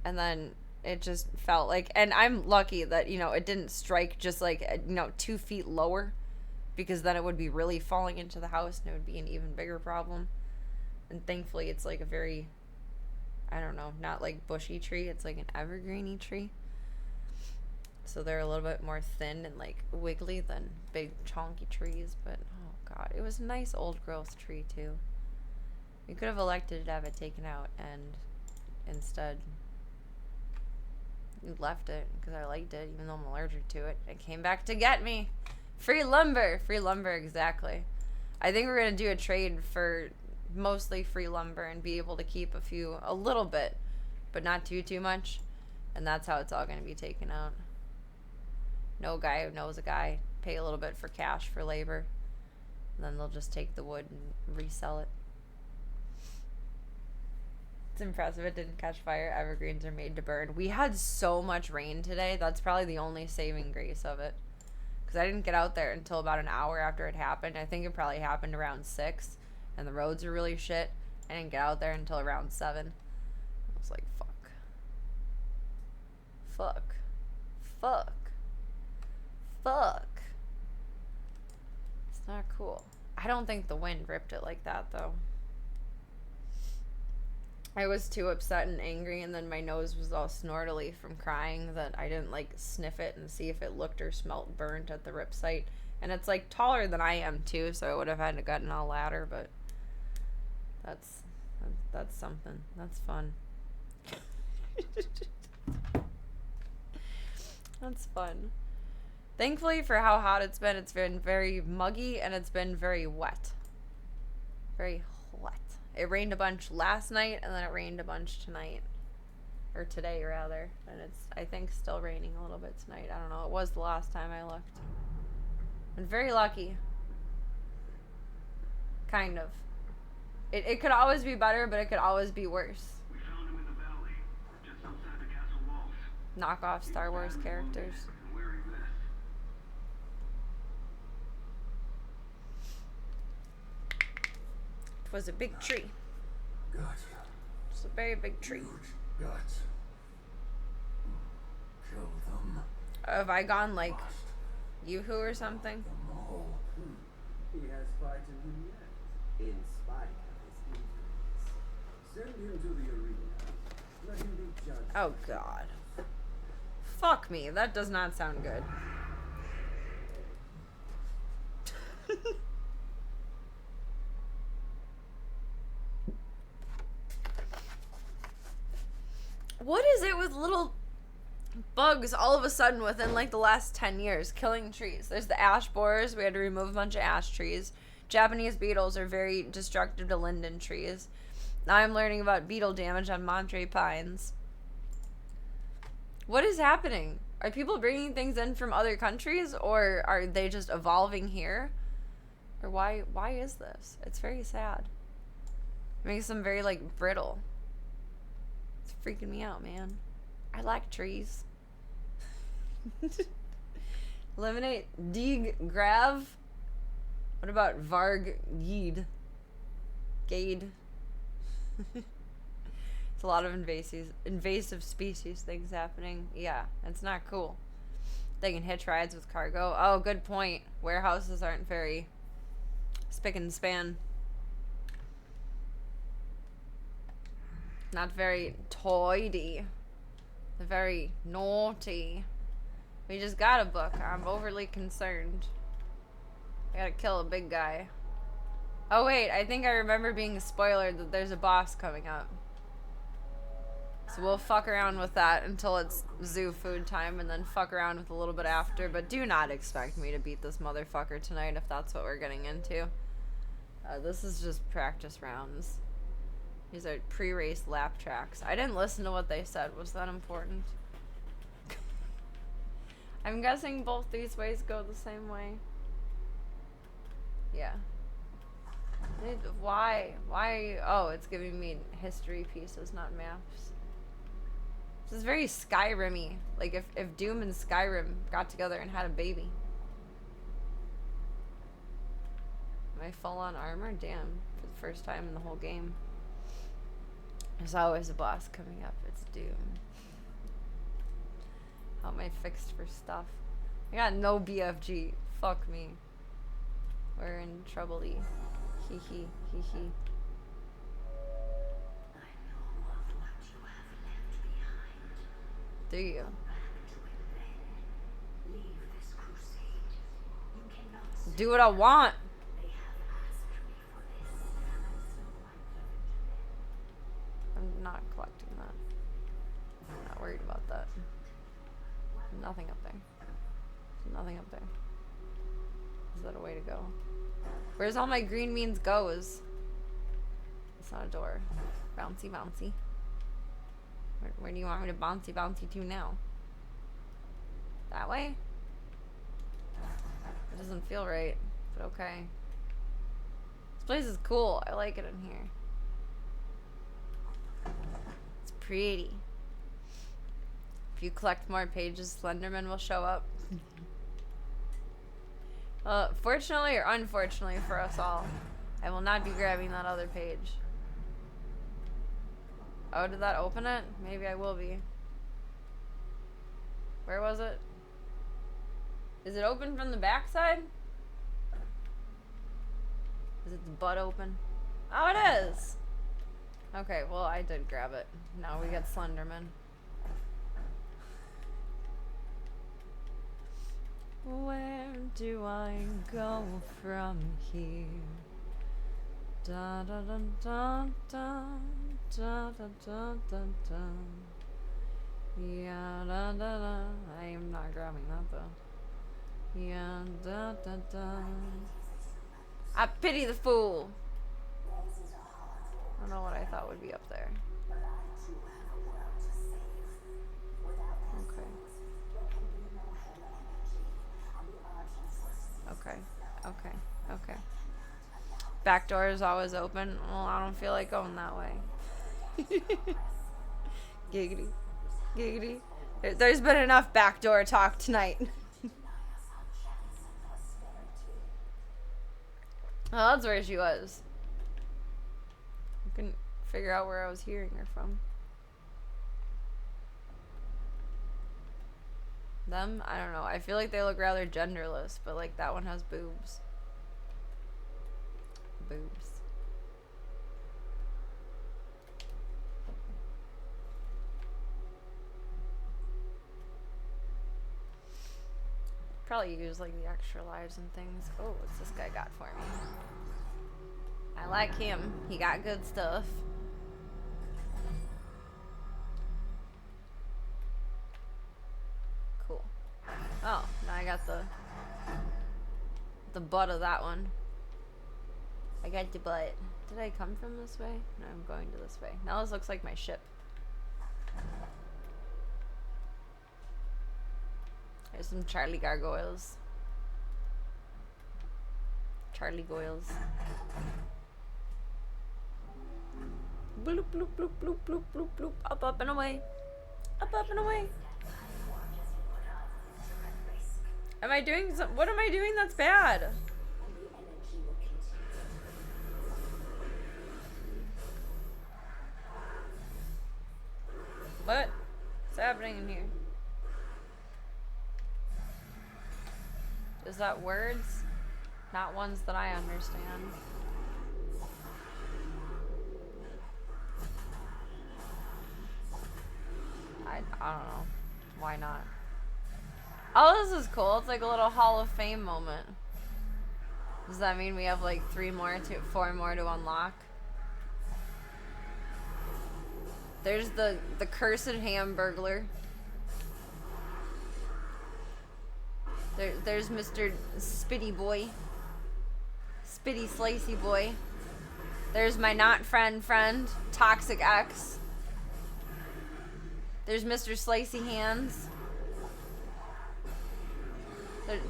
And then it just felt like, and I'm lucky that, you know, it didn't strike just like, 2 feet lower, because then it would be really falling into the house and it would be an even bigger problem. And thankfully it's like a very, I don't know, not like bushy tree, it's like an evergreeny tree. So they're a little bit more thin and like wiggly than big chonky trees, but oh god, it was a nice old growth tree too. We could have elected to have it taken out, and instead left it because I liked it, even though I'm allergic to it. It came back to get me. Free lumber, exactly. I think we're gonna do a trade for mostly free lumber and be able to keep a little bit, but not too much, and that's how it's all gonna be taken out. No guy who knows a guy, pay a little bit for cash for labor, and then they'll just take the wood and resell it. It's impressive it didn't catch fire. Evergreens are made to burn. We had so much rain today. That's probably the only saving grace of it. Because I didn't get out there until about an hour after it happened. I think it probably happened around 6. And the roads are really shit. I didn't get out there until around 7. I was like, fuck. Fuck. Fuck. Fuck. It's not cool. I don't think the wind ripped it like that, though. I was too upset and angry, and then my nose was all snortily from crying that I didn't like sniff it and see if it looked or smelt burnt at the rip site. And it's like taller than I am too, so I would have had to gotten a ladder, but that's something. That's fun. That's fun. Thankfully for how hot it's been very muggy and it's been very wet. Very wet. It rained a bunch last night and then it rained a bunch tonight. Or today rather. And it's, I think, still raining a little bit tonight. I don't know. It was the last time I looked. I'm very lucky. Kind of. It could always be better, but it could always be worse. We found him in the valley, just outside the castle walls. Knockoff Star Wars characters. Wearing this. It was a big tree. Guts. It's a very big tree. Huge guts. Kill them. Have I gone like Yoo-hoo or something? Them all. He has frightened him yet, in spite of his injuries. Send him to the arena. Let him be judged. Oh god. Fuck me. That does not sound good. What is it with little bugs all of a sudden within like the last 10 years killing trees? There's the ash borers. We had to remove a bunch of ash trees. Japanese beetles are very destructive to linden trees. Now I'm learning about beetle damage on Monterey pines. What is happening? Are people bringing things in from other countries, or are they just evolving here? Or why is this? It's very sad. It makes them very like brittle. It's freaking me out, man. I like trees. Eliminate Dig Grav. What about Varg Gede? Gade. It's a lot of invasive species things happening. Yeah, it's not cool. They can hitch rides with cargo. Oh, good point. Warehouses aren't very spick and span. Not very toity. They're very naughty. We just got a book. I'm overly concerned. I gotta kill a big guy. Oh wait, I think I remember being spoiled that there's a boss coming up. So we'll fuck around with that until it's zoo food time, and then fuck around with a little bit after. But do not expect me to beat this motherfucker tonight if that's what we're getting into. This is just practice rounds. These are pre-race lap tracks. I didn't listen to what they said. Was that important? I'm guessing both these ways go the same way. Yeah. Why? Why? Oh, it's giving me history pieces, not maps. This is very Skyrim-y. Like if Doom and Skyrim got together and had a baby. Am I full on armor? Damn. For the first time in the whole game. There's always a boss coming up. It's Doom. How am I fixed for stuff? I got no BFG. Fuck me. We're in trouble-y. Hee hee, hee hee. Do you? Do what I want. I'm not collecting that. I'm not worried about that. Nothing up there. There's nothing up there. Is that a way to go? Where's all my green means goes? It's not a door. Bouncy, bouncy. Where do you want me to bouncy, bouncy to now? That way? It doesn't feel right, but okay. This place is cool. I like it in here. It's pretty. If you collect more pages, Slenderman will show up. Fortunately or unfortunately for us all, I will not be grabbing that other page. Oh, did that open it? Maybe I will be. Where was it? Is it open from the backside? Is its butt open? Oh, it is! Okay, well, I did grab it. Now we get Slenderman. Where do I go from here? Da da da da da da da da da da. Yeah, da da da. I am not grabbing that though. Yeah, da da da. I pity the fool. I don't know what I thought would be up there. Okay. Okay. Okay. Okay. Back door is always open. Well, I don't feel like going that way. Giggity. Giggity. There's been enough backdoor talk tonight. Oh, that's where she was. I couldn't figure out where I was hearing her from. Them? I don't know. I feel like they look rather genderless, but like that one has boobs. Boobs. Probably use like the extra lives and things. Oh, what's this guy got for me? I like him. He got good stuff. Cool. Oh, now I got the butt of that one. I got the butt. Did I come from this way? No, I'm going to this way. Now this looks like my ship. There's some Charlie gargoyles. Charlie goyles. Bloop, bloop, bloop, bloop, bloop, bloop, bloop. Up, up, and away. Up, up, and away. Am I doing some? What am I doing that's bad? What's happening in here? Is that words? Not ones that I understand. I don't know. Why not? Oh, this is cool. It's like a little Hall of Fame moment. Does that mean we have like 4 more to unlock? There's the cursed hamburglar. There's Mr. Spitty Boy. Spitty Slicey Boy. There's my not friend, Toxic X. There's Mr. Slicey Hands.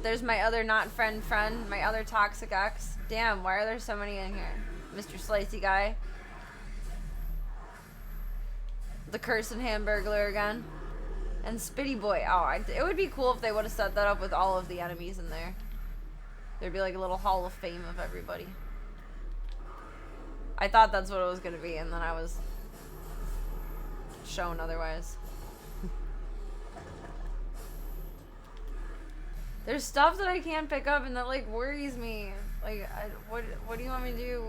There's my other not friend, my other Toxic X. Damn, why are there so many in here? Mr. Slicey Guy. The cursed hamburglar again. And Spitty Boy. Oh, it would be cool if they would have set that up with all of the enemies in there. There'd be like a little Hall of Fame of everybody. I thought that's what it was going to be, and then I was shown otherwise. There's stuff that I can't pick up, and that like worries me. Like, what do you want me to do?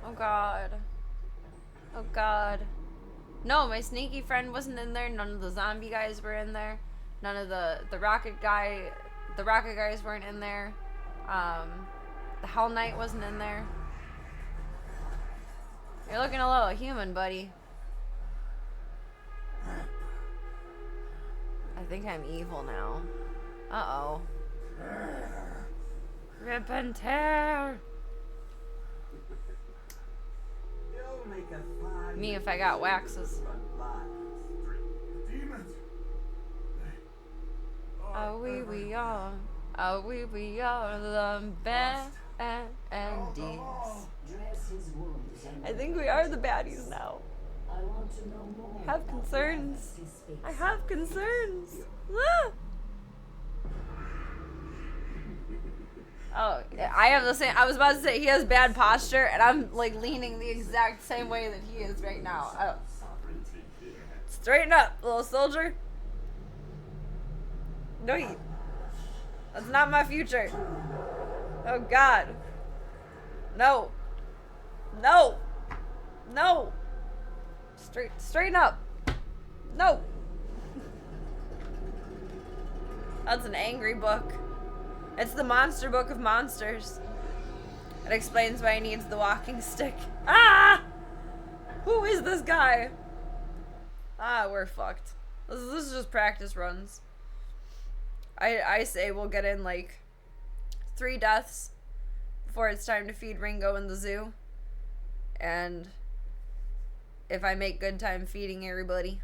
Oh God. Oh God. No, my sneaky friend wasn't in there. None of the zombie guys were in there. None of the rocket guys weren't in there. The Hell Knight wasn't in there. You're looking a little human, buddy. I think I'm evil now. Uh-oh. Rip and tear. Me if I got waxes. Oh, we are the baddies. I think we are the baddies now. I have concerns. I have concerns. Ah! Oh, I have the same. I was about to say he has bad posture, and I'm like leaning the exact same way that he is right now. Oh. Straighten up, little soldier. No, that's not my future. Oh God. No. No. No! Straighten up! No! That's an angry book. It's the monster book of monsters. It explains why he needs the walking stick. Ah! Who is this guy? Ah, we're fucked. This is just practice runs. I say we'll get in like 3 deaths before it's time to feed Ringo in the zoo. And if I make good time feeding everybody,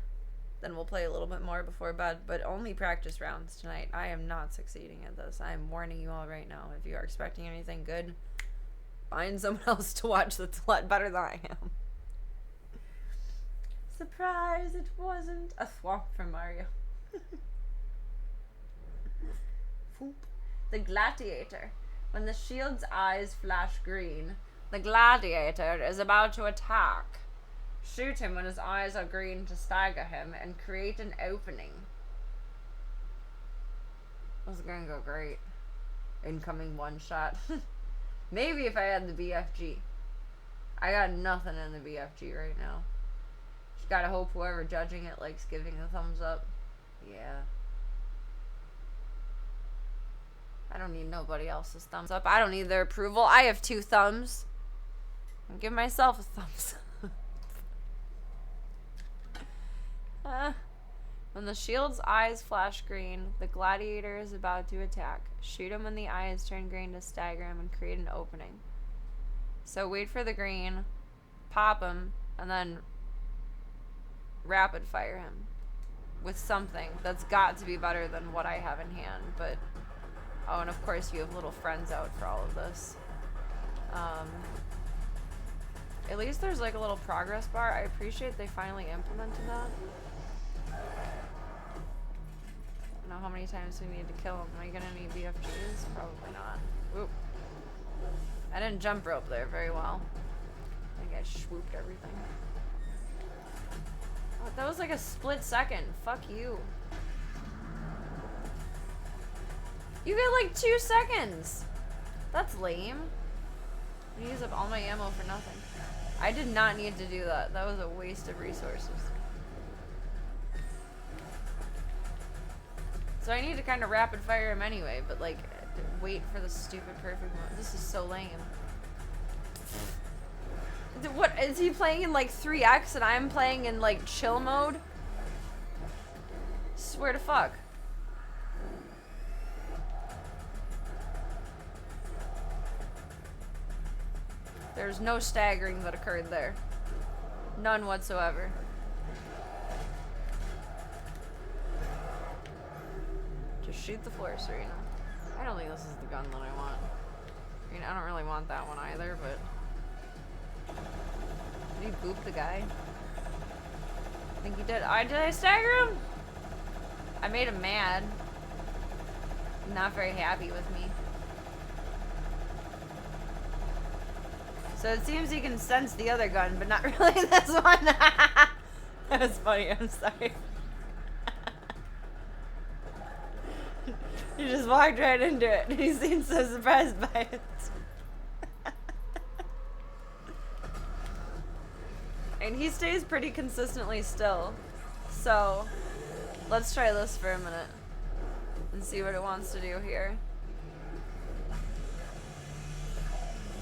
then we'll play a little bit more before bed. But only practice rounds tonight. I am not succeeding at this. I am warning you all right now. If you are expecting anything good, find someone else to watch that's a lot better than I am. Surprise, it wasn't a swamp from Mario. The gladiator. When the shield's eyes flash green, the gladiator is about to attack. Shoot him when his eyes are green to stagger him and create an opening. This is gonna go great. Incoming one shot. Maybe if I had the BFG. I got nothing in the BFG right now. Just gotta hope whoever judging it likes giving a thumbs up. Yeah. I don't need nobody else's thumbs up. I don't need their approval. I have 2 thumbs. I'll give myself a thumbs up. When the shield's eyes flash green, the gladiator is about to attack. Shoot him when the eyes turn green to stagger him and create an opening. So wait for the green, pop him, and then rapid fire him with something that's got to be better than what I have in hand. But oh, and of course you have little friends out for all of this. At least there's like a little progress bar. I appreciate they finally implemented that. I don't know how many times we need to kill him. Am I gonna need BFGs? Probably not. Oop. I didn't jump rope there very well. I think I swooped everything. Oh, that was like a split second. Fuck you. You get like 2 seconds. That's lame. I use up all my ammo for nothing. I did not need to do that. That was a waste of resources. So I need to kind of rapid fire him anyway, but like, wait for the stupid perfect moment. This is so lame. What, is he playing in like 3x and I'm playing in like chill mode? Swear to fuck. There's no staggering that occurred there. None whatsoever. Just shoot the floor, Serena. I don't think this is the gun that I want. I mean, I don't really want that one either, but... Did he boop the guy? I think he did. Did I stagger him? I made him mad. Not very happy with me. So it seems he can sense the other gun, but not really this one. That was funny, I'm sorry. You just walked right into it. He seemed so surprised by it. And he stays pretty consistently still. So, let's try this for a minute. And see what it wants to do here.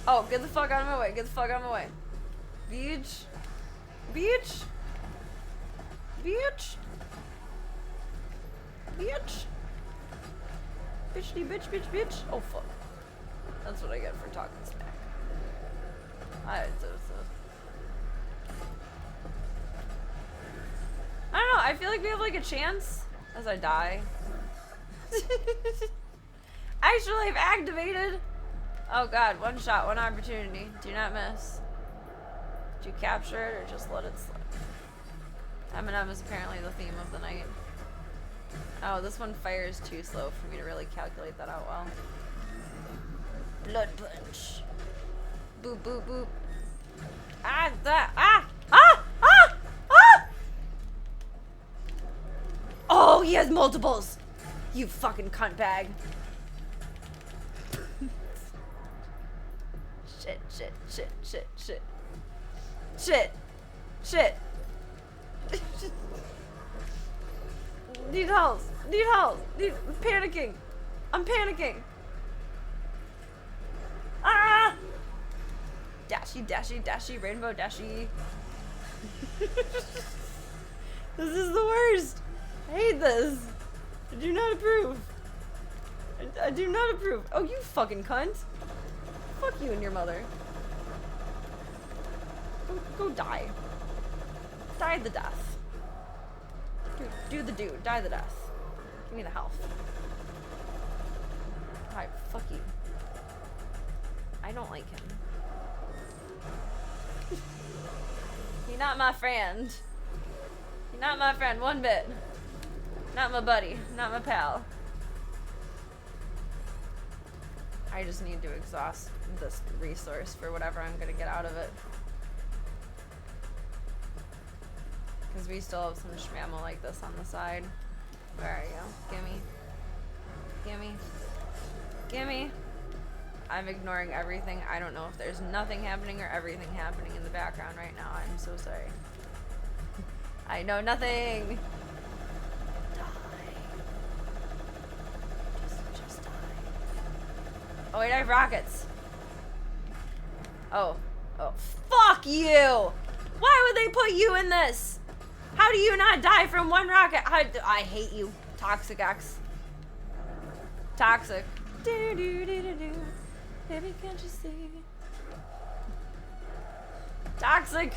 Oh, get the fuck out of my way. Get the fuck out of my way. Beach. Beach. Beach. Bitch. Bitchy bitch bitch bitch. Oh fuck. That's what I get for talking smack. I don't know, I feel like we have like a chance as I die. Actually, I've activated. Oh god, one shot, one opportunity. Do not miss. Did you capture it or just let it slip? M&M is apparently the theme of the night. Oh, this one fires too slow for me to really calculate that out well. Blood punch. Boop, boop, boop. Ah, that. Ah! Ah! Ah! Ah! Oh, he has multiples! You fucking cunt bag. Shit, shit, shit, shit, shit. Shit. Shit. Need health. Need health. I'm panicking. I'm panicking. Ah! Dashy, dashy, dashy, rainbow dashy. This is the worst. I hate this. I do not approve. I do not approve. Oh, you fucking cunt. Fuck you and your mother. Go die. Die the death. Do the do. Die the death. Give me the health. Alright, fuck you. I don't like him. You're not my friend. You're not my friend one bit. Not my buddy. Not my pal. I just need to exhaust this resource for whatever I'm gonna get out of it. Because we still have some schmammo like this on the side. Where are you? Gimme. Gimme. Gimme. I'm ignoring everything. I don't know if there's nothing happening or everything happening in the background right now. I'm so sorry. I know nothing. Just die. Oh wait, I have rockets. Oh. Oh. Fuck you! Why would they put you in this? How do you not die from one rocket? I hate you. Toxic X. Toxic. Do do do do do. Baby, can't you see? Toxic.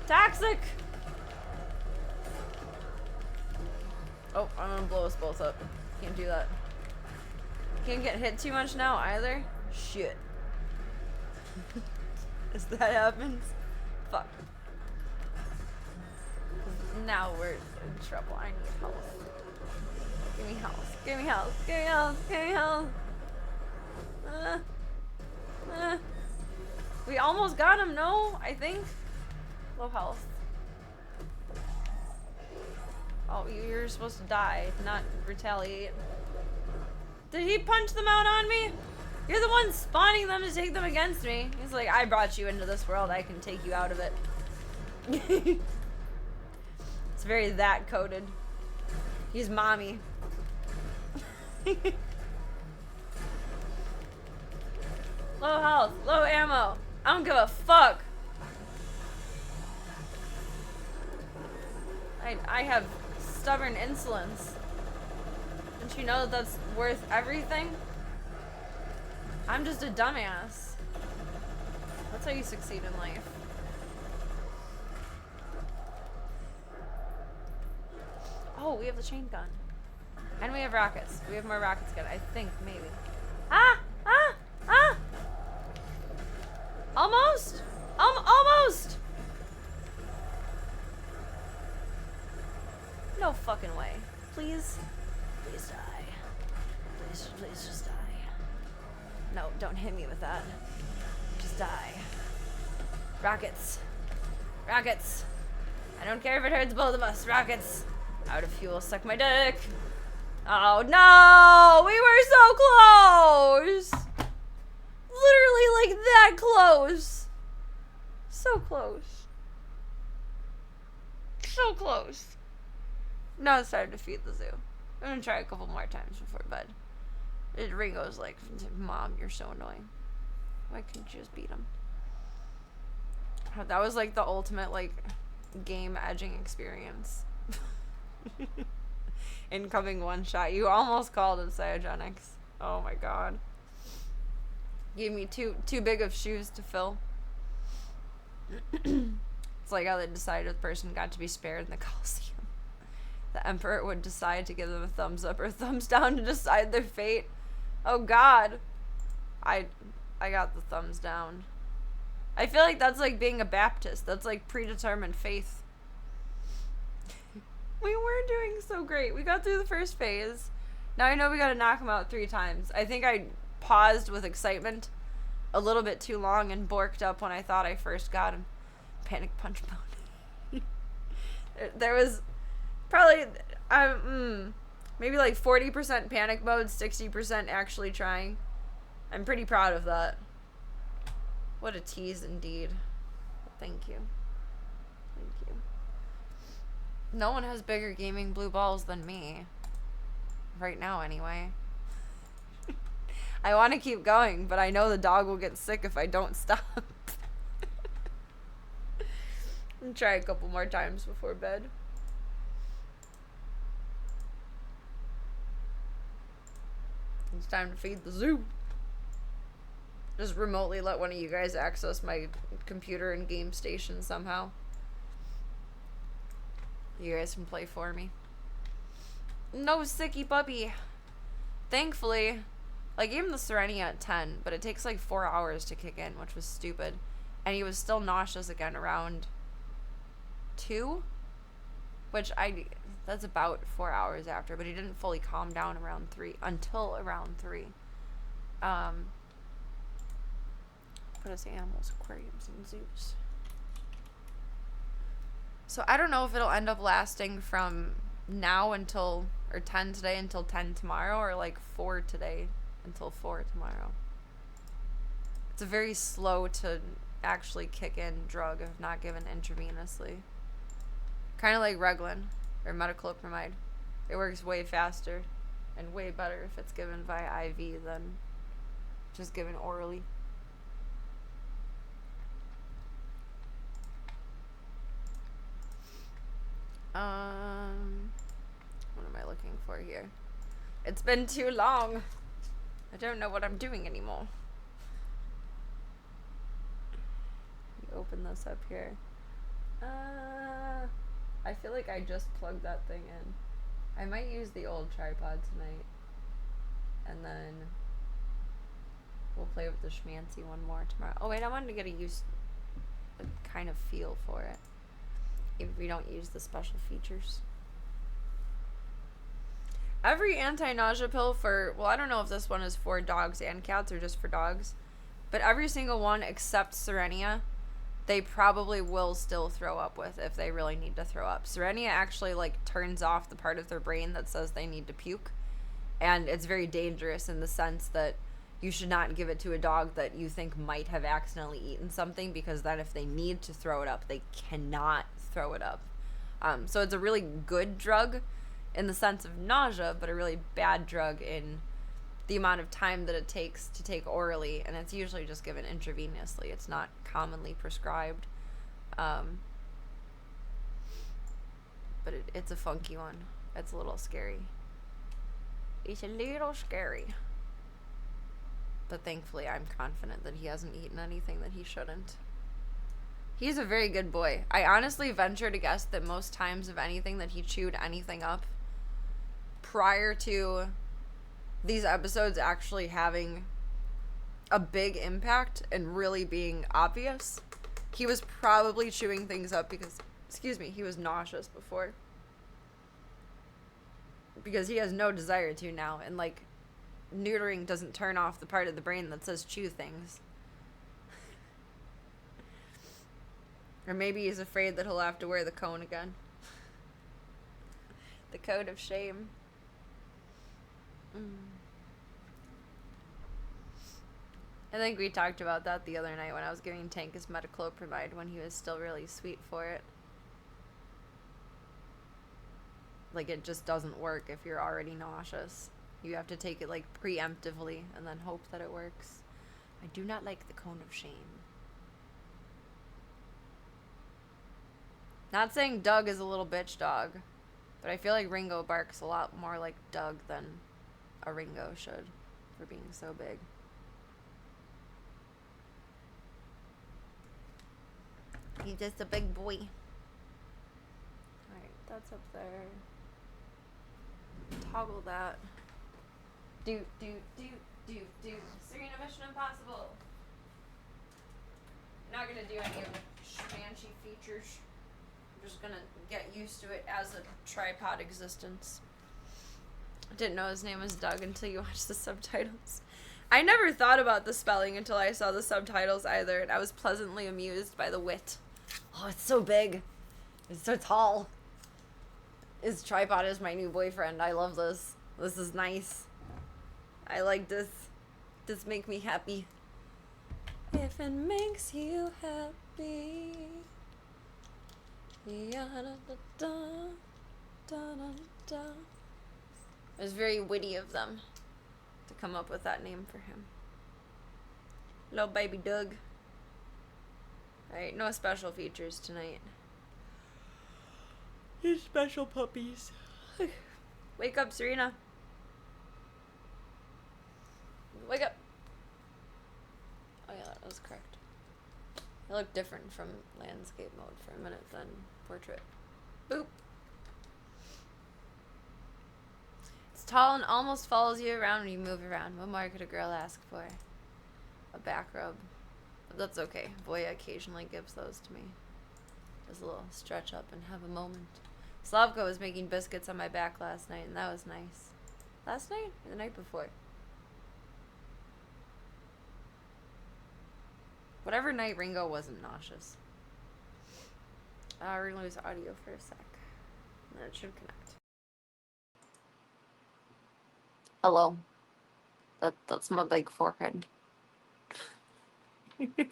Toxic. Oh, I'm gonna blow us both up. Can't do that. Can't get hit too much now either. Shit. As that happens, fuck. Now we're in trouble. I need health. Give me health. Give me health. Give me health. Give me health. We almost got him, no? I think. Low health. Oh, you're supposed to die, not retaliate. Did he punch them out on me? You're the one spawning them to take them against me. He's like, I brought you into this world, I can take you out of it. It's very that coded. He's mommy. Low health, low ammo. I don't give a fuck. I have stubborn insolence. Don't you know that that's worth everything? I'm just a dumbass. That's how you succeed in life. Oh, we have the chain gun. And we have rockets. We have more rockets again, I think, maybe. Ah! Ah! Ah! Almost! Almost! No fucking way. Please? Please die. Please just die. No, don't hit me with that. Just die. Rockets. Rockets. I don't care if it hurts both of us. Rockets. Out of fuel, suck my dick. Oh no! We were so close! Literally like that close. So close. So close. Now it's time to feed the zoo. I'm gonna try a couple more times before bed. Ringo's like, Mom, you're so annoying. Why couldn't you just beat him? That was like the ultimate like game edging experience. Incoming one shot. You almost called it cyogenics. Oh my god. Gave me too big of shoes to fill. It's like how they decided the person got to be spared in the Coliseum. The Emperor would decide to give them a thumbs up or a thumbs down to decide their fate. Oh god. I got the thumbs down. I feel like that's like being a Baptist. That's like predetermined faith. We were doing so great. We got through the first phase. Now I know we gotta knock him out 3 times. I think I paused with excitement a little bit too long and borked up when I thought I first got him. Panic punch mode. There was probably maybe like 40% panic mode, 60% actually trying. I'm pretty proud of that. What a tease indeed. Thank you. Thank you. No one has bigger gaming blue balls than me. Right now, anyway. I want to keep going, but I know the dog will get sick if I don't stop. I'll try a couple more times before bed. It's time to feed the zoo. Just remotely let one of you guys access my computer and game station somehow. You guys can play for me. No sicky puppy. Thankfully, I gave him the Serenia at 10, but it takes like 4 hours to kick in, which was stupid. And he was still nauseous again around 2, which that's about 4 hours after, but he didn't fully calm down around 3, until around 3. Put us animals, aquariums, and zoos. So I don't know if it'll end up lasting from now until, or 10 today until 10 tomorrow, or like 4 today until 4 tomorrow. It's a very slow to actually kick in drug if not given intravenously. Kind of like Reglan or metoclopramide. It works way faster and way better if it's given via IV than just given orally. What am I looking for here? It's been too long. I don't know what I'm doing anymore. You open this up here. I feel like I just plugged that thing in. I might use the old tripod tonight. And then we'll play with the schmancy one more tomorrow. Oh wait, I wanted to get a kind of feel for it. If we don't use the special features. Every anti-nausea pill for, well, I don't know if this one is for dogs and cats or just for dogs, but every single one except Serenia, they probably will still throw up with if they really need to throw up. Serenia actually like turns off the part of their brain that says they need to puke, and it's very dangerous in the sense that you should not give it to a dog that you think might have accidentally eaten something, because then if they need to throw it up, they cannot throw it up. So it's a really good drug in the sense of nausea, but a really bad drug in the amount of time that it takes to take orally, and it's usually just given intravenously. It's not commonly prescribed. But it's a funky one. It's a little scary. It's a little scary. But thankfully, I'm confident that he hasn't eaten anything that he shouldn't. He's a very good boy. I honestly venture to guess that most times of anything that he chewed anything up prior to these episodes actually having a big impact and really being obvious, he was probably chewing things up because, he was nauseous before. Because he has no desire to now, and like, neutering doesn't turn off the part of the brain that says chew things. Or maybe he's afraid that he'll have to wear the cone again. The code of shame. I think we talked about that the other night when I was giving Tank his metoclopramide when he was still really sweet for it. Like, it just doesn't work if you're already nauseous. You have to take it like preemptively and then hope that it works. I do not like the cone of shame. Not saying Doug is a little bitch dog, but I feel like Ringo barks a lot more like Doug than a Ringo should for being so big. He's just a big boy. Alright, that's up there. Toggle that. Do. Serena Mission Impossible. Not gonna do any of the schmancy features. I'm just gonna get used to it as a tripod existence. I didn't know his name was Doug until you watched the subtitles. I never thought about the spelling until I saw the subtitles either, and I was pleasantly amused by the wit. Oh, it's so big. It's so tall. His tripod is my new boyfriend. I love this. This is nice. I like this. This makes me happy. If it makes you happy. It was very witty of them to come up with that name for him. Little baby Doug. Alright, no special features tonight. Just special puppies. Wake up, Serena. Wake up. Oh yeah, that was correct. It looked different from landscape mode for a minute than portrait. Boop. It's tall and almost follows you around when you move around. What more could a girl ask for? A back rub. But that's okay. Bois occasionally gives those to me. Just a little stretch up and have a moment. Slavko was making biscuits on my back last night, and that was nice. Last night? Or the night before? Whatever night Ringo wasn't nauseous. We're gonna lose audio for a sec. And then it should connect. Hello. That's my big forehead. It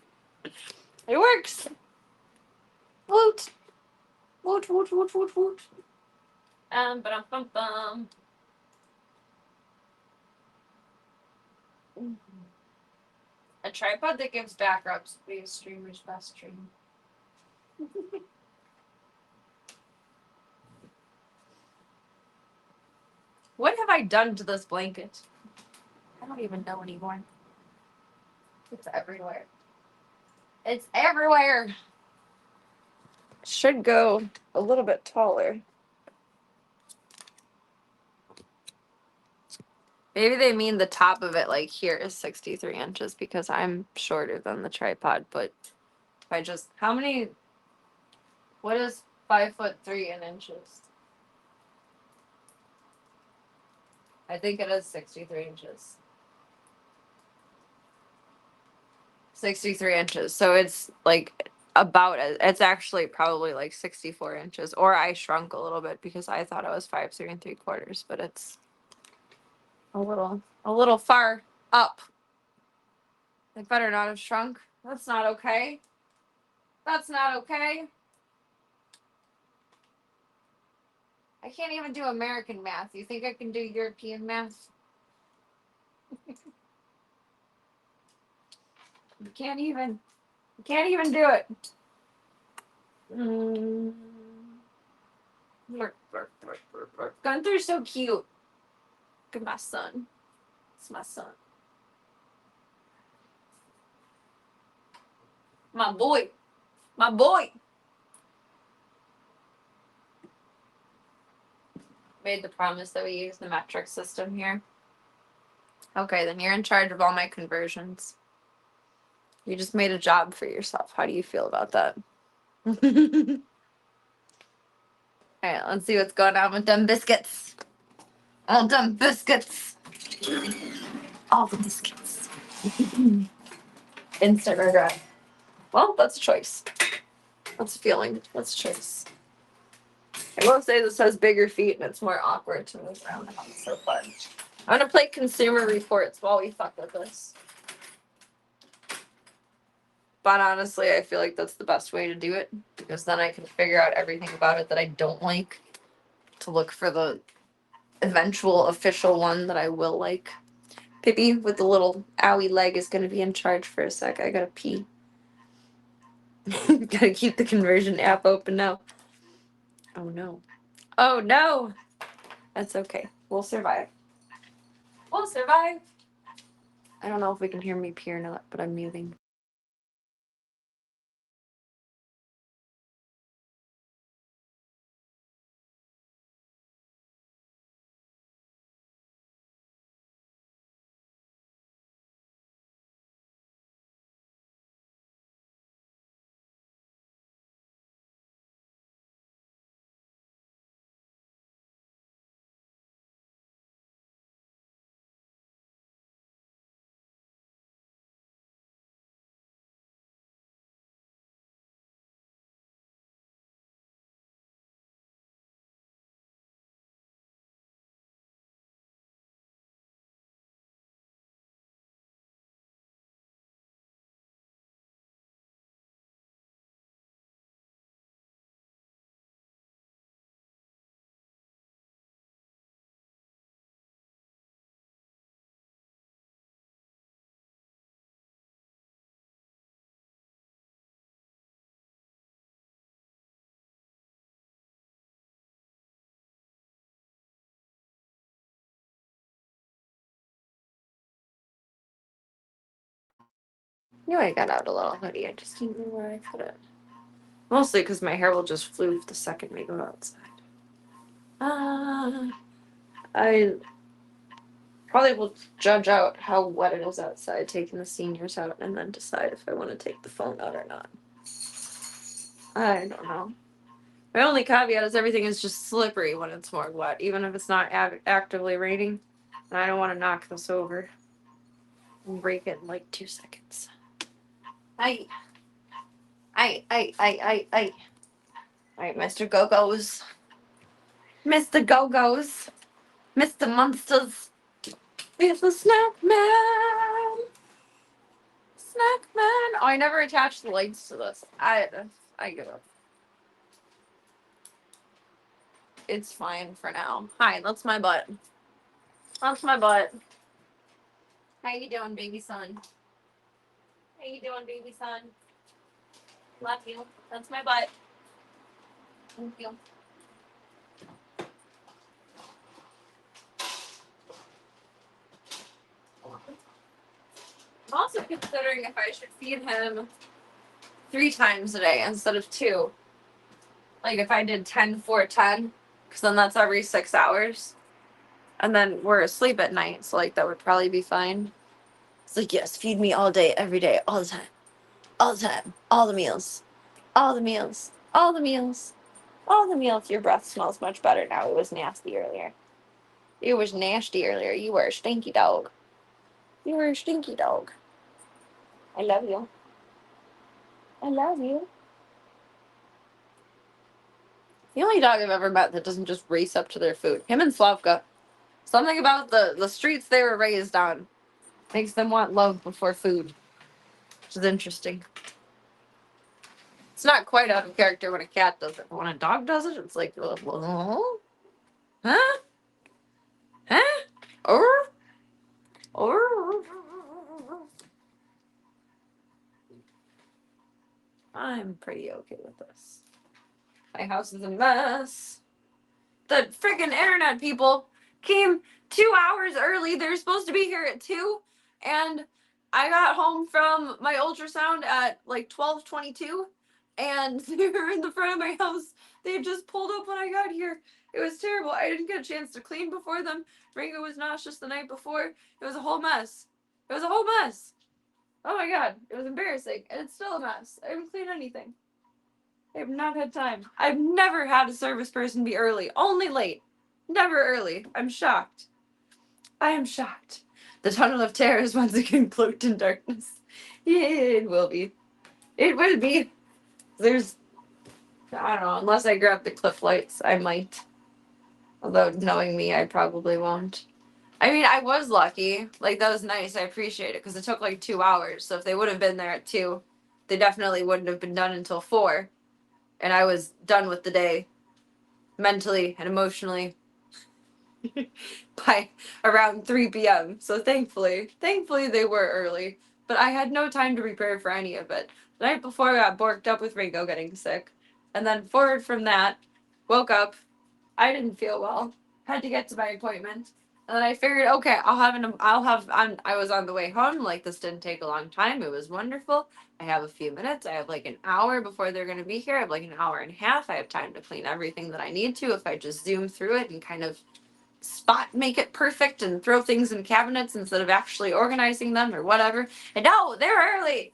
works! Woot! Woot, woot, woot, woot, woot. Ba-dum-bum-bum. A tripod that gives back rubs would be a streamer's best dream. What have I done to this blanket? I don't even know anymore. It's everywhere. It's everywhere! Should go a little bit taller. Maybe they mean the top of it, like here, is 63 inches because I'm shorter than the tripod, but if I just, what is 5'3" in inches? I think it is 63 inches. 63 inches. So it's like it's actually probably like 64 inches. Or I shrunk a little bit because I thought I was 5'3 3/4, but it's a little far up. They better not have shrunk. That's not okay. That's not okay. I can't even do American math. You think I can do European math? You can't even do it. Gunther's so cute. Look at my son. It's my son. My boy. My boy. Made the promise that we use the metric system here. Okay, then you're in charge of all my conversions. You just made a job for yourself. How do you feel about that? Alright, let's see what's going on with them biscuits. All them biscuits. All the biscuits. Instant regret. Well, that's a choice. That's a feeling. That's a choice. I will say this has bigger feet and it's more awkward to move around the house so far. I'm gonna play Consumer Reports while we fuck with this. But honestly, I feel like that's the best way to do it because then I can figure out everything about it that I don't like to look for the eventual official one that I will like. Pippi with the little owie leg is gonna be in charge for a sec. I gotta pee. Gotta keep the conversion app open now. Oh no. Oh no! That's okay. We'll survive. We'll survive! I don't know if we can hear me pee or not, but I'm muting. Knew I got out a little hoodie. I just didn't know where I put it. Mostly because my hair will just floof the second we go outside. I probably will judge out how wet it is outside, taking the seniors out, and then decide if I want to take the phone out or not. I don't know. My only caveat is everything is just slippery when it's more wet, even if it's not actively raining. And I don't want to knock this over and break it in like 2 seconds. Aye. Aye. Alright, Mr. Go-Go's. Mr. Go-Go's. Mr. Monsters. It's the Snack Man. Snack Man. Oh, I never attached the lights to this. I give up. It's fine for now. Hi, that's my butt. That's my butt. How you doing, baby son? How you doing, baby son? Love you. That's my butt. Thank you. I'm also considering if I should feed him 3 times a day instead of 2. Like if I did 10, 4, 10, because then that's every 6 hours. And then we're asleep at night, so like that would probably be fine. It's like, yes, feed me all day, every day, all the time. All the time. All the meals. All the meals. All the meals. All the meals. Your breath smells much better now. It was nasty earlier. It was nasty earlier. You were a stinky dog. You were a stinky dog. I love you. I love you. The only dog I've ever met that doesn't just race up to their food. Him and Slavka. Something about the streets they were raised on makes them want love before food. Which is interesting. It's not quite out of character when a cat does it. But when a dog does it, it's like, oh? Huh? Huh? Or? I'm pretty okay with this. My house is a mess. The freaking internet people came 2 hours early. They're supposed to be here at 2. And I got home from my ultrasound at like 12:22. And they were in the front of my house. They had just pulled up when I got here. It was terrible. I didn't get a chance to clean before them. Ringo was nauseous the night before. It was a whole mess. It was a whole mess. Oh my god. It was embarrassing. And it's still a mess. I haven't cleaned anything. I have not had time. I've never had a service person be early. Only late. Never early. I'm shocked. I am shocked. The tunnel of terror is once again cloaked in darkness. Yeah, it will be. It will be. There's... I don't know. Unless I grab the cliff lights, I might. Although, knowing me, I probably won't. I mean, I was lucky. Like, that was nice. I appreciate it. Because it took like 2 hours. So if they would have been there at 2, they definitely wouldn't have been done until 4. And I was done with the day, mentally and emotionally, by around 3 p.m. So thankfully they were early. But I had no time to prepare for any of it. The night before, I got borked up with Ringo getting sick. And then forward from that, woke up. I didn't feel well. Had to get to my appointment. And then I figured, okay, I was on the way home. Like, this didn't take a long time. It was wonderful. I have a few minutes. I have like an hour before they're going to be here. I have like an hour and a half. I have time to clean everything that I need to if I just zoom through it and kind of make it perfect and throw things in cabinets instead of actually organizing them or whatever. And no, they're early.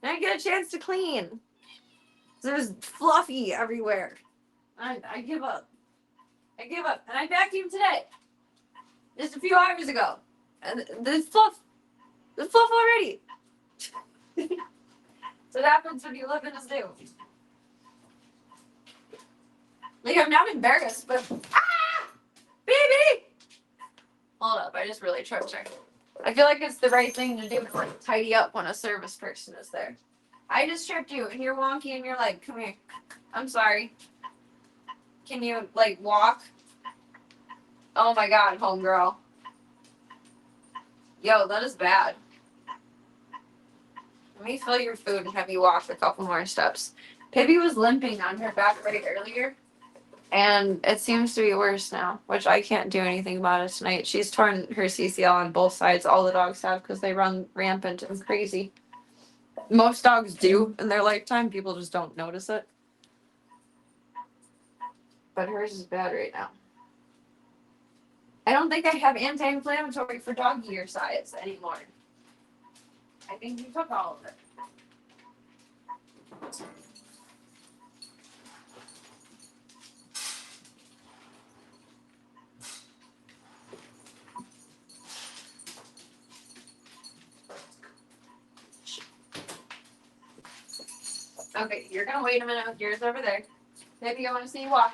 And I get a chance to clean. There's fluffy everywhere. I give up. I give up. And I vacuumed today. Just a few hours ago. And there's fluff. There's fluff already. So what happens when you live in a zoo. Like, I'm not embarrassed, but... Ah! Baby! Hold up, I just really tripped her. I feel like it's the right thing to do to, like, tidy up when a service person is there. I just tripped you, and you're wonky, and you're like, come here. I'm sorry. Can you, like, walk? Oh my god, homegirl. Yo, that is bad. Let me fill your food and have you walk a couple more steps. Pibby was limping on her back right earlier, and it seems to be worse now, which I can't do anything about it tonight. She's torn her CCL on both sides. All the dogs have because they run rampant and crazy. Most dogs do in their lifetime. People just don't notice it. But hers is bad right now. I don't think I have anti-inflammatory for doggy your size anymore. I think you took all of it. Okay, you're gonna wait a minute with yours over there. Maybe I want to see you walk.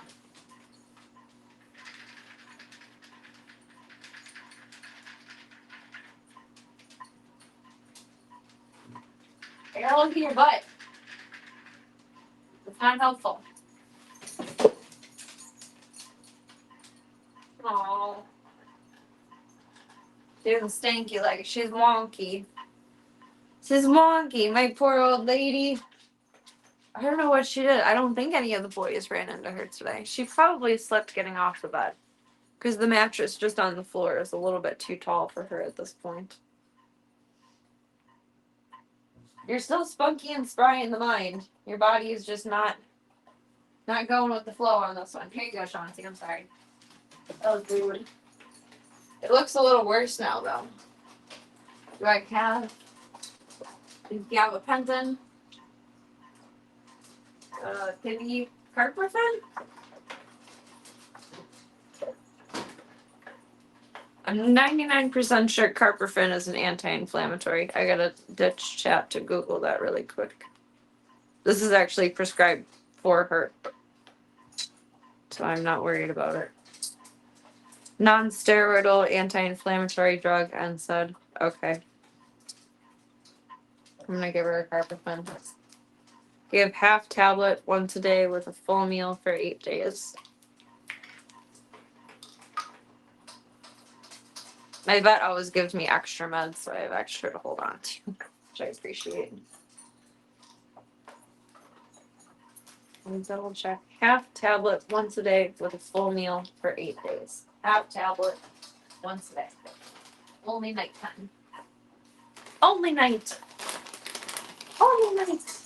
I gotta look at your butt. It's not helpful. Aww. She's a stanky leg. She's wonky. She's wonky, my poor old lady. I don't know what she did. I don't think any of the boys ran into her today. She probably slept getting off the bed. Because the mattress just on the floor is a little bit too tall for her at this point. You're still spunky and spry in the mind. Your body is just not going with the flow on this one. Here you go, Chauncey. I'm sorry. That was rude. It looks a little worse now, though. Do I have gabapentin? Pibby carprofen? I'm 99% sure carprofen is an anti-inflammatory. I gotta ditch chat to Google that really quick. This is actually prescribed for her, so I'm not worried about it. Non-steroidal anti-inflammatory drug, NSAID. Okay. I'm gonna give her a carprofen. Give half tablet once a day with a full meal for 8 days. My vet always gives me extra meds, so I have extra to hold on to, which I appreciate. Let me double check. Half tablet once a day with a full meal for 8 days. Half tablet once a day. Only nighttime. Only night. Only night.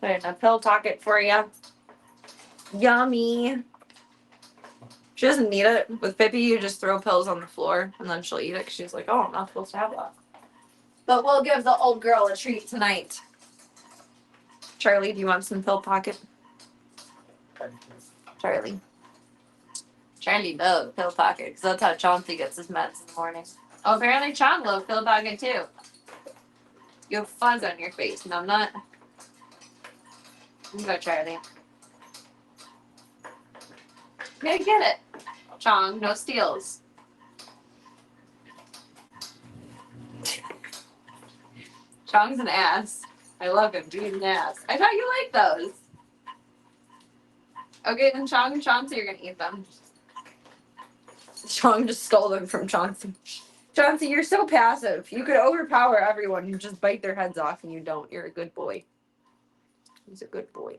There's a pill pocket for you. Yummy. She doesn't need it. With Pippi, you just throw pills on the floor, and then she'll eat it because she's like, oh, I'm not supposed to have that. But we'll give the old girl a treat tonight. Charlie, do you want some pill pocket? Charlie. Charlie loves pill pocket, because that's how Chauncey gets his meds in the morning. Oh, apparently Chon loves pill pocket, too. You have fuzz on your face, and I'm not. You go, Charlie. You gotta get it. Chong, no steals. Chong's an ass. I love him being an ass. I thought you liked those. Okay, then Chong and Chauncey are gonna eat them. Chong just stole them from Chauncey. Chauncey, you're so passive. You could overpower everyone and just bite their heads off, and you don't. You're a good boy. He's a good boy.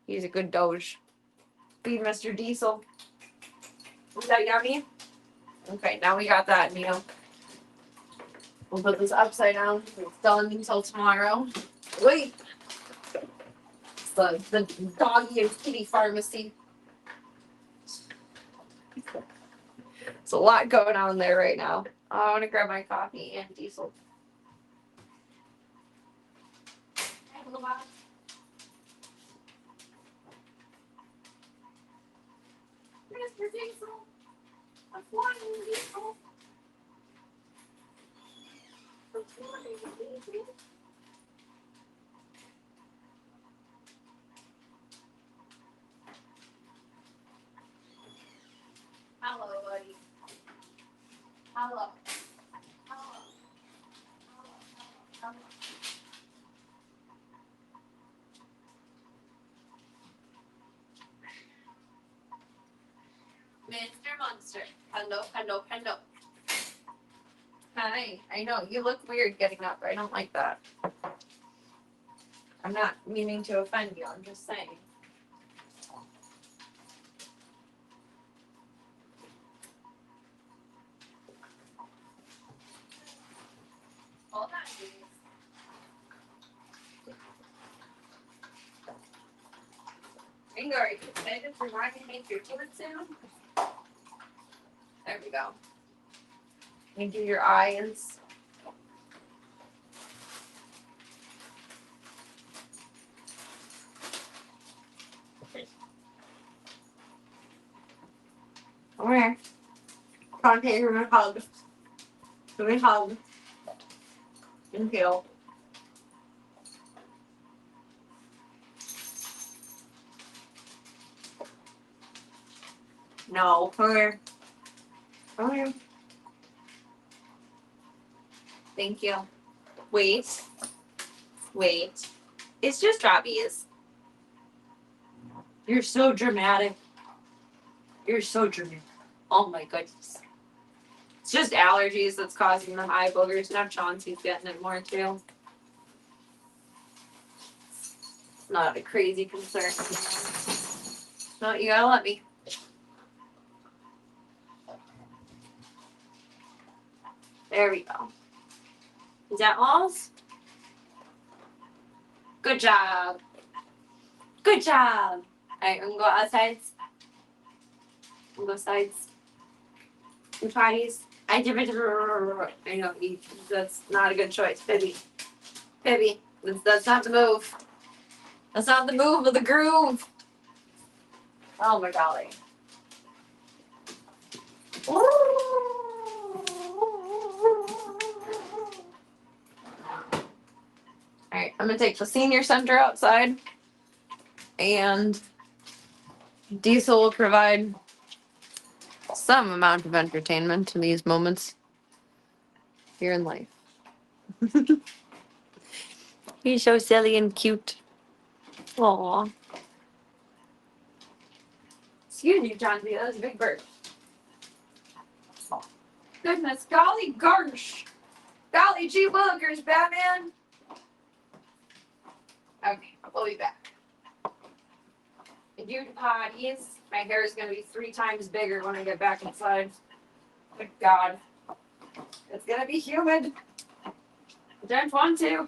He's a good doge. Feed Mr. Diesel. Was that yummy? Okay, now we got that meal. We'll put this upside down. It's done until tomorrow. Wait. It's the doggy and kitty pharmacy. There's a lot going on there right now. I want to grab my coffee and Diesel. Mr. Diesel. I'm flying, Diesel. I'm flying, Diesel. Hello, buddy. Hello. Hello. Hello. Mr. Monster. Hello, hello, hello. Hi. I know, you look weird getting up. I don't like that. I'm not meaning to offend you. I'm just saying. Hold on, please. Bingo, are you excited for watching me make your food soon? There we go. And do your eyes. Come here. Come on, take a hug. Give me a hug. And feel. No, come here. Come here. Thank you. Wait. Wait. It's just obvious. You're so dramatic. You're so dramatic. Oh my goodness. It's just allergies that's causing them eye boogers. Now Chauncey's getting it more too. Not a crazy concern. No, you gotta let me. There we go. Is that alls? Good job. Good job. Alright, I'm gonna go outside. I'm gonna go sides. And parties. I know that's not a good choice, Pibby. Pibby, that's not the move. That's not the move of the groove. Oh my golly. Alright, I'm gonna take the senior center outside, and Diesel will provide some amount of entertainment in these moments here in life. He's so silly and cute. Aww. Excuse me, John-Z, that was a big bird. Goodness, golly gosh. Golly gee willikers, Batman. Okay, we'll be back. If you potties, my hair is going to be 3 times bigger when I get back inside. Good God. It's going to be humid. I don't want to.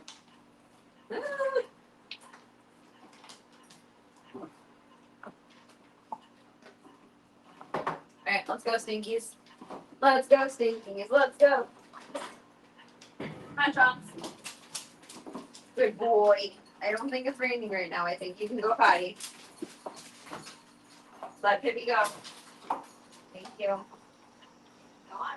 Alright, let's go, Stinkies. Let's go, Stinkies. Let's go. Hi, Chomps. Good boy. I don't think it's raining right now. I think you can go potty. Let Pippi go. Thank you. Go on.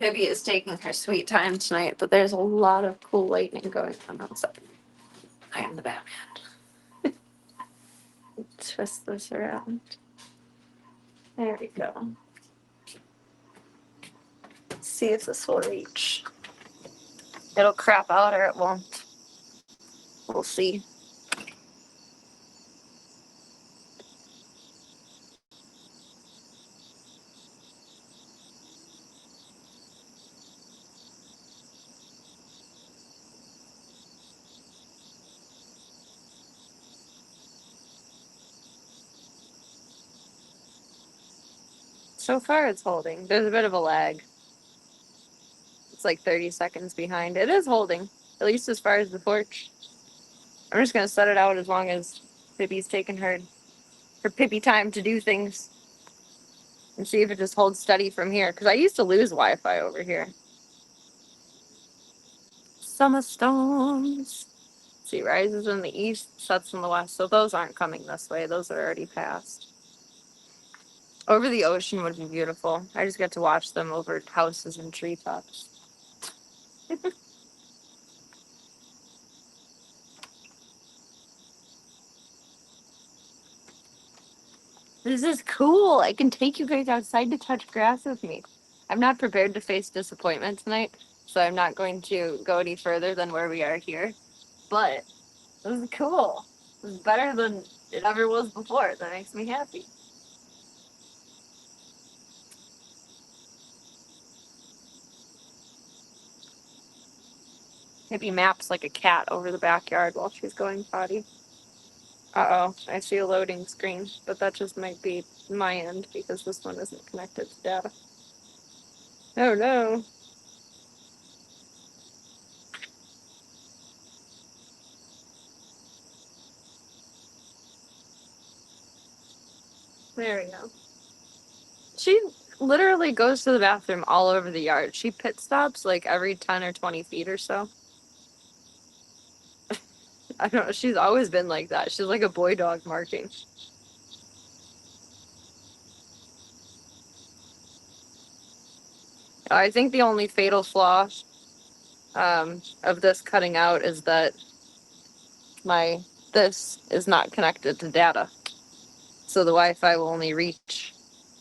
Pibby is taking her sweet time tonight, but there's a lot of cool lightning going on outside. I am the Batman. Twist this around. There we go. Let's see if this will reach. It'll crap out or it won't. We'll see. So far it's holding. There's a bit of a lag. It's like 30 seconds behind. It is holding, at least as far as the porch. I'm just going to set it out as long as Pippi's taking her Pippi time to do things. And see if it just holds steady from here. Because I used to lose Wi-Fi over here. Summer storms. see, rises in the east, sets in the west. So those aren't coming this way. Those are already past. Over the ocean would be beautiful. I just get to watch them over houses and treetops. This is cool. I can take you guys outside to touch grass with me. I'm not prepared to face disappointment tonight, so I'm not going to go any further than where we are here. But this is cool. This is better than it ever was before. That makes me happy. Maybe maps like a cat over the backyard while she's going potty. Uh-oh, I see a loading screen, but that just might be my end because this one isn't connected to data. Oh no. There we go. She literally goes to the bathroom all over the yard. She pit stops like every 10 or 20 feet or so. I don't know, she's always been like that. She's like a boy dog marking. I think the only fatal flaw of this cutting out is that this is not connected to data. So the Wi-Fi will only reach,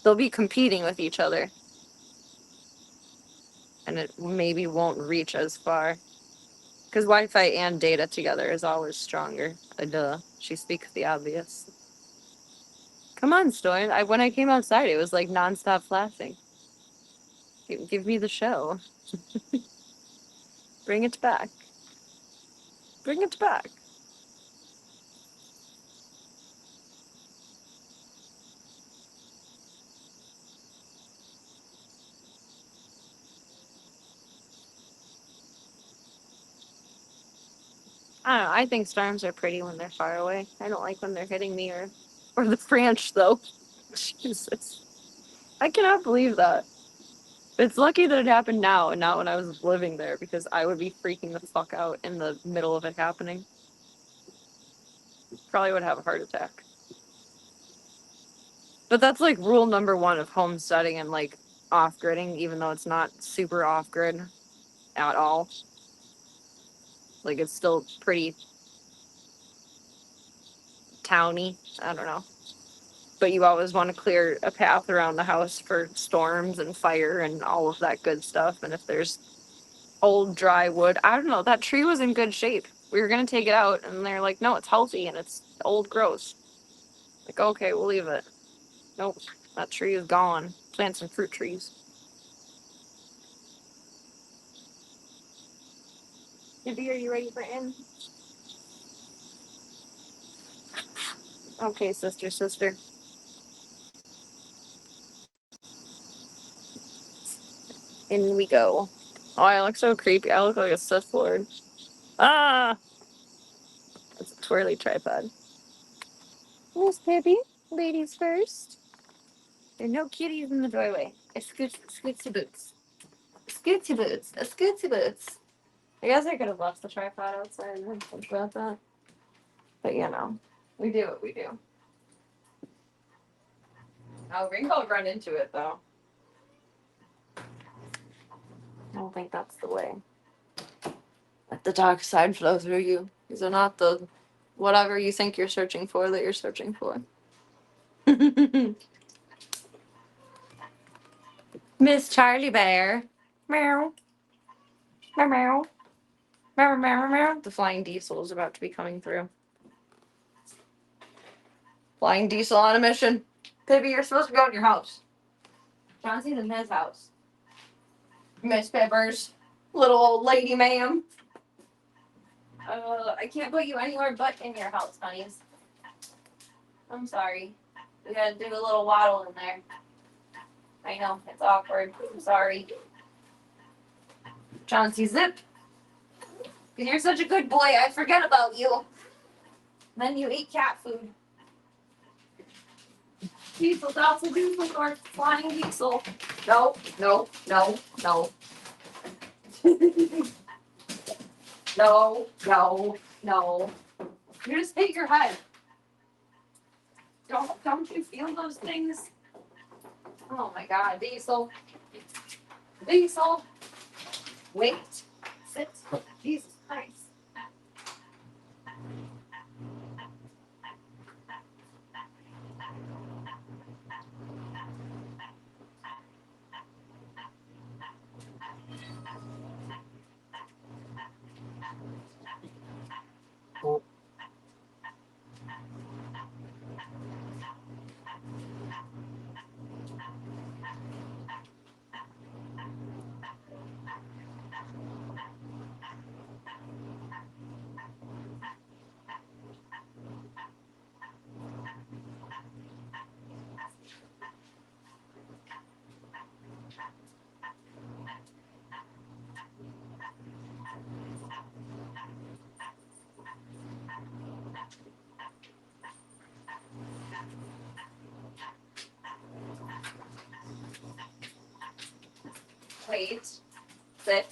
they'll be competing with each other. And it maybe won't reach as far. Because Wi-Fi and data together is always stronger. Duh. She speaks the obvious. Come on, Storm. When I came outside, it was like nonstop flashing. Give me the show. Bring it back. Bring it back. I don't know. I think storms are pretty when they're far away. I don't like when they're hitting me or the branch, though. Jesus. I cannot believe that. It's lucky that it happened now and not when I was living there, because I would be freaking the fuck out in the middle of it happening. Probably would have a heart attack. But that's like rule number one of homesteading and like off-gridding, even though it's not super off-grid at all. Like it's still pretty towny. I don't know. But you always want to clear a path around the house for storms and fire and all of that good stuff. And if there's old dry wood, I don't know, that tree was in good shape. We were going to take it out and they're like, no, it's healthy and it's old gross. Like, okay, we'll leave it. Nope, that tree is gone. Plant some fruit trees. Libby, are you ready for in? Okay, sister. In we go. Oh, I look so creepy. I look like a Sith Lord. Ah! That's a twirly tripod. Yes, baby. Ladies first. There are no kitties in the doorway. Scootsy boots. Scootsy boots. I guess I could have left the tripod outside and then think about that. But you know, we do what we do. Oh, Ringo run into it though. I don't think that's the way. Let the dark side flow through you. These are not the whatever you think you're searching for that you're searching for. Miss Charlie Bear. Meow. Meow meow. Meow meow meow. The flying diesel is about to be coming through. Flying diesel on a mission. Pibby, you're supposed to go in your house. Johnson's in his house. Miss Peppers. Little old lady, ma'am. I can't put you anywhere but in your house, honeys. I'm sorry. We gotta do a little waddle in there. I know, it's awkward. I'm sorry. Chauncey, zip. Because you're such a good boy, I forget about you. Then you eat cat food. Diesel, dousel, doosel, or flying diesel. No. No. No. No. You just hit your head. Don't you feel those things? Oh my god, Diesel. Diesel. Wait. Sit. Jesus Christ. Wait. Sit.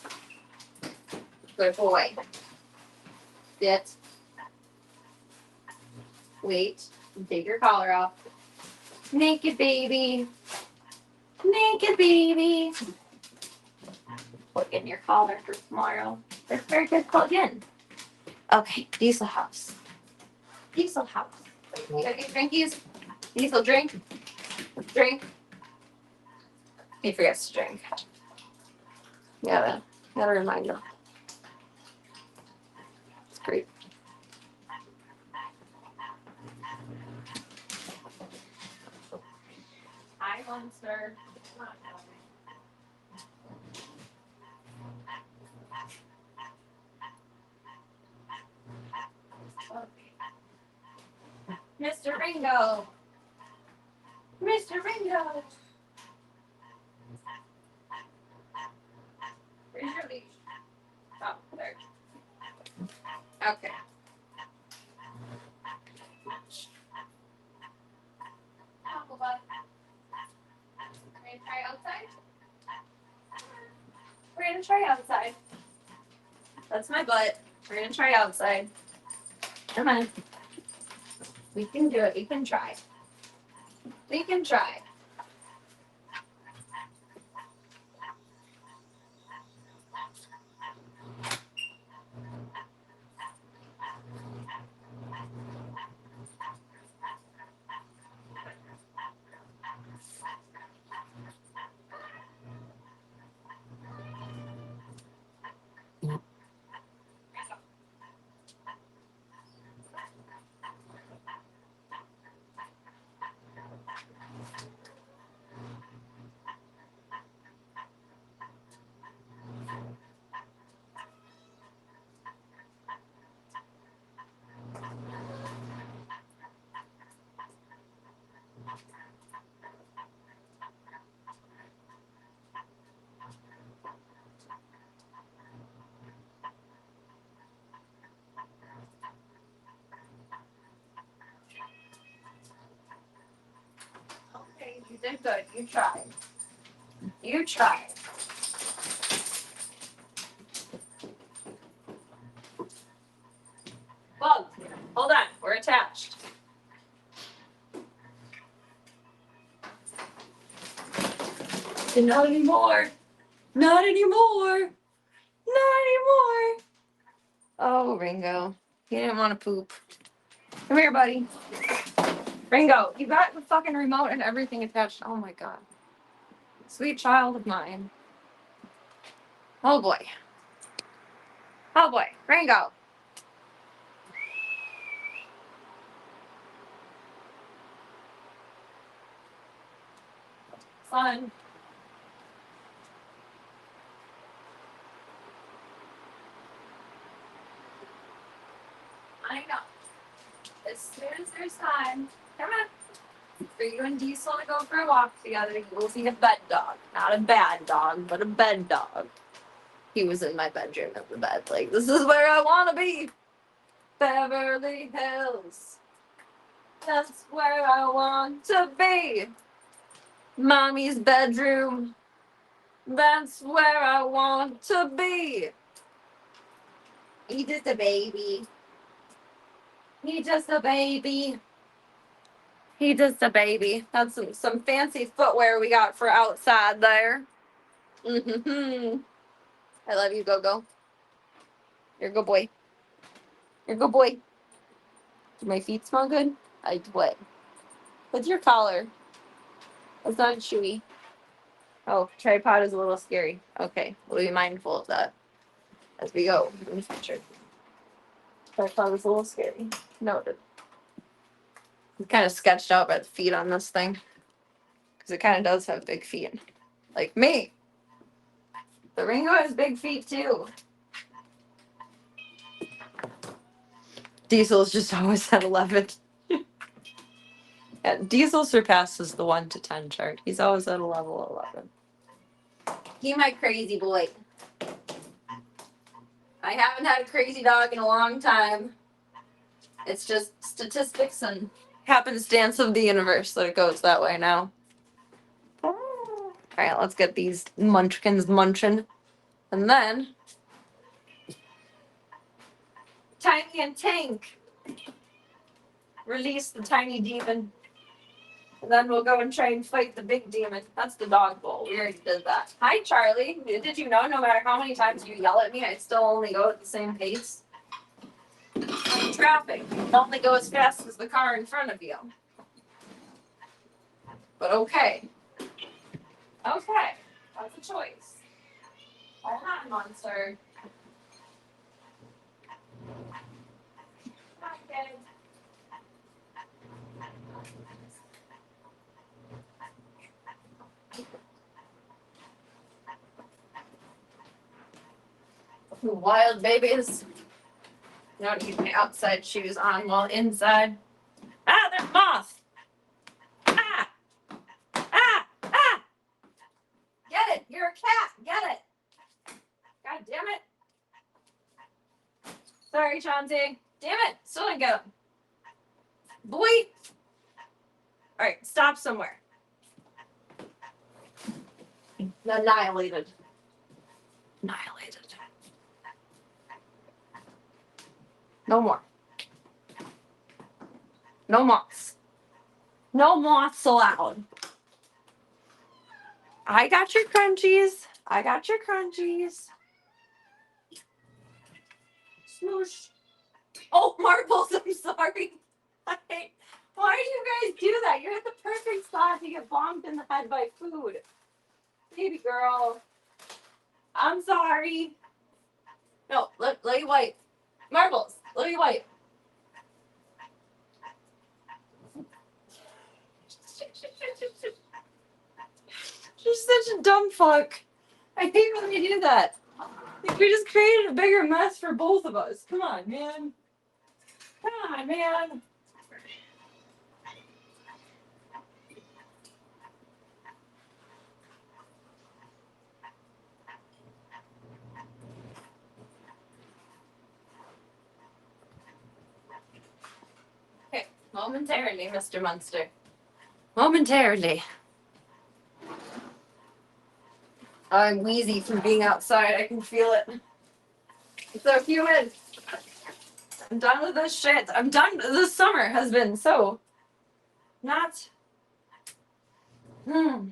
Good boy. Sit. Wait. Take your collar off. Naked baby. Naked baby. Plug in your collar for tomorrow. That's very good. Plug in. Okay. Diesel house. Diesel house. You gotta get drinkies. Diesel drink. Drink. He forgets to drink. Gotta remind him. It's great. Hi, monster. Mr. Ringo. Mr. Ringo. Where's your leash? Oh, there. Okay. Apple bud. We're gonna try outside? We're gonna try outside. That's my butt. We're gonna try outside. Come on. We can do it. We can try. We can try. Okay, you did good. You tried. You tried. Bug. Hold on. We're attached. Not anymore. Not anymore. Not anymore. Oh, Ringo. He didn't want to poop. Come here, buddy. Ringo, you got the fucking remote and everything attached. Oh my god. Sweet child of mine. Oh boy. Oh boy. Ringo. Son. I know. As soon as there's time, come on. For you and Diesel to go for a walk together, you will see a bed dog. Not a bad dog, but a bed dog. He was in my bedroom in the bed. Like, this is where I want to be. Beverly Hills. That's where I want to be. Mommy's bedroom. That's where I want to be. He just a baby. He just a baby. He just a baby. That's some fancy footwear we got for outside there. Mm-hmm. I love you, Go-Go. You're a good boy. You're a good boy. Do my feet smell good? I what? What's your collar? It's not chewy. Oh, tripod is a little scary. Okay, we'll be mindful of that as we go in the future. Tripod is a little scary. Noted. I'm kind of sketched out by the feet on this thing. Because it kind of does have big feet. Like me. The Ringo has big feet too. Diesel's just always at 11. Yeah, Diesel surpasses the 1 to 10 chart. He's always at a level 11. He my crazy boy. I haven't had a crazy dog in a long time. It's just statistics and happenstance of the universe that it goes that way now. Alright, let's get these munchkins munching. And then Tiny and Tank release the tiny demon. And then we'll go and try and fight the big demon. That's the dog bowl. We already did that. Hi, Charlie. Did you know no matter how many times you yell at me, I still only go at the same pace? Like traffic. You only go as fast as the car in front of you. But okay. Okay. That's a choice. Hold on, monster. Come on, kid. Wild babies. I don't need my outside shoes on while inside. Ah, there's moth. Ah! Ah! Ah! Get it! You're a cat! Get it! God damn it! Sorry, Chauncey. Damn it! Still didn't get him. Boy! Alright, stop somewhere. Annihilated. Annihilated. No more. No moths. No moths allowed. I got your crunchies. I got your crunchies. Smoosh. Oh, Marbles, I'm sorry. Why do you guys do that? You're at the perfect spot to get bonked in the head by food. Baby girl. I'm sorry. No, let you wipe. Marbles, let me wipe. She's such a dumb fuck. I hate when they do that. Like, we just created a bigger mess for both of us. Come on, man. Come on, man. Okay, momentarily, Mr. Munster. Momentarily. I'm wheezy from being outside. I can feel it. It's so humid. I'm done with this shit. I'm done. This summer has been so not good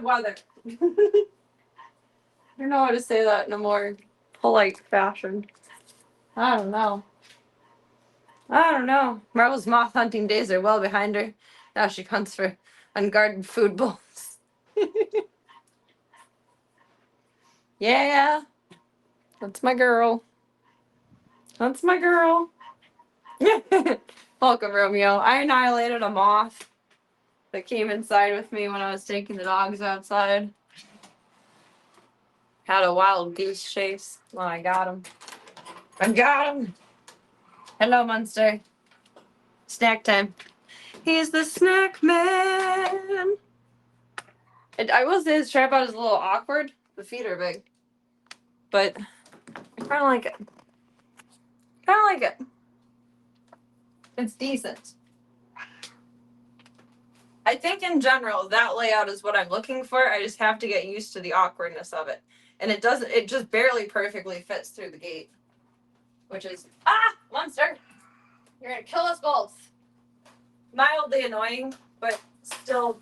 weather. I don't know how to say that in a more polite fashion. I don't know. Marvel's moth hunting days are well behind her. Now she hunts for unguarded food bowls. Yeah. That's my girl. That's my girl. Welcome, Romeo. I annihilated a moth that came inside with me when I was taking the dogs outside. Had a wild goose chase. Well, I got him. I got him. Hello, Munster. Snack time. He's the snack man. I will say his tripod is a little awkward. The feet are big. But I kind of like it. It's decent. I think in general, that layout is what I'm looking for. I just have to get used to the awkwardness of it. And it just barely perfectly fits through the gate. Which is, monster! You're gonna kill us both. Mildly annoying, but still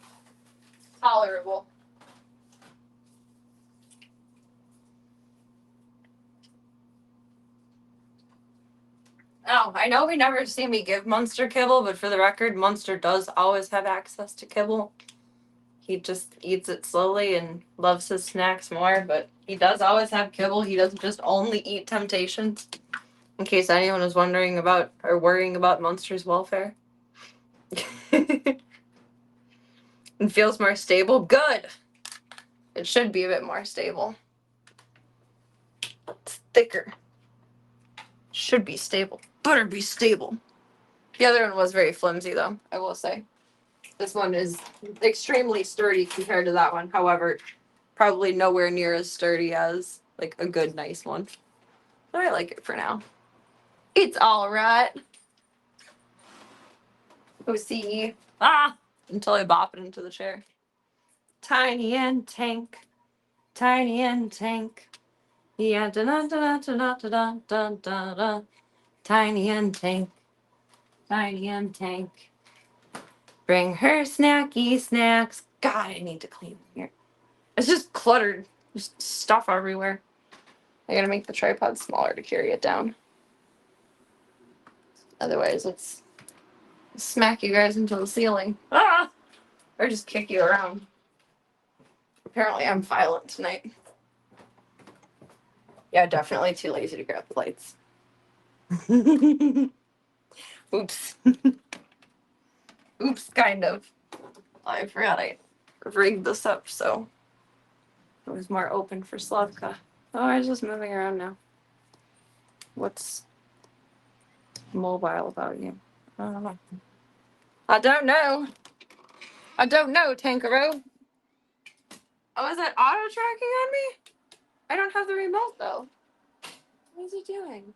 tolerable. Oh, I know we never see me give Munster kibble, but for the record, Munster does always have access to kibble. He just eats it slowly and loves his snacks more, but he does always have kibble. He doesn't just only eat Temptations. In case anyone was wondering about or worrying about Munster's welfare. And feels more stable. Good! It should be a bit more stable. It's thicker. Should be stable. Better be stable. The other one was very flimsy, though, I will say. This one is extremely sturdy compared to that one. However, probably nowhere near as sturdy as, like, a good, nice one. But I like it for now. It's alright. Go see. Ah! Until I bop it into the chair. Tiny and Tank. Tiny and Tank. Yeah, da da da da da da da da da. Tiny and Tank. Tiny and Tank. Bring her snacky snacks. God, I need to clean here. It's just cluttered. There's stuff everywhere. I gotta make the tripod smaller to carry it down. Otherwise, it's smack you guys into the ceiling. Ah! Or just kick you around. Apparently, I'm violent tonight. Yeah, definitely too lazy to grab the lights. Oops. Oops, kind of. I forgot I rigged this up so it was more open for Slavka. Oh, I was just moving around now. What's mobile about you? I don't know. I don't know. I don't know, Tankaro. Oh, is that auto tracking on me? I don't have the remote though. What is it doing?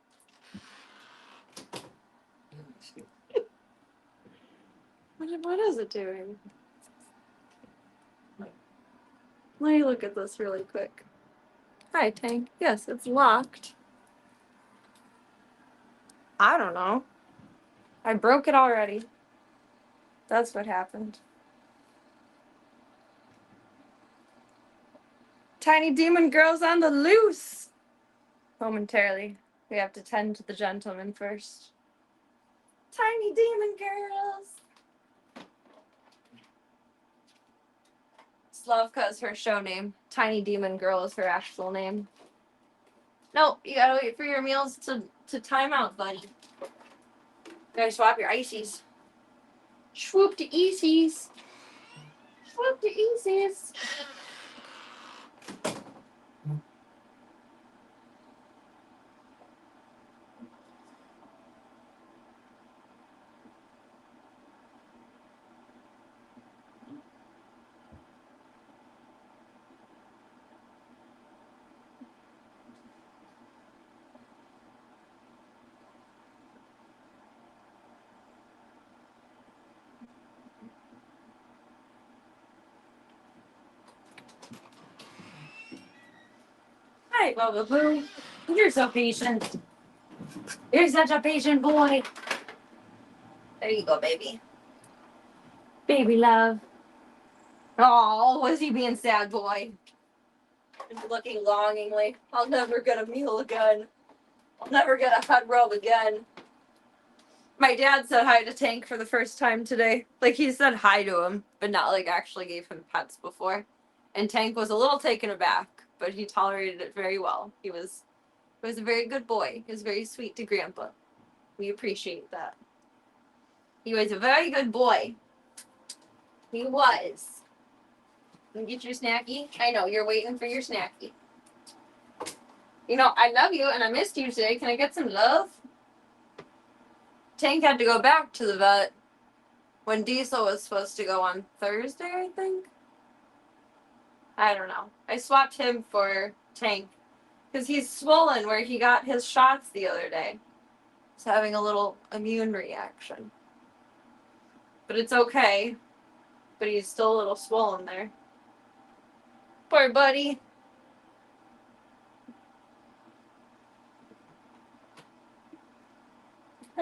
What is it doing? Let me look at this really quick. Hi, Tank. Yes, it's locked. I don't know. I broke it already. That's what happened. Tiny demon girl's on the loose! Momentarily. We have to tend to the gentleman first. Tiny demon girls! Slavka is her show name. Tiny demon girl is her actual name. No, you gotta wait for your meals to time out, buddy. You gotta swap your ices. Swoop to easies. Swoop to easies. Hi, Bubba Boo. You're so patient. You're such a patient boy. There you go, baby. Baby love. Oh, was he being sad, boy? And looking longingly. I'll never get a meal again. I'll never get a head rub again. My dad said hi to Tank for the first time today. Like, he said hi to him, but not, like, actually gave him pets before. And Tank was a little taken aback, but he tolerated it very well. He was a very good boy. He was very sweet to Grandpa. We appreciate that. He was a very good boy. He was. You get your snacky? I know, you're waiting for your snacky. You know, I love you and I missed you today. Can I get some love? Tank had to go back to the vet when Diesel was supposed to go on Thursday, I think. I don't know. I swapped him for Tank because he's swollen where he got his shots the other day. He's having a little immune reaction. But it's okay. But he's still a little swollen there. Poor buddy.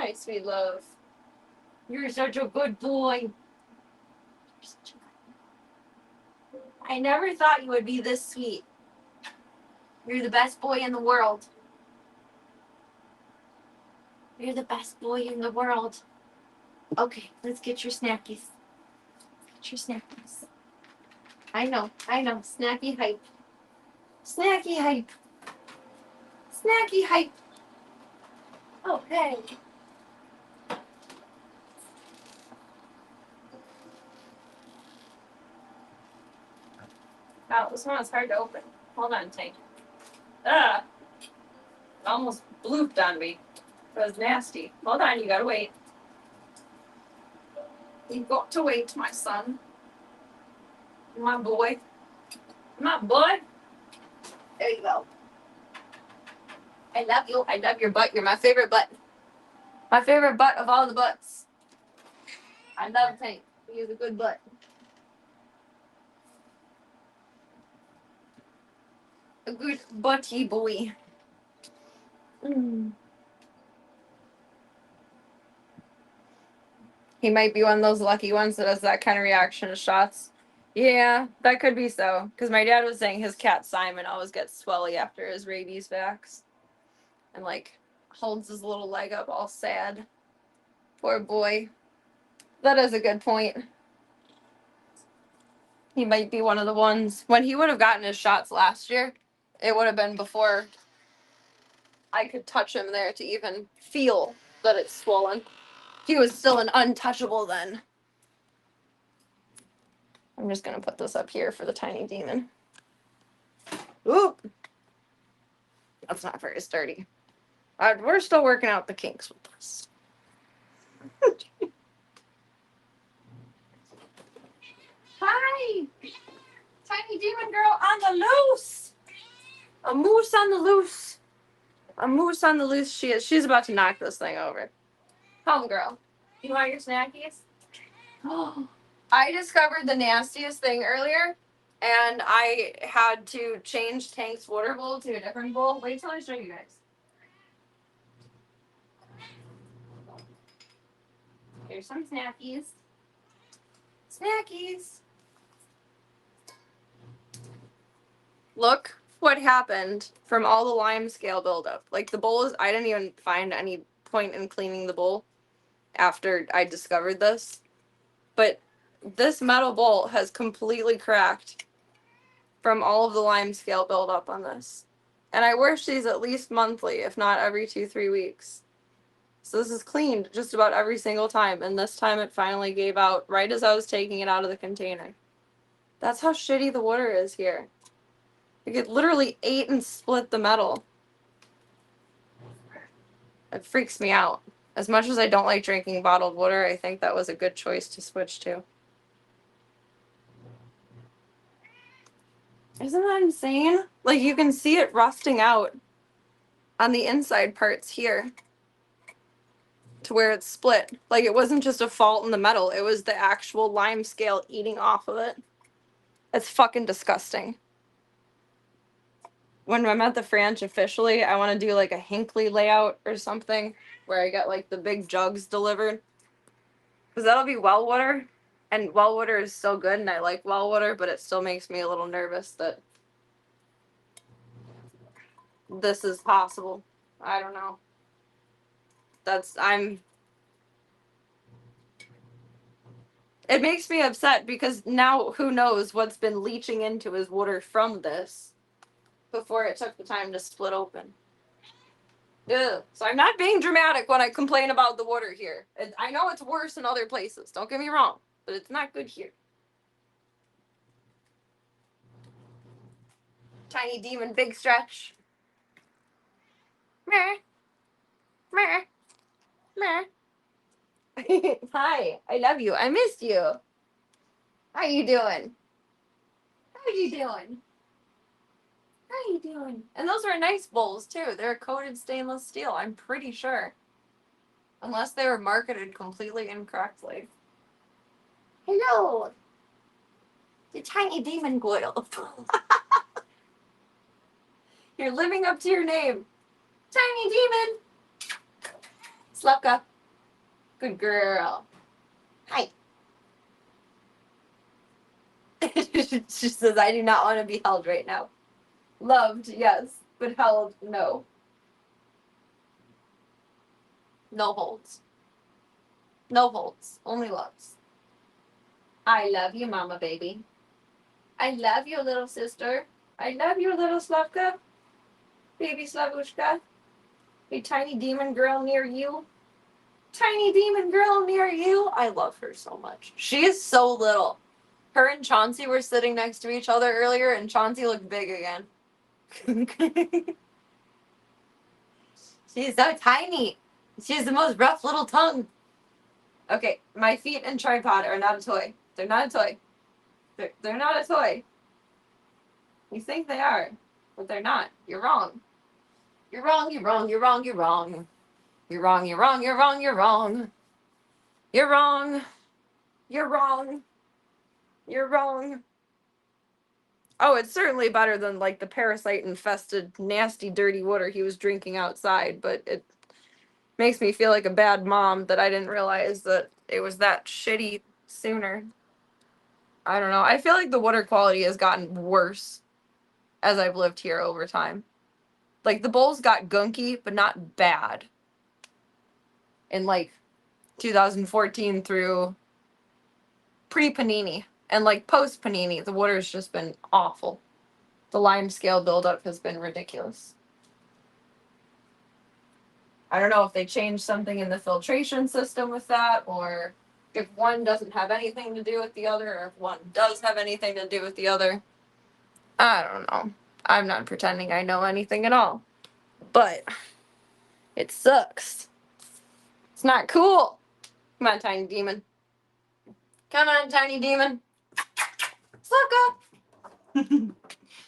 Hi, sweet love. You're such a good boy. I never thought you would be this sweet. You're the best boy in the world. You're the best boy in the world. Okay, let's get your snackies. Get your snackies. I know. Snacky hype. Snacky hype. Snacky hype. Okay. Wow, this one is hard to open. Hold on, Tank. It almost blooped on me. It was nasty. Hold on, you gotta wait. You've got to wait, my son. My boy. My boy. There you go. I love you. I love your butt. You're my favorite butt. My favorite butt of all the butts. I love Tank. He has a good butt. A good butty boy. He might be one of those lucky ones that has that kind of reaction to shots. Yeah, that could be so. Because my dad was saying his cat Simon always gets swelly after his rabies vax. And, like, holds his little leg up all sad. Poor boy. That is a good point. He might be one of the ones. When he would have gotten his shots last year, it would have been before I could touch him there to even feel that it's swollen. He was still an untouchable then. I'm just going to put this up here for the tiny demon. Oop! That's not very sturdy. We're still working out the kinks with this. Hi! Tiny demon girl on the loose! A moose on the loose. A moose on the loose she is. She's about to knock this thing over. Home girl. You want your snackies? Oh. I discovered the nastiest thing earlier, and I had to change Tank's water bowl to a different bowl. Wait till I show you guys. Here's some snackies. Snackies. Look what happened from all the lime scale buildup. Like, the bowl is, I didn't even find any point in cleaning the bowl after I discovered this. But this metal bowl has completely cracked from all of the lime scale buildup on this. And I wash these at least monthly, if not every 2-3 weeks. So this is cleaned just about every single time. And this time it finally gave out right as I was taking it out of the container. That's how shitty the water is here. Like, it literally ate and split the metal. It freaks me out. As much as I don't like drinking bottled water, I think that was a good choice to switch to. Isn't that insane? Like, you can see it rusting out on the inside parts here to where it's split. Like, it wasn't just a fault in the metal. It was the actual lime scale eating off of it. It's fucking disgusting. When I'm at the Franch officially, I want to do like a Hinkley layout or something where I get like the big jugs delivered. Because that'll be well water. And well water is so good and I like well water, but it still makes me a little nervous that this is possible. I don't know. It makes me upset because now who knows what's been leaching into his water from this before it took the time to split open. Ugh. So I'm not being dramatic when I complain about the water here. I know it's worse in other places, don't get me wrong, but it's not good here. Tiny demon, big stretch. Meh. Meh. Meh. Hi, I love you. I missed you. How you doing? How you doing? How you doing? And those are nice bowls, too. They're coated stainless steel, I'm pretty sure. Unless they were marketed completely incorrectly. Hello! The tiny demon girl. You're living up to your name. Tiny demon! Slupka. Good girl. Hi. She says, I do not want to be held right now. Loved, yes, but held, no. No holds. No holds. Only loves. I love you, mama baby. I love you, little sister. I love you, little Slavka. Baby Slavushka. A tiny demon girl near you. Tiny demon girl near you. I love her so much. She is so little. Her and Chauncey were sitting next to each other earlier, and Chauncey looked big again. She's so tiny. She has the most rough little tongue. Okay, my feet and tripod are not a toy. They're not a toy. They're not a toy. You think they are, but they're not. You're wrong. You're wrong, you're wrong, you're wrong, you're wrong. You're wrong, you're wrong, you're wrong, you're wrong. You're wrong. You're wrong. You're wrong. Oh, it's certainly better than like the parasite-infested, nasty, dirty water he was drinking outside, but it makes me feel like a bad mom that I didn't realize that it was that shitty sooner. I don't know. I feel like the water quality has gotten worse as I've lived here over time. Like, the bowls got gunky, but not bad. In, like, 2014 through pre-Panini. And, like, post-Panini, the water's just been awful. The lime scale buildup has been ridiculous. I don't know if they changed something in the filtration system with that, or if one doesn't have anything to do with the other, or if one does have anything to do with the other. I don't know. I'm not pretending I know anything at all. But it sucks. It's not cool. Come on, tiny demon. Come on, tiny demon. Suck up.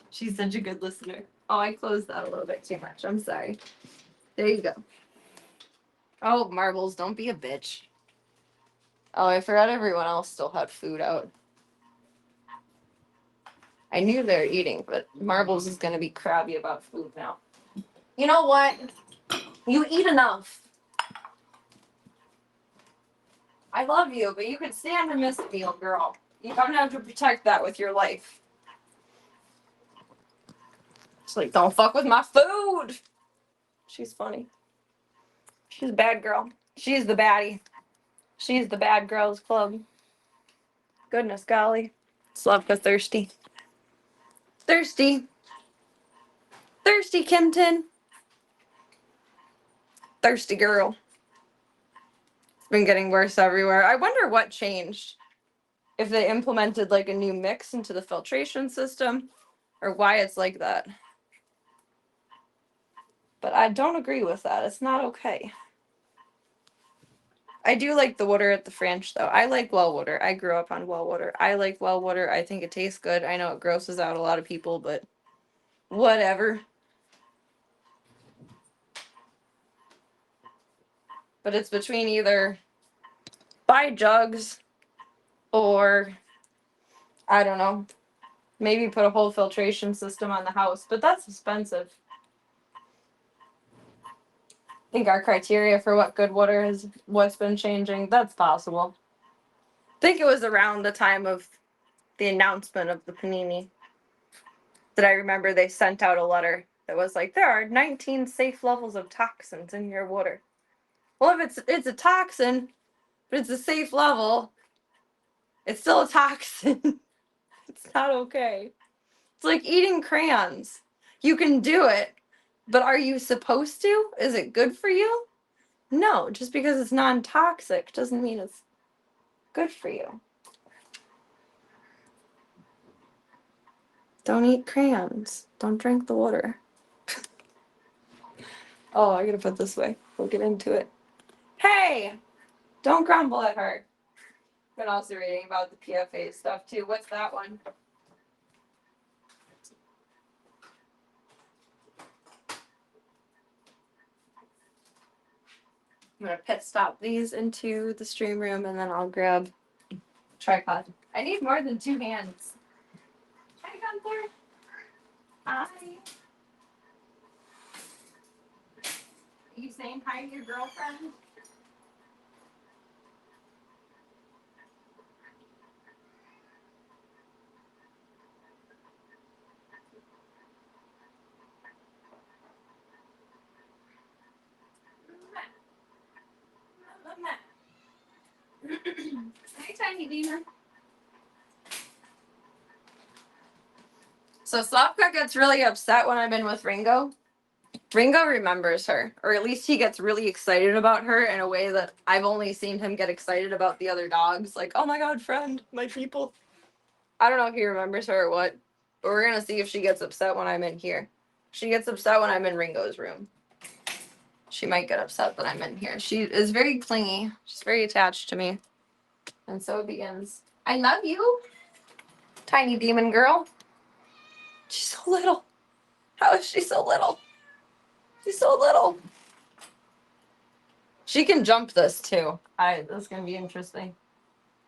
She's such a good listener. Oh, I closed that a little bit too much. I'm sorry. There you go. Oh, Marbles, don't be a bitch. Oh, I forgot everyone else still had food out. I knew they were eating, but Marbles is going to be crabby about food now. You know what? You eat enough. I love you, but you could stand to miss a meal, girl. You don't have to protect that with your life. It's like, don't fuck with my food. She's funny. She's a bad girl. She's the baddie. She's the bad girls club. Goodness golly. Slavka thirsty. Thirsty. Thirsty, Kimton. Thirsty girl. It's been getting worse everywhere. I wonder what changed. If they implemented like a new mix into the filtration system, or why it's like that. But I don't agree with that. It's not okay. I do like the water at the French, though. I like well water. I grew up on well water. I like well water. I think it tastes good. I know it grosses out a lot of people, but whatever. But it's between either buy jugs or, I don't know, maybe put a whole filtration system on the house. But that's expensive. I think our criteria for what good water is, what's been changing, that's possible. I think it was around the time of the announcement of the Panini that I remember they sent out a letter that was like, there are 19 safe levels of toxins in your water. Well, if it's a toxin, but it's a safe level, it's still a toxin. It's not okay. It's like eating crayons. You can do it, but are you supposed to? Is it good for you? No, just because it's non-toxic doesn't mean it's good for you. Don't eat crayons. Don't drink the water. Oh, I gotta put this way. We'll get into it. Hey! Don't grumble at her. Been also reading about the PFA stuff too. What's that one? I'm gonna pit stop these into the stream room and then I'll grab a tripod. I need more than 2 hands. Hi, Gunther. Hi. Are you saying hi to your girlfriend? Tiny demon. So Slavka gets really upset when I'm in with Ringo. Ringo remembers her, or at least he gets really excited about her in a way that I've only seen him get excited about the other dogs. Like, oh my god, friend, my people. I don't know if he remembers her or what, but we're gonna see if she gets upset when I'm in here. She gets upset when I'm in Ringo's room. She might get upset that I'm in here. She is very clingy. She's very attached to me. And so it begins. I love you, tiny demon girl. She's so little. How is she so little? She's so little. She can jump this too. This is gonna be interesting.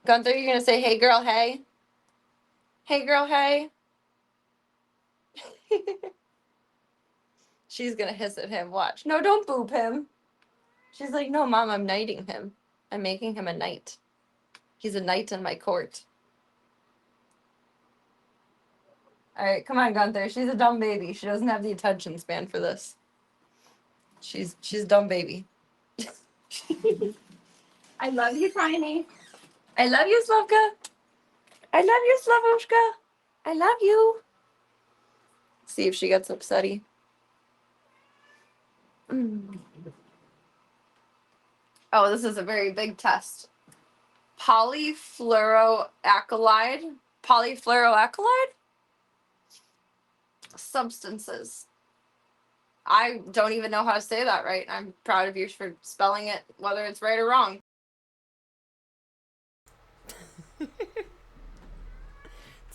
Gunther, you're gonna say, hey girl, hey? Hey girl, hey? She's gonna hiss at him. Watch. No, don't boop him. She's like, no, Mom, I'm knighting him. I'm making him a knight. He's a knight in my court. Alright, come on, Gunther. She's a dumb baby. She doesn't have the attention span for this. She's a dumb baby. I love you, Tiny. I love you, Slavka. I love you, Slavushka. I love you. See if she gets upsetty. Oh, this is a very big test. Polyfluoroalkyl substances. I don't even know how to say that right. I'm proud of you for spelling it, whether it's right or wrong. It's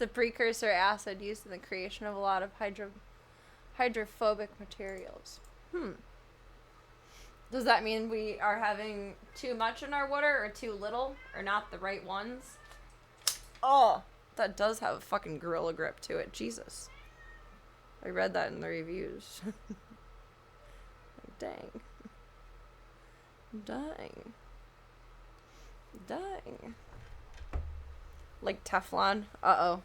a precursor acid used in the creation of a lot of hydrophobic materials. Does that mean we are having too much in our water or too little or not the right ones? Oh, that does have a fucking gorilla grip to it. Jesus. I read that in the reviews. Dang. Dang. Dang. Like Teflon. Uh-oh.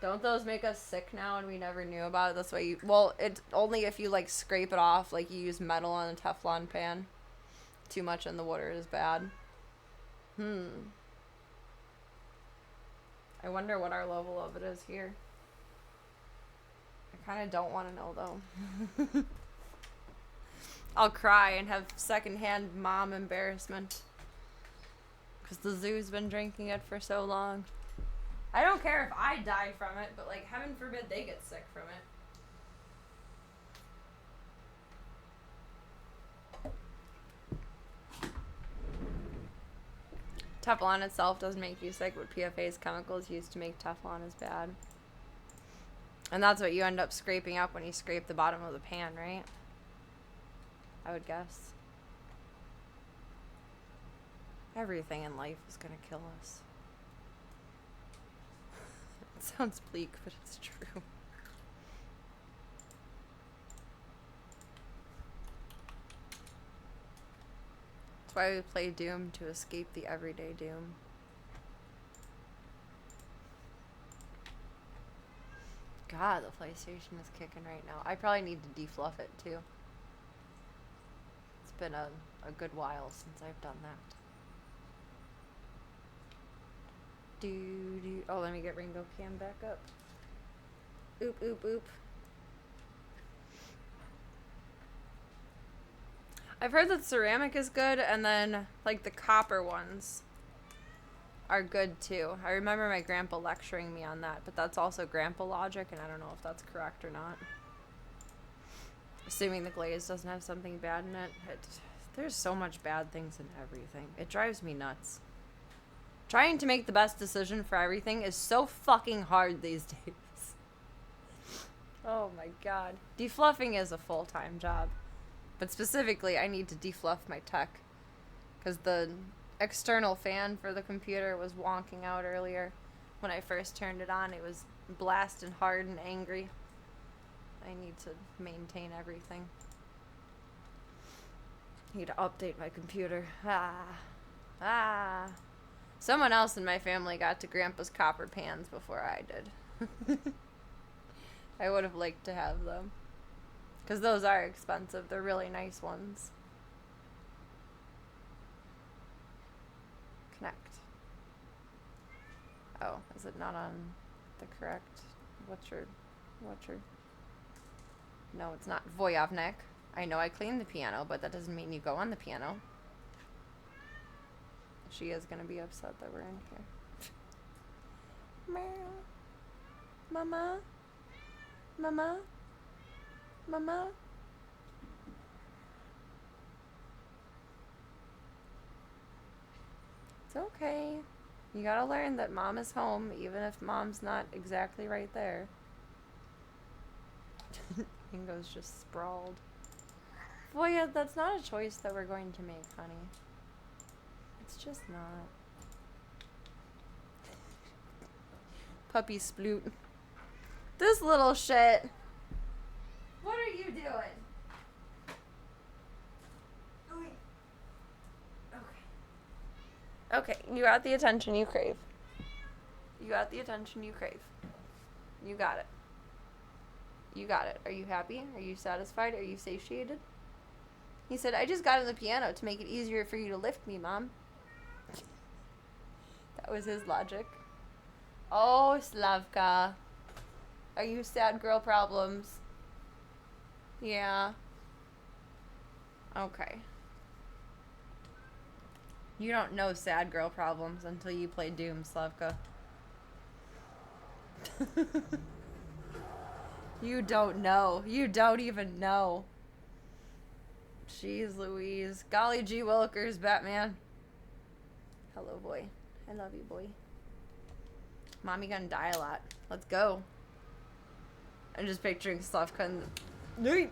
Don't those make us sick now and we never knew about it? That's why you... Well, it's only if you, like, scrape it off, like you use metal on a Teflon pan. Too much in the water is bad. I wonder what our level of it is here. I kind of don't want to know, though. I'll cry and have secondhand mom embarrassment. Because the zoo's been drinking it for so long. I don't care if I die from it, but, like, heaven forbid they get sick from it. Teflon itself doesn't make you sick, but PFA's chemicals used to make Teflon is bad. And that's what you end up scraping up when you scrape the bottom of the pan, right? I would guess. Everything in life is gonna kill us. It sounds bleak, but it's true. That's why we play Doom, to escape the everyday doom. God, the PlayStation is kicking right now. I probably need to defluff it too. It's been a good while since I've done that. Oh, let me get Ringo Cam back up. Oop, oop, oop. I've heard that ceramic is good, and then, like, the copper ones are good, too. I remember my grandpa lecturing me on that, but that's also grandpa logic, and I don't know if that's correct or not. Assuming the glaze doesn't have something bad in it. There's so much bad things in everything. It drives me nuts. Trying to make the best decision for everything is so fucking hard these days. Oh my god. Defluffing is a full-time job. But specifically, I need to defluff my tech. Because the external fan for the computer was wonking out earlier. When I first turned it on, it was blasting hard and angry. I need to maintain everything. I need to update my computer. Someone else in my family got to Grandpa's copper pans before I did. I would have liked to have them. Because those are expensive. They're really nice ones. Connect. Oh, is it not on the correct? What's your? No, it's not Voyavnik. I know I cleaned the piano, but that doesn't mean you go on the piano. She is gonna be upset that we're in here. Meow. Mama? Mama? Mama? It's okay. You gotta learn that mom is home, even if mom's not exactly right there. Ingo's just sprawled. Well, yeah, that's not a choice that we're going to make, honey. It's just not. Puppy sploot. This little shit. What are you doing? Okay, you got the attention you crave. You got the attention you crave. You got it. You got it. Are you happy? Are you satisfied? Are you satiated? He said, I just got on the piano to make it easier for you to lift me, Mom. That was his logic. Oh, Slavka. Are you sad girl problems? Yeah. Okay. You don't know sad girl problems until you play Doom, Slavka. You don't know. You don't even know. Jeez Louise. Golly gee willikers, Batman. Hello, boy. I love you, boy. Mommy gonna die a lot. Let's go. I'm just picturing Slavka in the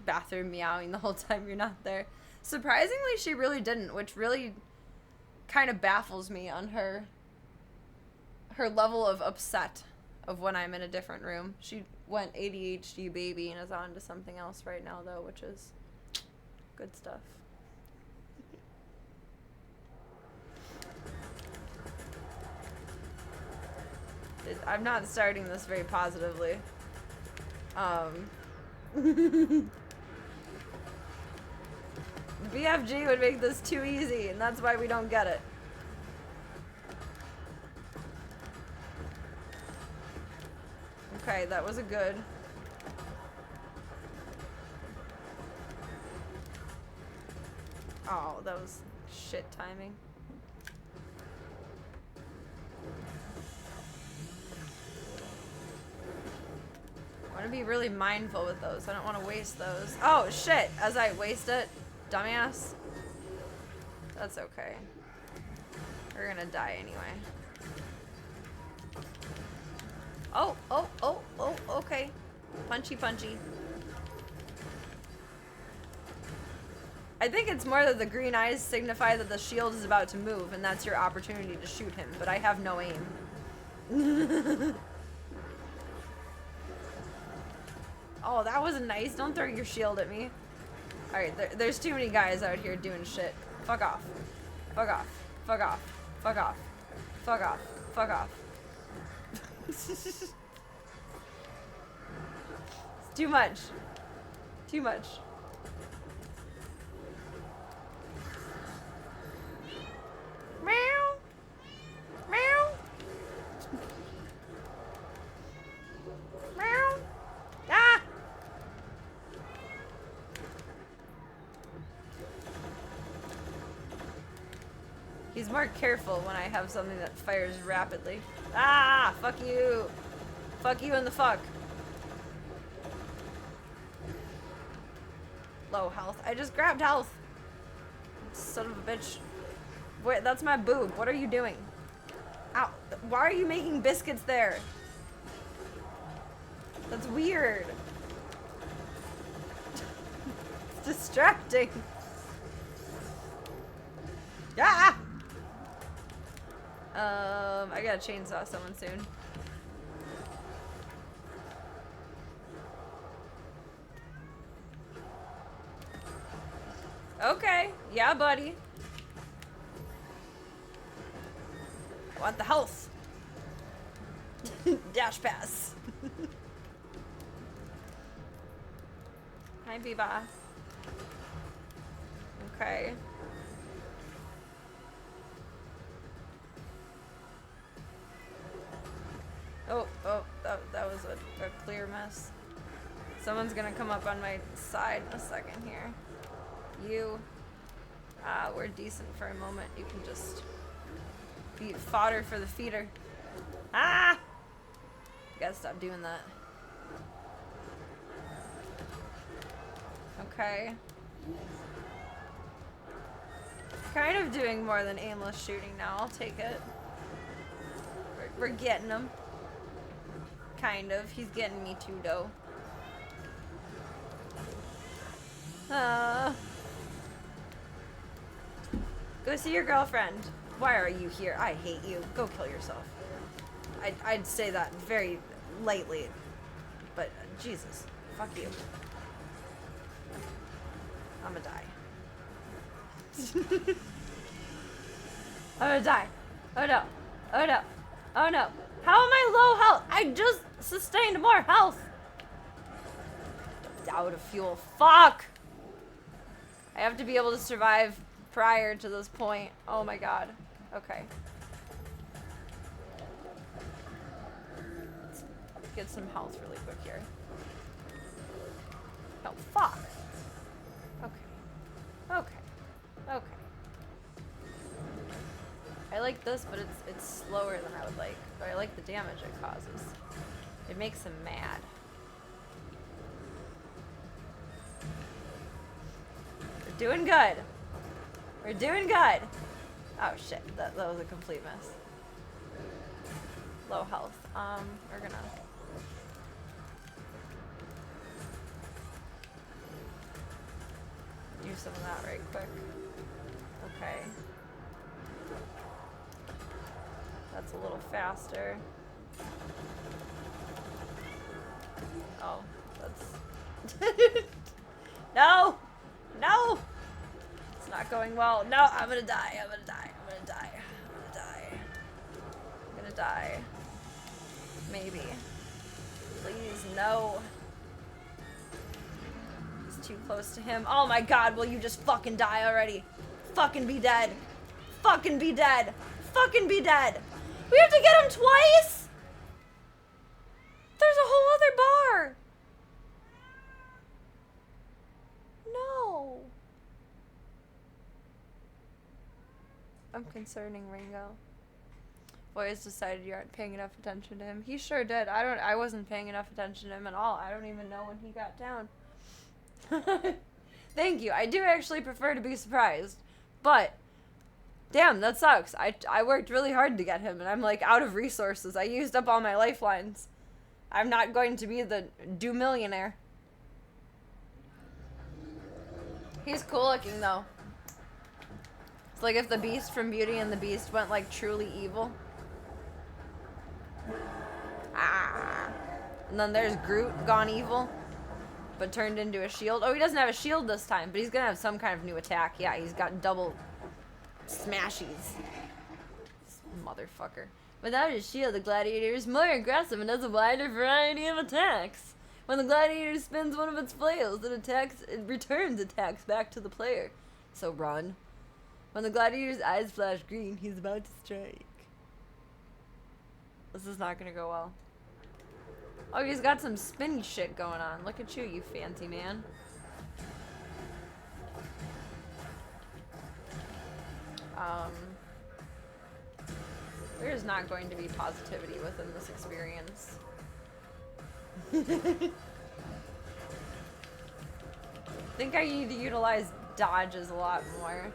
bathroom meowing the whole time you're not there. Surprisingly, she really didn't, which really kind of baffles me on her level of upset of when I'm in a different room. She went ADHD baby and is on to something else right now, though, which is good stuff. I'm not starting this very positively. BFG would make this too easy, and that's why we don't get it. Okay, that was a good. Oh, that was shit timing. I want to be really mindful with those. I don't want to waste those. Oh, shit. As I waste it, dumbass. That's okay. We're gonna die anyway. Oh, okay. Punchy, punchy. I think it's more that the green eyes signify that the shield is about to move, and that's your opportunity to shoot him, but I have no aim. Oh, that wasn't nice. Don't throw your shield at me. Alright, there's too many guys out here doing shit. Fuck off. Fuck off. Fuck off. Fuck off. Fuck off. Fuck off. It's too much. Too much. Meow. Meow. Meow. Ah! He's more careful when I have something that fires rapidly. Ah! Fuck you! Fuck you and the fuck. Low health. I just grabbed health. Son of a bitch. Wait, that's my boob. What are you doing? Ow. Why are you making biscuits there? That's weird. It's distracting. Ah! I gotta chainsaw someone soon. Okay. Yeah, buddy. Want the health. Dash pass. Hi, Biba. this. Someone's gonna come up on my side in a second here. You, we're decent for a moment. You can just be fodder for the feeder. Ah! You gotta stop doing that. Okay. Kind of doing more than aimless shooting now. I'll take it. We're getting him. Kind of. He's getting me too, though. Go see your girlfriend. Why are you here? I hate you. Go kill yourself. I'd say that very lightly. But, Jesus. Fuck you. I'm gonna die. I'm gonna die. Oh no. Oh no. Oh no. How am I low health? I just sustained more health. Out of fuel. Fuck! I have to be able to survive prior to this point. Oh my god. Okay. Let's get some health really quick here. Oh, fuck. Okay. Okay. Okay. I like this, but it's slower than I would like. But I like the damage it causes. It makes him mad. We're doing good. We're doing good. Oh shit, that was a complete mess. Low health. We're gonna... do some of that right quick. Okay. That's a little faster. Oh, that's... No! No! It's not going well. No, I'm gonna die. I'm gonna die. I'm gonna die. I'm gonna die. I'm gonna die. Maybe. Please, no. He's too close to him. Oh my god, will you just fucking die already? Fucking be dead. Fucking be dead. Fucking be dead. We have to get him twice? There's a whole other bar. No. I'm concerning Ringo. Boys decided you aren't paying enough attention to him. He sure did. I wasn't paying enough attention to him at all. I don't even know when he got down. Thank you. I do actually prefer to be surprised. But damn, that sucks. I worked really hard to get him and I'm like out of resources. I used up all my lifelines. I'm not going to be the do-millionaire. He's cool looking though. It's like if the Beast from Beauty and the Beast went like truly evil. Ah. And then there's Groot gone evil, but turned into a shield. Oh, he doesn't have a shield this time, but he's gonna have some kind of new attack. Yeah, he's got double smashies. This motherfucker. Without his shield, the gladiator is more aggressive and has a wider variety of attacks. When the gladiator spins one of its flails, it returns attacks back to the player. So run. When the gladiator's eyes flash green, he's about to strike. This is not gonna go well. Oh, he's got some spinny shit going on. Look at you, you fancy man. There's not going to be positivity within this experience. I think I need to utilize dodges a lot more.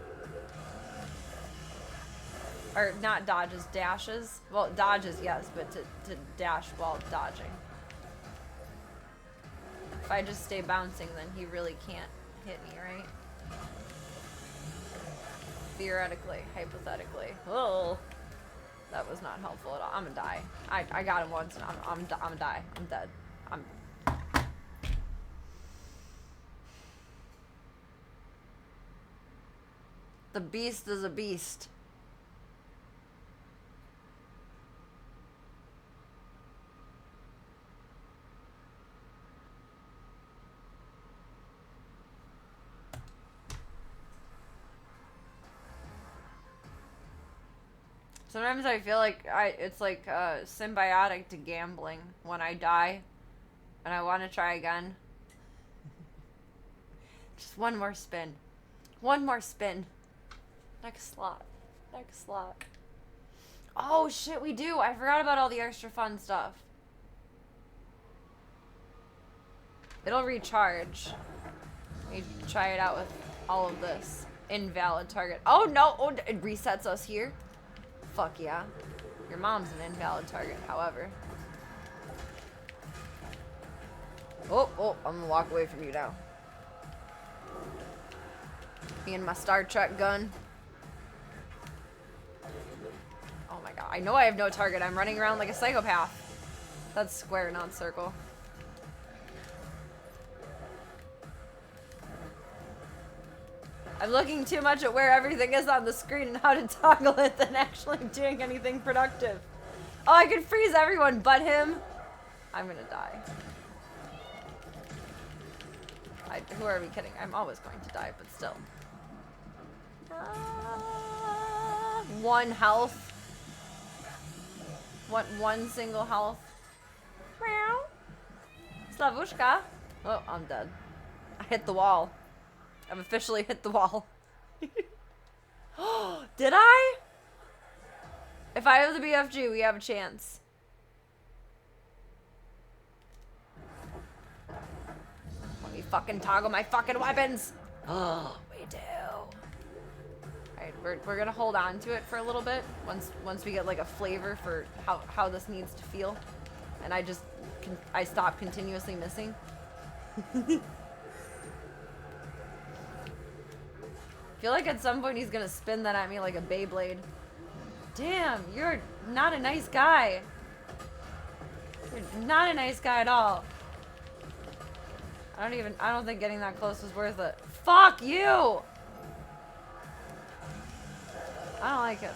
Or not dodges, dashes. Well, dodges, yes, but to dash while dodging. If I just stay bouncing, then he really can't hit me, right? Theoretically, hypothetically. Oh, that was not helpful at all. I'm gonna die. I got him once, and I'm gonna die. I'm dead. The Beast is a beast. Sometimes I feel like it's like symbiotic to gambling. When I die, And I want to try again. Just one more spin. One more spin. Next slot. Next slot. Oh shit, we do. I forgot about all the extra fun stuff. It'll recharge. Let me try it out with all of this. Invalid target. Oh no! Oh, it resets us here. Fuck yeah. Your mom's an invalid target, however. Oh, I'm gonna walk away from you now. Me and my Star Trek gun. Oh my god. I know I have no target. I'm running around like a psychopath. That's square, not circle. I'm looking too much at where everything is on the screen and how to toggle it than actually doing anything productive. Oh, I could freeze everyone but him. I'm gonna die. Who are we kidding? I'm always going to die, but still. 1 health. One single health. Meow. Slavushka. Oh, I'm dead. I hit the wall. I've officially hit the wall. Did I? If I have the BFG, we have a chance. Let me fucking toggle my fucking weapons. Oh, we do. Alright, we're gonna hold on to it for a little bit. Once we get like a flavor for how this needs to feel. And I stop continuously missing. I feel like at some point he's gonna spin that at me like a Beyblade. Damn, you're not a nice guy. You're not a nice guy at all. I don't think getting that close was worth it. Fuck you! I don't like it.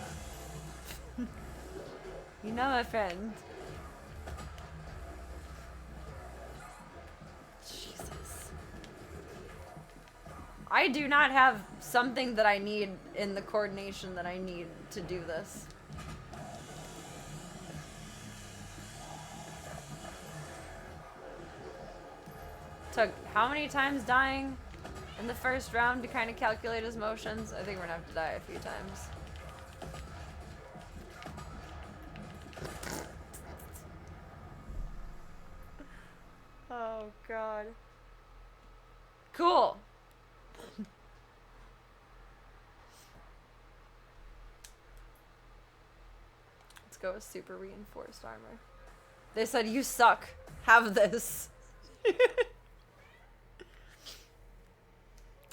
You know my friend. Jesus. I do not have something that I need in the coordination that I need to do this. Took how many times dying in the first round to kind of calculate his motions? I think we're gonna have to die a few times. Oh god. Cool. Let's go with super reinforced armor. They said you suck. Have this.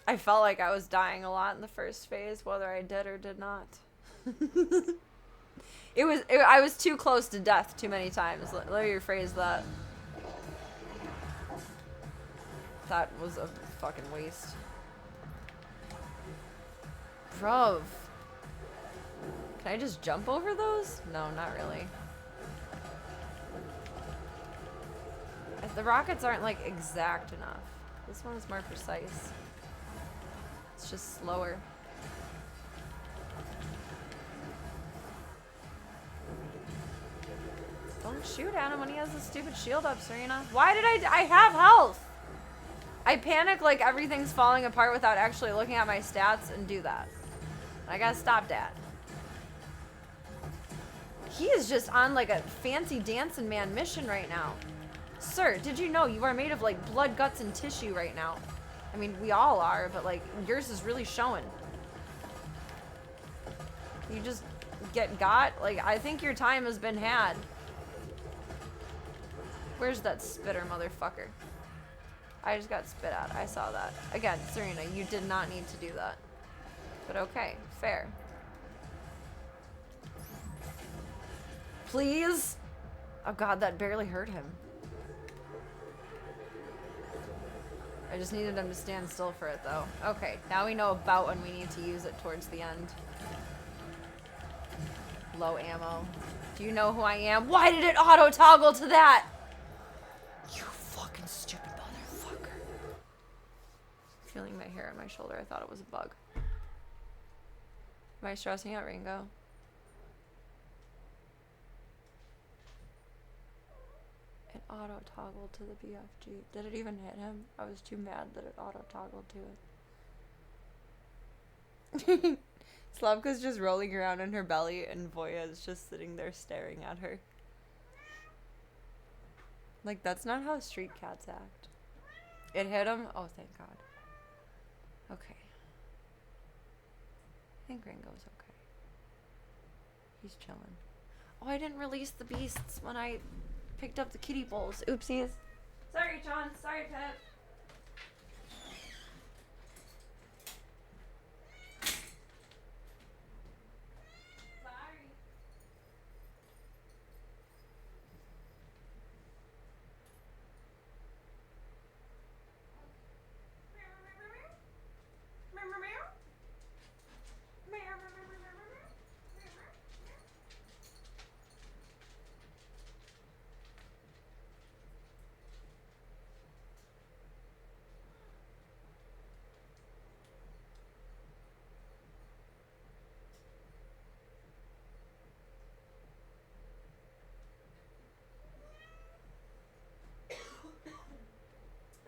I felt like I was dying a lot in the first phase, whether I did or did not. I was too close to death too many times. Let me rephrase that. That was a fucking waste. Bruv. Can I just jump over those? No, not really. The rockets aren't like exact enough. This one is more precise. It's just slower. Don't shoot at him when he has the stupid shield up, Serena. Why did I have health? I panic like everything's falling apart without actually looking at my stats and do that. I gotta stop that. He is just on like a fancy dancing man mission right now. Sir, did you know you are made of like blood, guts, and tissue right now? I mean, we all are, but like yours is really showing. You just got, like, I think your time has been had. Where's that spitter, motherfucker? I just got spit at. I saw that. Again, Serena, you did not need to do that. But okay, fair. Please? Oh god, that barely hurt him. I just needed him to stand still for it, though. Okay, now we know about when we need to use it towards the end. Low ammo. Do you know who I am? Why did it auto-toggle to that? You fucking stupid motherfucker. Feeling my hair on my shoulder. I thought it was a bug. Am I stressing out, Ringo? It auto toggled to the BFG. Did it even hit him? I was too mad that it auto toggled to it. Slavka's just rolling around in her belly and Voya is just sitting there staring at her. Like, that's not how street cats act. It hit him? Oh, thank God. Okay. I think Ringo's okay. He's chilling. Oh, I didn't release the beasts when I picked up the kitty bowls. Oopsies. Sorry, John. Sorry, Pep.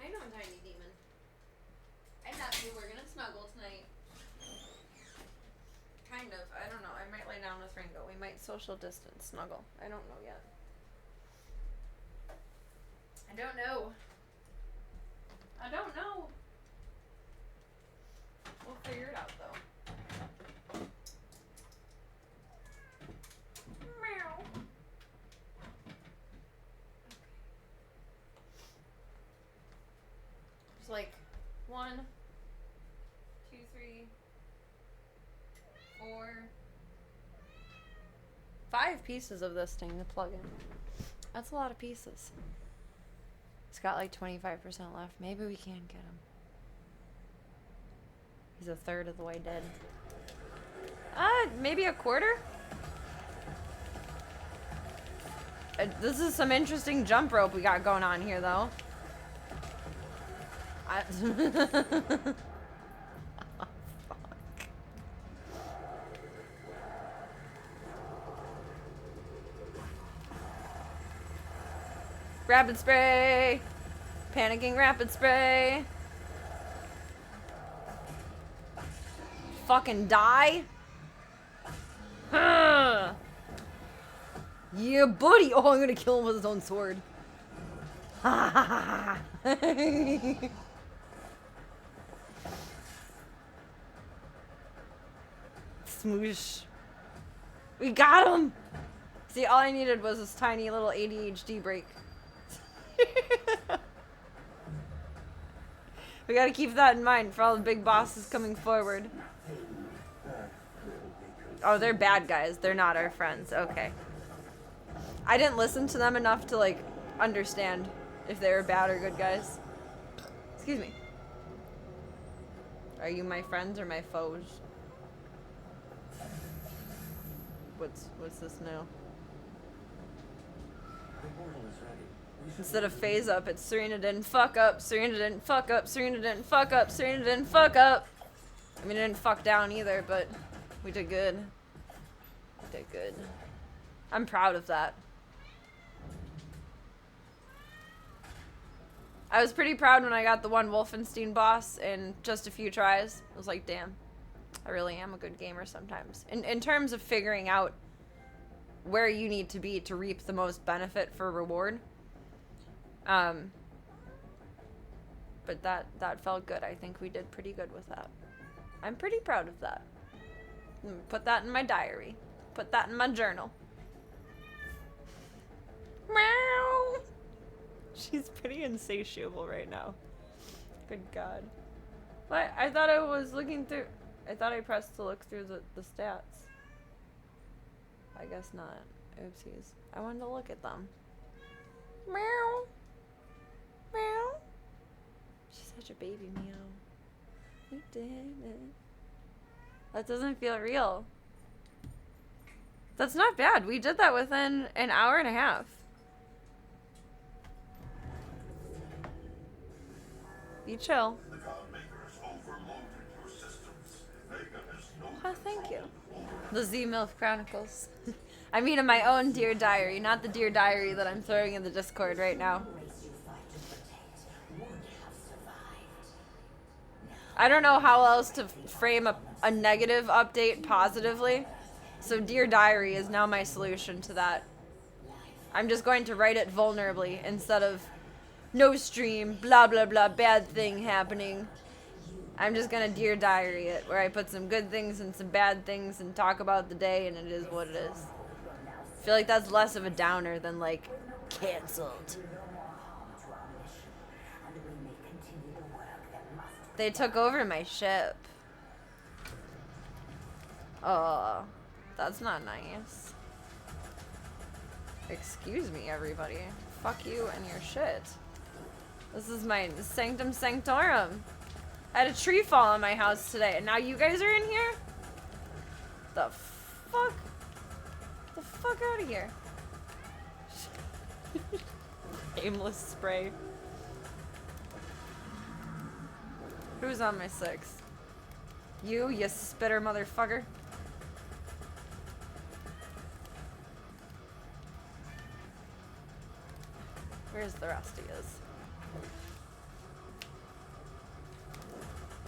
I know, Tiny Demon. I love you. We're gonna snuggle tonight. Kind of. I don't know. I might lay down with Ringo. We might social distance snuggle. I don't know yet. I don't know. I don't know. We'll figure it out, though. Meow. There's like 1, 2, 3, 4, 5 pieces of this thing to plug in. That's a lot of pieces. It's got like 25% left. Maybe we can get him. He's a third of the way dead. Maybe a quarter? This is some interesting jump rope we got going on here, though. Oh, fuck. Rapid spray! Panicking rapid spray! Fucking die! Huh. Yeah, buddy! Oh, I'm gonna kill him with his own sword. Ha ha ha ha! Smoosh. We got him! See, all I needed was this tiny little ADHD break. We gotta keep that in mind for all the big bosses coming forward. Oh, they're bad guys. They're not our friends. Okay. I didn't listen to them enough to, like, understand if they were bad or good guys. Excuse me. Are you my friends or my foes? What's this now? Instead of phase up, it's Serena didn't fuck up, Serena didn't fuck up, Serena didn't fuck up, Serena didn't fuck up. I mean, I didn't fuck down either, but we did good. We did good. I'm proud of that. I was pretty proud when I got the one Wolfenstein boss in just a few tries. I was like, damn, I really am a good gamer sometimes. In terms of figuring out where you need to be to reap the most benefit for reward. But that felt good. I think we did pretty good with that. I'm pretty proud of that. Put that in my diary. Put that in my journal. Meow. She's pretty insatiable right now. Good God. What? I thought I was looking through... I thought I pressed to look through the stats. I guess not. Oopsies. I wanted to look at them. Meow. Meow. She's such a baby meow. We did it. That doesn't feel real. That's not bad. We did that within an hour and a half. You chill. Oh, thank you. The Z-MILF Chronicles. I mean in my own Dear Diary, not the Dear Diary that I'm throwing in the Discord right now. I don't know how else to frame a negative update positively. So Dear Diary is now my solution to that. I'm just going to write it vulnerably instead of no stream, blah blah blah, bad thing happening. I'm just gonna Dear Diary it, where I put some good things and some bad things and talk about the day, and it is what it is. I feel like that's less of a downer than like canceled. They took over my ship. Oh, that's not nice. Excuse me, everybody. Fuck you and your shit. This is my sanctum sanctorum. I had a tree fall on my house today, and now you guys are in here? The fuck? Get the fuck out of here. Aimless spray. Who's on my 6? You spitter motherfucker. Where's the rest of yous?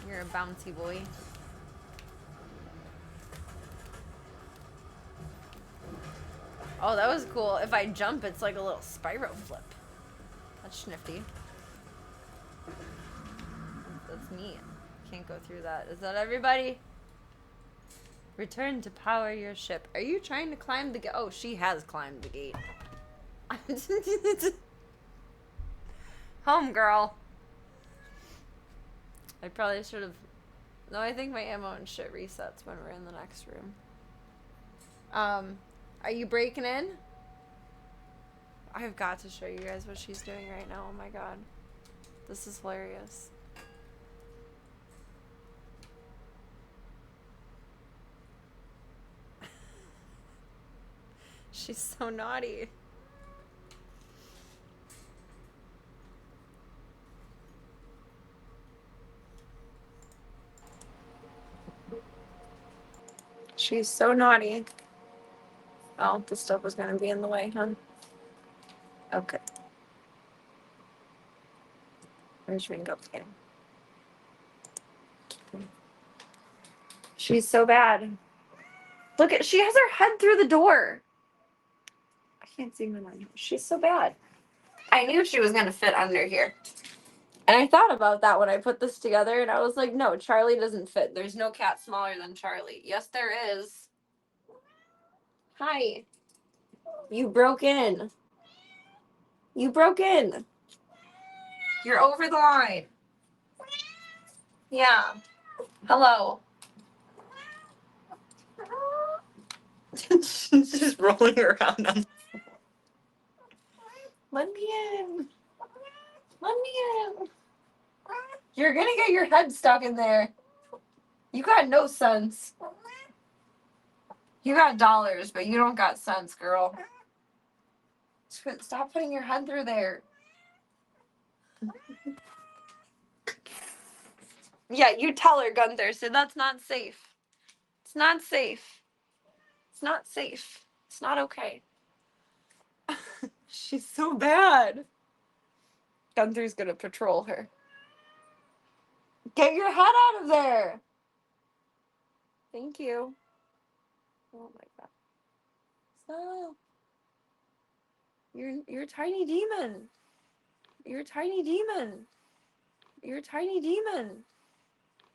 You're a bouncy boy. Oh, that was cool. If I jump, it's like a little spiral flip. That's snifty. That's neat. Can't go through that. Is that everybody? Return to power your ship. Are you trying to climb the gate? Oh, she has climbed the gate. Home girl. I probably should have... No, I think my ammo and shit resets when we're in the next room. Are you breaking in? I've got to show you guys what she's doing right now. Oh my god. This is hilarious. She's so naughty. She's so naughty. Oh, the stuff was gonna be in the way, huh? Okay. Where's Ringo? Okay. She's so bad. Look at, she has her head through the door. I can't see her line. She's so bad. I knew she was gonna fit under here. And I thought about that when I put this together, and I was like, no, Charlie doesn't fit. There's no cat smaller than Charlie. Yes, there is. Hi. You broke in. You broke in. You're over the line. Yeah. Hello. She's just rolling around on. Let me in. Let me in. You're gonna get your head stuck in there. You got no sense. You got dollars, but you don't got sense, girl. Stop putting your head through there. Yeah, you tell her, Gunther. So that's not safe. It's not safe. It's not safe. It's not okay. She's so bad. Gunther's gonna patrol her. Get your head out of there. Thank you. Oh my god. Stop. You're a tiny demon. You're a tiny demon. You're a tiny demon.